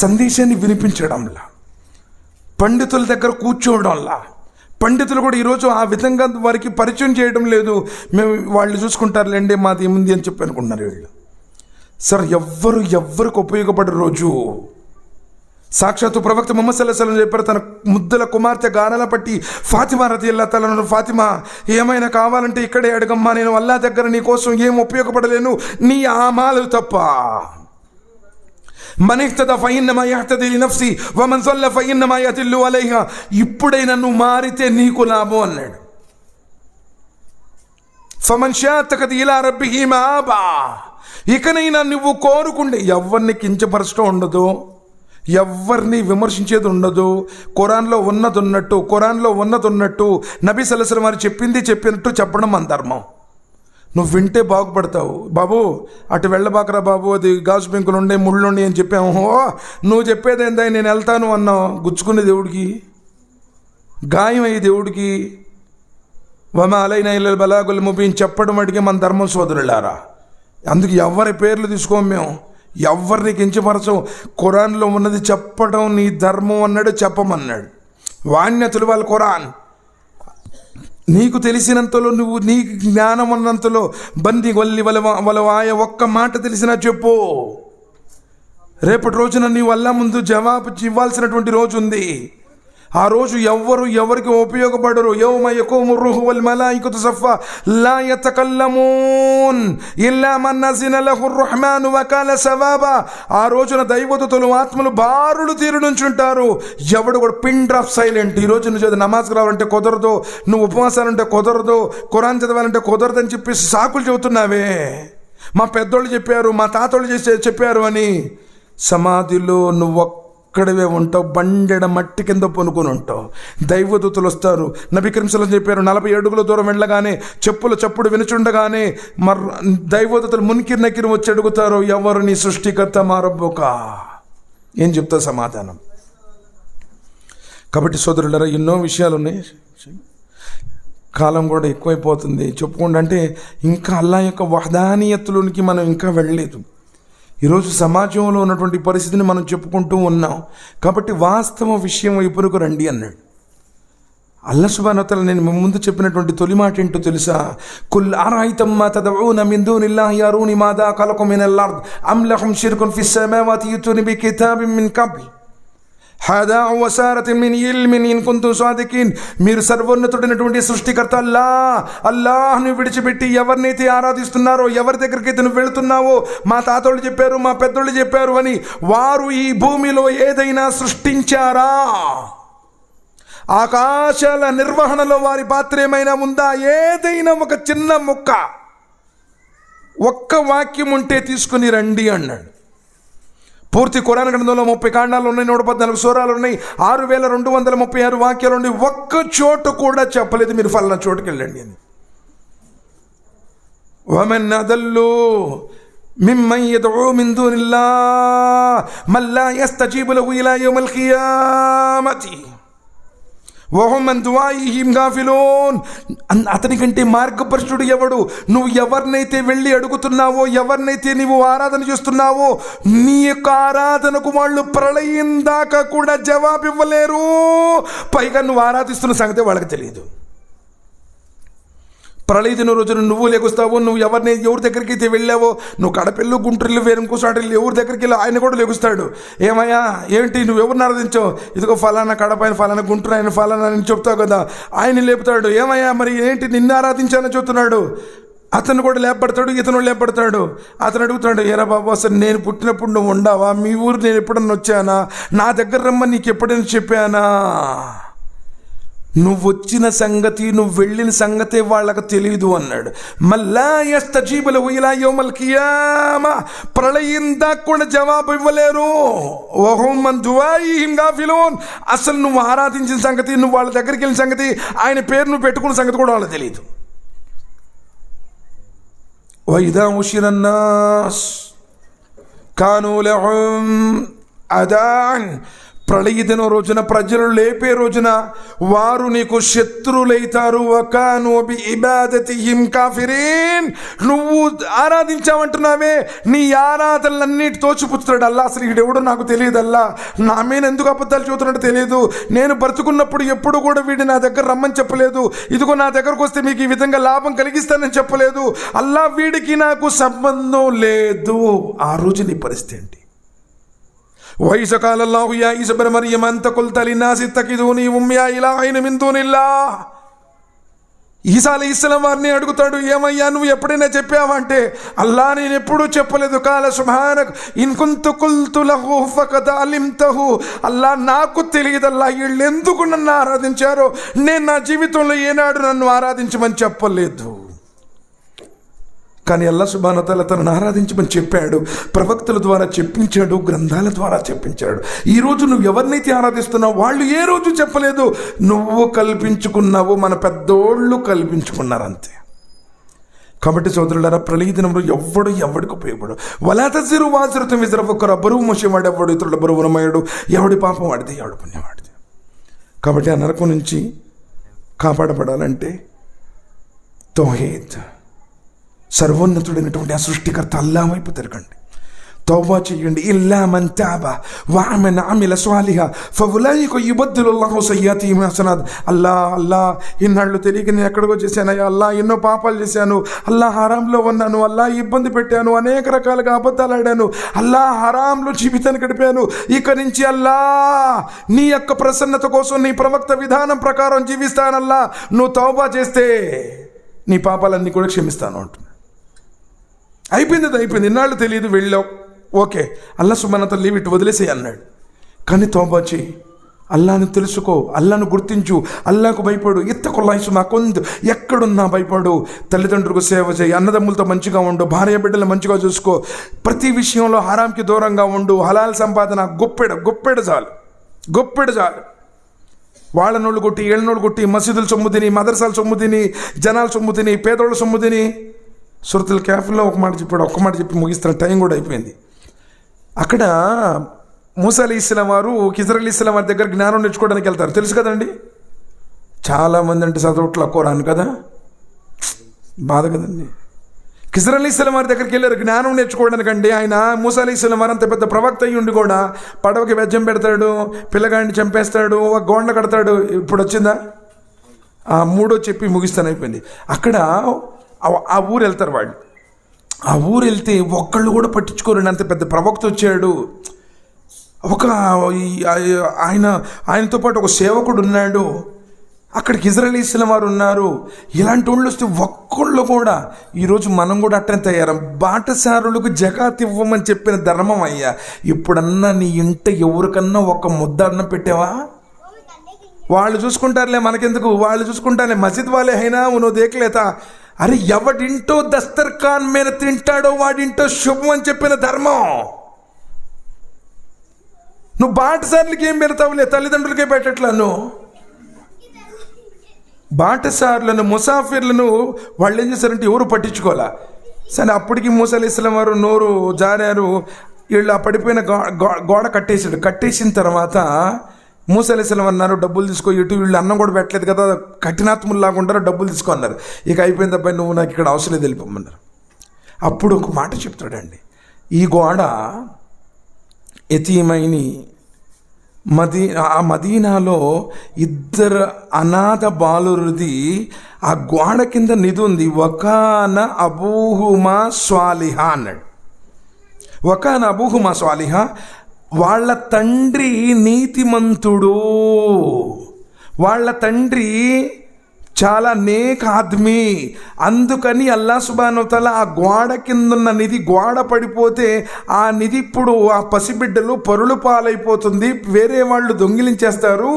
సందేశాన్ని వినిపించడంలా, పండితుల దగ్గర కూర్చోవడంలా. పండితులు కూడా ఈరోజు ఆ విధంగా వారికి పరిచయం చేయడం లేదు. మేము వాళ్ళు చూసుకుంటారులేండి, మాది ఏముంది అని చెప్పి అనుకుంటున్నారు వీళ్ళు. సార్, ఎవ్వరికి ఉపయోగపడే రోజు సాక్షాత్తు ప్రవక్త ముహమ్మద్ సల్లల్లాహు అలైహి వసల్లం చెప్పారు, తన ముద్దుల కుమార్తె గానల పట్టి ఫాతిమా రదియల్లాహు తఆలా అన్హా, ఫాతిమా ఏమైనా కావాలంటే ఇక్కడే అడగమ్మా, నేను అల్లాహ్ దగ్గర నీ కోసం ఏం ఉపయోగపడలేను నీ ఆమాలు తప్ప. మన్ ఇహ్తదా ఫఇన్నమా యహ్తదీ లినఫ్సి వమన్ ضل ఫఇన్నమా యదిల్లు అలైహా. ఇప్పుడైనా నువ్వు మారితే నీకు లాభం అన్నాడు. ఫమన్ షా తఖది ఇలా రబ్బిహి మాబా. ఇకనైనా నువ్వు కోరుకుంటే ఎవరిని కించపరచడం ఉండదు, ఎవరిని విమర్శించేది ఉండదు. ఖురాన్లో ఉన్నది ఉన్నట్టు, ఖురాన్లో ఉన్నది ఉన్నట్టు, నబీ సల్లల్లాహు అలైహి వసల్లం వారు చెప్పినట్టు చెప్పడం మన ధర్మం. నువ్వు వింటే బాగుపడతావు. బాబు అటు వెళ్ళబాకరా బాబు, అది గాజు పెంకులు ఉండే ముళ్ళు ఉండే అని చెప్పాము. నువ్వు చెప్పేది ఏందా, నేను వెళ్తాను అన్నావు, గుచ్చుకునే దేవుడికి, గాయం అయ్యి దేవుడికి. వమా అలైనా ఇల్లల్ బలాగుల్ ముబీన్ చెప్పడం అడిగే మన ధర్మం సోదరులారా. అందుకు ఎవరి పేర్లు తీసుకోము మేము, ఎవరిని కించపరచం. ఖురాన్లో ఉన్నది చెప్పడం నీ ధర్మం అన్నాడు, చెప్పమన్నాడు. వాణ్య తులవాల్ ఖురాన్. నీకు తెలిసినంతలో, నువ్వు నీ జ్ఞానం ఉన్నంతలో బంది వల్లి వలవాయ ఒక్క మాట తెలిసినా చెప్పు. రేపటి రోజున నీ వల్ల ముందు జవాబు ఇవ్వాల్సినటువంటి రోజు ఉంది. ఆ రోజు ఎవరికి ఉపయోగపడరు. యౌమ యకూము రూహు వల్ మలాయికతు సఫా లా యతకల్లమూన్ ఇల్లా మన్ నజిన లహు రహ్మాను వకాల సవాబా. ఆ రోజున దైవదూతలు ఆత్మలు బారులు తీరు నుంచుంటారు. ఎవడు కూడా పిన్ డ్రాప్ సైలెంట్. ఈ రోజు నువ్వు నమాజ్కి రావాలంటే కుదరదు, నువ్వు ఉపవాసాలంటే కుదరదు, ఖురాన్ చదవాలంటే కుదరదు అని చెప్పి సాకులు చెబుతున్నావే. మా పెద్దోళ్ళు చెప్పారు, మా తాతోళ్ళు చెప్పారు అని. సమాధిలో నువ్వు ఒక్కడవే ఉంటావు, బండెడ మట్టి కింద పొనుకొని ఉంటావు. దైవదూతలు వస్తారు. నబీ కరీం సల్లల్లాహు అలైహి వసల్లం చెప్పారు, 40 అడుగుల దూరం వెళ్ళగానే చెప్పుల చప్పుడు వినుచుండగానే దైవదూతలు మునికిరి నకిరి వచ్చి అడుగుతారు, ఎవరు నీ సృష్టికర్త మా రబ్బుక. ఏం చెప్తా సమాధానం? కాబట్టి సోదరులారా, ఎన్నో విషయాలు ఉన్నాయి. కాలం కూడా ఎక్కువైపోతుంది. చెప్పుకుంటే అంటే ఇంకా అల్లాహ్ యొక్క వహదానియత్తులోనికి మనం ఇంకా వెళ్ళలేదు. ఈరోజు సమాజంలో ఉన్నటువంటి పరిస్థితిని మనం చెప్పుకుంటూ ఉన్నాం. కాబట్టి వాస్తవ విషయం వైపునకు రండి అన్నాడు అల్లాహ్ సుబ్హానహు వ తఆలా. నేను ముందు చెప్పినటువంటి తొలి మాట ఏంటో తెలుసా? కుల్ అరైతం మా తదఊన మిన్ దూనిల్లాహి యరూని మాదా ఖలఖు మినల్ అర్ద్ అమ్ లహుం షిర్కున్ ఫిస్ సమావాతి యూతూని బి కితాబిన్ మిన్ కబ్ల్ హదా వసారతిన్ మిన్ ఇల్మిన్ ఇన్ కుంతుం సాదికిన్. మీరు సర్వోన్నతుడైనటువంటి సృష్టికర్త అల్లాహ్ను విడిచిపెట్టి ఎవరినైతే ఆరాధిస్తున్నారో, ఎవరి దగ్గరికి అయితే నువ్వు వెళుతున్నావో, మా తాతోళ్ళు చెప్పారు, మా పెద్దోళ్ళు చెప్పారు అని, వారు ఈ భూమిలో ఏదైనా సృష్టించారా? ఆకాశాల నిర్వహణలో వారి పాత్ర ఏమైనా ఉందా? ఏదైనా ఒక చిన్న ముక్క, ఒక్క వాక్యం ఉంటే తీసుకుని రండి అన్నాడు. పూర్తి ఖురాన్ గ్రంథంలో 30 కాండాలు ఉన్నాయి, 114 సూరాలు ఉన్నాయి, 6236 వాక్యాలు ఉన్నాయి. ఒక్క చోటు కూడా చెప్పలేదు మీరు ఫలానా చోటుకి వెళ్ళండి అని. వమన్ అదల్లు మిమ్మన్ యదఊ మిన్ దూనిల్లాహ్ మన్ లా యస్తజీబు లహు ఇలా యౌమిల్ ఖియామతి వహుమ్ అన్ దుఆయిహిమ్ గాఫిలూన్. అతనికంటే మార్గపరుషుడు ఎవడు? నువ్వు ఎవరినైతే వెళ్ళి అడుగుతున్నావో, ఎవరినైతే నీవు ఆరాధన చేస్తున్నావో, నీ యొక్క ఆరాధనకు వాళ్ళు ప్రళయం దాకా కూడా జవాబు ఇవ్వలేరు. పైగా నువ్వు ఆరాధిస్తున్న సంగతి వాళ్ళకి తెలియదు. ప్రళయ దిన రోజున నువ్వు లెగుస్తావు, నువ్వు ఎవరి దగ్గరికి అయితే వెళ్ళావో, నువ్వు కడపెళ్ళు గుంటూరులు వేరు ఇంకోసారి ఎవరి దగ్గరికి వెళ్ళి ఆయన కూడా లెగుస్తాడు. ఏమయ్యా ఏంటి నువ్వు ఎవరిని ఆరాధించావు? ఇదిగో ఫలానా కడపైన ఫలానా గుంటూరు ఆయన ఫలానా అని చెప్తావు కదా, ఆయన లేపుతాడు. ఏమయ్యా మరి ఏంటి నిన్ను ఆరాధించానని చెప్తున్నాడు. అతను కూడా లేపడతాడు, ఇతను లేపడతాడు. అతను అడుగుతాడు, ఏరా బాబు అసలు నేను పుట్టినప్పుడు నువ్వు ఉండవా? మీ ఊరు నేను ఎప్పుడన్నా వచ్చానా? నా దగ్గర రమ్మని నీకు ఎప్పుడైనా చెప్పానా? నువ్వు వచ్చిన సంగతి నువ్వు వెళ్ళిన సంగతే వాళ్ళకు తెలియదు అన్నాడు. మళ్ళా యస్తజీబుల ఇలా యౌమల్ కియామా, ప్రళయం దాకా కూడా జవాబు ఇవ్వలేరు. వహుం మన్ దుఆయిహిం గాఫిలూన్, అసలు నువ్వు ఆరాధించిన సంగతి, నువ్వు వాళ్ళ దగ్గరికి వెళ్ళిన సంగతి, ఆయన పేరు నువ్వు పెట్టుకున్న సంగతి కూడా వాళ్ళకి తెలియదు. وإذا حشر الناس كانوا لهم أعداء, ప్రళయ దినం రోజున ప్రజలు లేపే రోజున వారు నీకు శత్రులైతారు. వకాను బిఇబాదతిహిం కాఫిరీన్, నువ్వు ఆరాధించావంటున్నావే, నీ ఆరాధనలన్నిటి తోచిపుచ్చుతాడు అల్లా. అసలు వీడెవడో నాకు తెలియదు అల్లా, నా మీద ఎందుకు అబద్ధాలు చెబుతున్నాడో తెలియదు. నేను బ్రతుకున్నప్పుడు ఎప్పుడు కూడా వీడు నా దగ్గర రమ్మని చెప్పలేదు. ఇదిగో నా దగ్గరకు వస్తే మీకు ఈ విధంగా లాభం కలిగిస్తానని చెప్పలేదు. అల్లా వీడికి నాకు సంబంధం లేదు. ఆ రోజు నీ పరిస్థితి ఏంటి? وإذ قال الله يا عيسى ابن مريم أنت قلت للناس اتخذوني وأمي إلهين من دون الله. ఈసా అలైహిస్సలాం వారిని అడుగుతాడు, ఏమయ్యా నువ్వు ఎప్పుడైనా చెప్పావంటే, అల్లా నేను ఎప్పుడూ చెప్పలేదు. కాల సుబ్హానక్ ఇన్ కుంతు కుల్తు లహు ఫకద్ అలిమ్తహు, అల్లా నాకు తెలియదల్లా వీళ్ళు ఎందుకు నన్ను ఆరాధించారో, నేను నా జీవితంలో ఏనాడు నన్ను ఆరాధించమని చెప్పలేదు. కానీ అల్లా సుబ్హానహు వ తఆలా తనను ఆరాధించమని చెప్పాడు, ప్రవక్తల ద్వారా చెప్పించాడు, గ్రంథాల ద్వారా చెప్పించాడు. ఈరోజు నువ్వు ఎవరినైతే ఆరాధిస్తున్నావు వాళ్ళు ఏ రోజు చెప్పలేదు, నువ్వు కల్పించుకున్నావు, మన పెద్దోళ్ళు కల్పించుకున్నారు అంతే. కాబట్టి సోదరులారా, ప్రళయ దినంలో ఎవడికి ఉపయోగపడు. వలా తజిరు వాజిరతున్ విజ్ర ఉఖ్రా, బరువు మోసేవాడు ఎవడు, ఇతరుల బరువును మోయడు. ఎవడి పాపం వాడిది, ఎవడి పుణ్యం వాడిది. కాబట్టి ఆ నరకం నుంచి కాపాడబడాలంటే తౌహీద్, సర్వోన్నతుడైనటువంటి ఆ సృష్టికర్త అల్లా వైపు తిరగండి, తౌబా చేయండి. ఇల్లా మన్ తాబ వఅమన అమిల సాలిహా ఫఉలైక యుబద్దిలుల్లాహు సయ్యాతిహిం హసనాత్. అల్లా ఇన్నాళ్ళు తెలియక నేను ఎక్కడికో చేశానయ్యా, అల్లా ఎన్నో పాపాలు చేశాను, అల్లా హరాంలో ఉన్నాను, అల్లా ఇబ్బంది పెట్టాను, అనేక రకాలుగా అబద్ధాలు ఆడాను, అల్లా హరాంలో జీవితాన్ని గడిపాను. ఇక నుంచి అల్లా నీ యొక్క ప్రసన్నత కోసం నీ ప్రవక్త విధానం ప్రకారం జీవిస్తానల్లా, నువ్వు తౌబా చేస్తే నీ పాపాలన్నీ కూడా క్షమిస్తాను అంటున్నాను. అయిపోయింది, ఇన్నాళ్ళు తెలియదు, వెళ్ళావు, ఓకే, అల్లా సుబ్హానహు వ తఆలా లీవ్ ఇట్, వదిలేసే అన్నాడు. కానీ తౌబా చేయి, అల్లాను తెలుసుకో, అల్లాను గుర్తించు, అల్లాకు భయపడు. ఇత్తకుల్లాహి మాకొందు, ఎక్కడున్నా భయపడు. తల్లిదండ్రులకు సేవ చేయి, అన్నదమ్ములతో మంచిగా ఉండు, భార్య బిడ్డలు మంచిగా చూసుకో, ప్రతి విషయంలో హరాంకి దూరంగా ఉండు. హలాల్ సంపాదన గొప్పెడు చాలు. వాళ్ళ నోళ్ళు కొట్టి ఏళ్ళ నోళ్ళు కొట్టి మసీదుల సొమ్ము తిని, మదర్సాల సొమ్ము తిని, జనాల సొమ్ము తిని, పేదోళ్ళ సొమ్ము తిని. సూరతుల్ కహ్ఫ్లో ఒక్క మాట చెప్పి ముగిస్తున్న టైం కూడా అయిపోయింది. అక్కడ మూసా అలైహిస్సలాం వారు ఖిజ్ర్ అలైహిస్సలాం వారి దగ్గర జ్ఞానం నేర్చుకోవడానికి వెళ్తారు, తెలుసు కదండి. చాలామంది అంటే చదవట్ల కోరాను కదా, బాధ కదండి. ఖిజ్ర్ అలైహిస్సలాం వారి దగ్గరికి వెళ్ళారు జ్ఞానం నేర్చుకోవడానికండి. ఆయన మూసా అలైహిస్సలాం వారు అంత పెద్ద ప్రవక్త అయ్యి ఉండి కూడా పడవకి వెజ్జం పెడతాడు, పిల్లగాడిని చంపేస్తాడు, ఒక గోండ కడతాడు. ఇప్పుడు వచ్చిందా? ఆ మూడో చెప్పి ముగిస్తాను, అయిపోయింది. అక్కడ ఆ ఊరు వెళ్తారు వాళ్ళు. ఆ ఊరు వెళ్తే ఒక్కళ్ళు కూడా పట్టించుకోరండి, అంత పెద్ద ప్రవక్త వచ్చాడు. ఆయనతో పాటు ఒక సేవకుడు ఉన్నాడు. అక్కడ ఖిజ్ర్ అలైహిస్సలాం వారు ఉన్నారు. ఇలాంటి వాళ్ళు వస్తే ఒక్కళ్ళు కూడా, ఈరోజు మనం కూడా అట్టనే తయారం. బాటసారులకు జకాత్ ఇవ్వమని చెప్పిన ధర్మం అయ్యా. ఇప్పుడన్నా నీ ఇంట ఎవరికన్నా ఒక ముద్ద అన్నం పెట్టావా? వాళ్ళు చూసుకుంటారులే, మనకెందుకు, వాళ్ళు చూసుకుంటారులే, మసీద్ వాళ్ళే అయినా నువ్వు దేకలేతా. అరే ఎవడింటో దస్తర్ఖాన్ మీద తింటాడో వాడింటో శుభం అని చెప్పిన ధర్మం. నువ్వు బాటసార్లకి ఏం పెడతావులే, తల్లిదండ్రులకే పెట్టట్లా. నువ్వు బాటసార్లను, ముసాఫిర్లను వాళ్ళు ఏం చేశారంటే ఎవరు పట్టించుకోవాలా. సరే అప్పటికి మూసా అలైహిస్సలాం వారు నోరు జారారు. వీళ్ళు ఆ పడిపోయిన గోడ కట్టేసిన తర్వాత మూసా అలైహిస్సలాం అన్నారు, డబ్బులు తీసుకో. ఇటు వీళ్ళు అన్నం కూడా పెట్టలేదు కదా, కఠినాత్ముల్లాగా ఉంటారు, డబ్బులు తీసుకో అన్నారు. ఇక అయిపోయింది అబ్బాయి, నువ్వు నాకు ఇక్కడ అవసరం లేదు, వెళ్ళిపోమన్నారు. అప్పుడు ఒక మాట చెప్తాడండి, ఈ గోడ యతీమైని మదీనాలో 2 అనాథ బాలురిది ఆ గోడ కింద నిధి ఉంది. వకాన అబూహుమా స్వాలిహా అన్నాడు. వకాన అబూహుమా స్వాలిహా, వాళ్ళ తండ్రి నీతిమంతుడు, వాళ్ళ తండ్రి చాలా నేక్ ఆద్మీ. అందుకని అల్లా సుబ్హానహు వ తఆలా ఆ గోడ కిందున్న నిధి, గోడ పడిపోతే ఆ నిధి ఇప్పుడు ఆ పసిబిడ్డలు పరులు పాలైపోతుంది, వేరే వాళ్ళు దొంగిలించేస్తారు.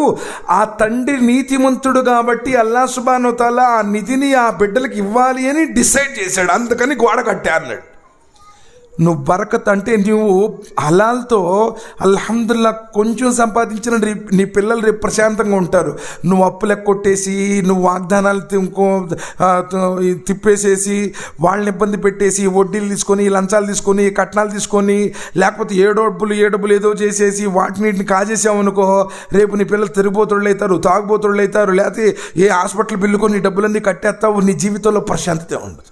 ఆ తండ్రి నీతిమంతుడు కాబట్టి అల్లా సుబ్హానహు వ తఆలా ఆ నిధిని ఆ బిడ్డలకు ఇవ్వాలి అని డిసైడ్ చేశాడు. అందుకని గోడ కట్టారు. నువ్వు బరకత్ అంటే నువ్వు హలాల్తో అల్హమ్దుల్లా కొంచెం సంపాదించిన నీ పిల్లలు రేపు ప్రశాంతంగా ఉంటారు. నువ్వు అప్పులకు కొట్టేసి, నువ్వు వాగ్దానాలు తిప్పేసేసి, వాళ్ళని ఇబ్బంది పెట్టేసి, వడ్డీలు తీసుకొని, లంచాలు తీసుకొని, కట్నాలు తీసుకొని, లేకపోతే ఏ డబ్బులు ఏదో చేసేసి వాటిని కాజేసామనుకో, రేపు నీ పిల్లలు తిరిగిపోతుళ్ళు అవుతారు, తాగుబోతుళ్ళు అవుతారు, లేకపోతే ఏ హాస్పిటల్ బిల్లుకొని నీ డబ్బులన్నీ కట్టేస్తావు. నీ జీవితంలో ప్రశాంతత ఉండదు.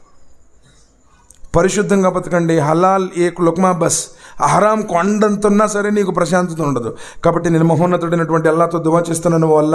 పరిశుద్ధంగా బతకండి. హలాల్ ఏక్ లుక్మా బస్. హరాం కొండంతున్నా సరే నీకు ప్రశాంతత ఉండదు. కాబట్టి నేను మహోన్నతుడైనటువంటి అల్లాహ్తో దువా చేస్తున్నాను. వల్ల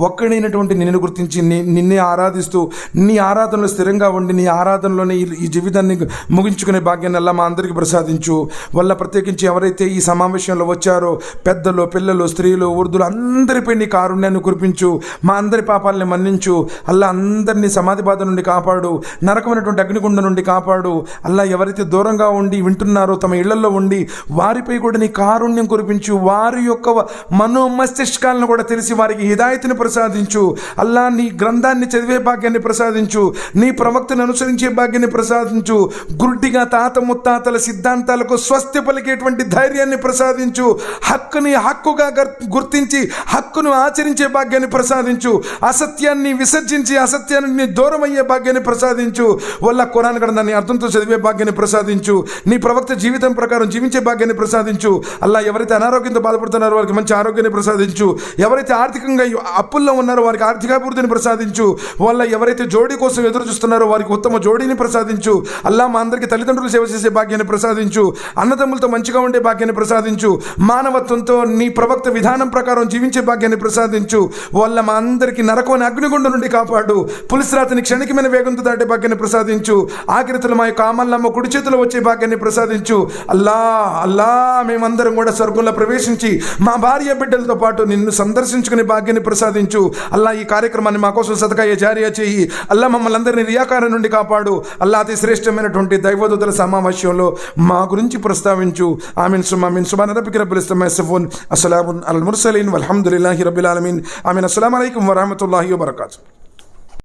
ఒక్కడైనటువంటి నిన్ను గుర్తించి నిన్నే ఆరాధిస్తూ నీ ఆరాధనలో స్థిరంగా ఉండి నీ ఆరాధనలోనే ఈ జీవితాన్ని ముగించుకునే భాగ్యాన్ని అల్లా మా అందరికీ ప్రసాదించు. వల్ల ప్రత్యేకించి ఎవరైతే ఈ సమావేశంలో వచ్చారో పెద్దలు, పిల్లలు, స్త్రీలు, వృద్ధులు అందరిపై నీ కారుణ్యాన్ని కురిపించు. మా అందరి పాపాలని మన్నించు. అల్లా అందరినీ సమాధి బాధ నుండి కాపాడు, నరకమైనటువంటి అగ్నిగుండ నుండి కాపాడు. అల్లా ఎవరైతే దూరంగా ఉండి వింటున్నారో తమ ఇళ్లలో ఉండి వారిపై కూడా నీ కారుణ్యం కురిపించు. వారి యొక్క మనోమస్తిష్కాలను కూడా తెలిసి వారికి హిదాయత్ని ప్రసాదించు. అల్లా నీ గ్రంథాన్ని చదివే భాగ్యాన్ని ప్రసాదించు. నీ ప్రవక్తను అనుసరించే భాగ్యాన్ని ప్రసాదించు. గుడ్డిగా తాత ముత్తాతల సిద్ధాంతాలకు స్వస్తి పలికేటువంటి ధైర్యాన్ని ప్రసాదించు. హక్కుని హక్కుగా గుర్తించి హక్కును ఆచరించే భాగ్యాన్ని ప్రసాదించు. అసత్యాన్ని విసర్జించి అసత్యాన్ని దూరం అయ్యే భాగ్యాన్ని ప్రసాదించు. వల్ల ఖురాన్ గ్రంథాన్ని అర్థంతో చదివే భాగ్యాన్ని ప్రసాదించు. నీ ప్రవక్త జీవితం ప్రకారం జీవించే భాగ్యాన్ని ప్రసాదించు. అల్లా ఎవరైతే అనారోగ్యంతో బాధపడుతున్నారో వారికి మంచి ఆరోగ్యాన్ని ప్రసాదించు. ఎవరైతే ఆర్థికంగా అప్పుల్లో ఉన్నారో వారికి ఆర్థికాభివృద్ధిని ప్రసాదించు. వాళ్ళ ఎవరైతే జోడీ కోసం ఎదురు చూస్తున్నారో వారికి ఉత్తమ జోడీని ప్రసాదించు. అల్లా మా అందరికీ తల్లిదండ్రులు సేవ చేసే భాగ్యాన్ని ప్రసాదించు. అన్నదమ్ములతో మంచిగా ఉండే భాగ్యాన్ని ప్రసాదించు. మానవత్వంతో నీ ప్రవక్త విధానం ప్రకారం జీవించే భాగ్యాన్ని ప్రసాదించు. వాళ్ళ మా అందరికీ నరకమైన అగ్నిగుండం నుండి కాపాడు. పులిస్రాతని క్షణికమైన వేగంతో దాటే భాగ్యాన్ని ప్రసాదించు. ఆఖరితులు మా యొక్క అమల్లమ్మ కుడి చేతిలో వచ్చే భాగ్యాన్ని ప్రసాదించు. అల్లా మేమందరం కూడా స్వర్గంలో ప్రవేశించి మా భార్య బిడ్డలతో పాటు నిన్ను సందర్శించుకునే భాగ్యాన్ని ప్రసాదించు. అల్లా ఈ కార్యక్రమాన్ని మా కోసం సదకాయ జారియా చేయి. అల్లా మమ్మల్ని అందరినీ రియాకారం నుండి కాపాడు. అల్లా అతి శ్రేష్టమైనటువంటి దైవదూతల సమావేశంలో మా గురించి ప్రస్తావించు. ఆమీన్ సుమామీన్. సుబ్హాన రబ్బిక రబ్బిల్ ఇజ్జతి యసిఫూన్. అస్సలాము అలల్ ముర్సలీన్ వల్హమ్దులిల్లాహి రబ్బిల్ ఆలమీన్. ఆమీన్. అస్సలాము అలైకుం వరహ్మతుల్లాహి వబరకాతుహు.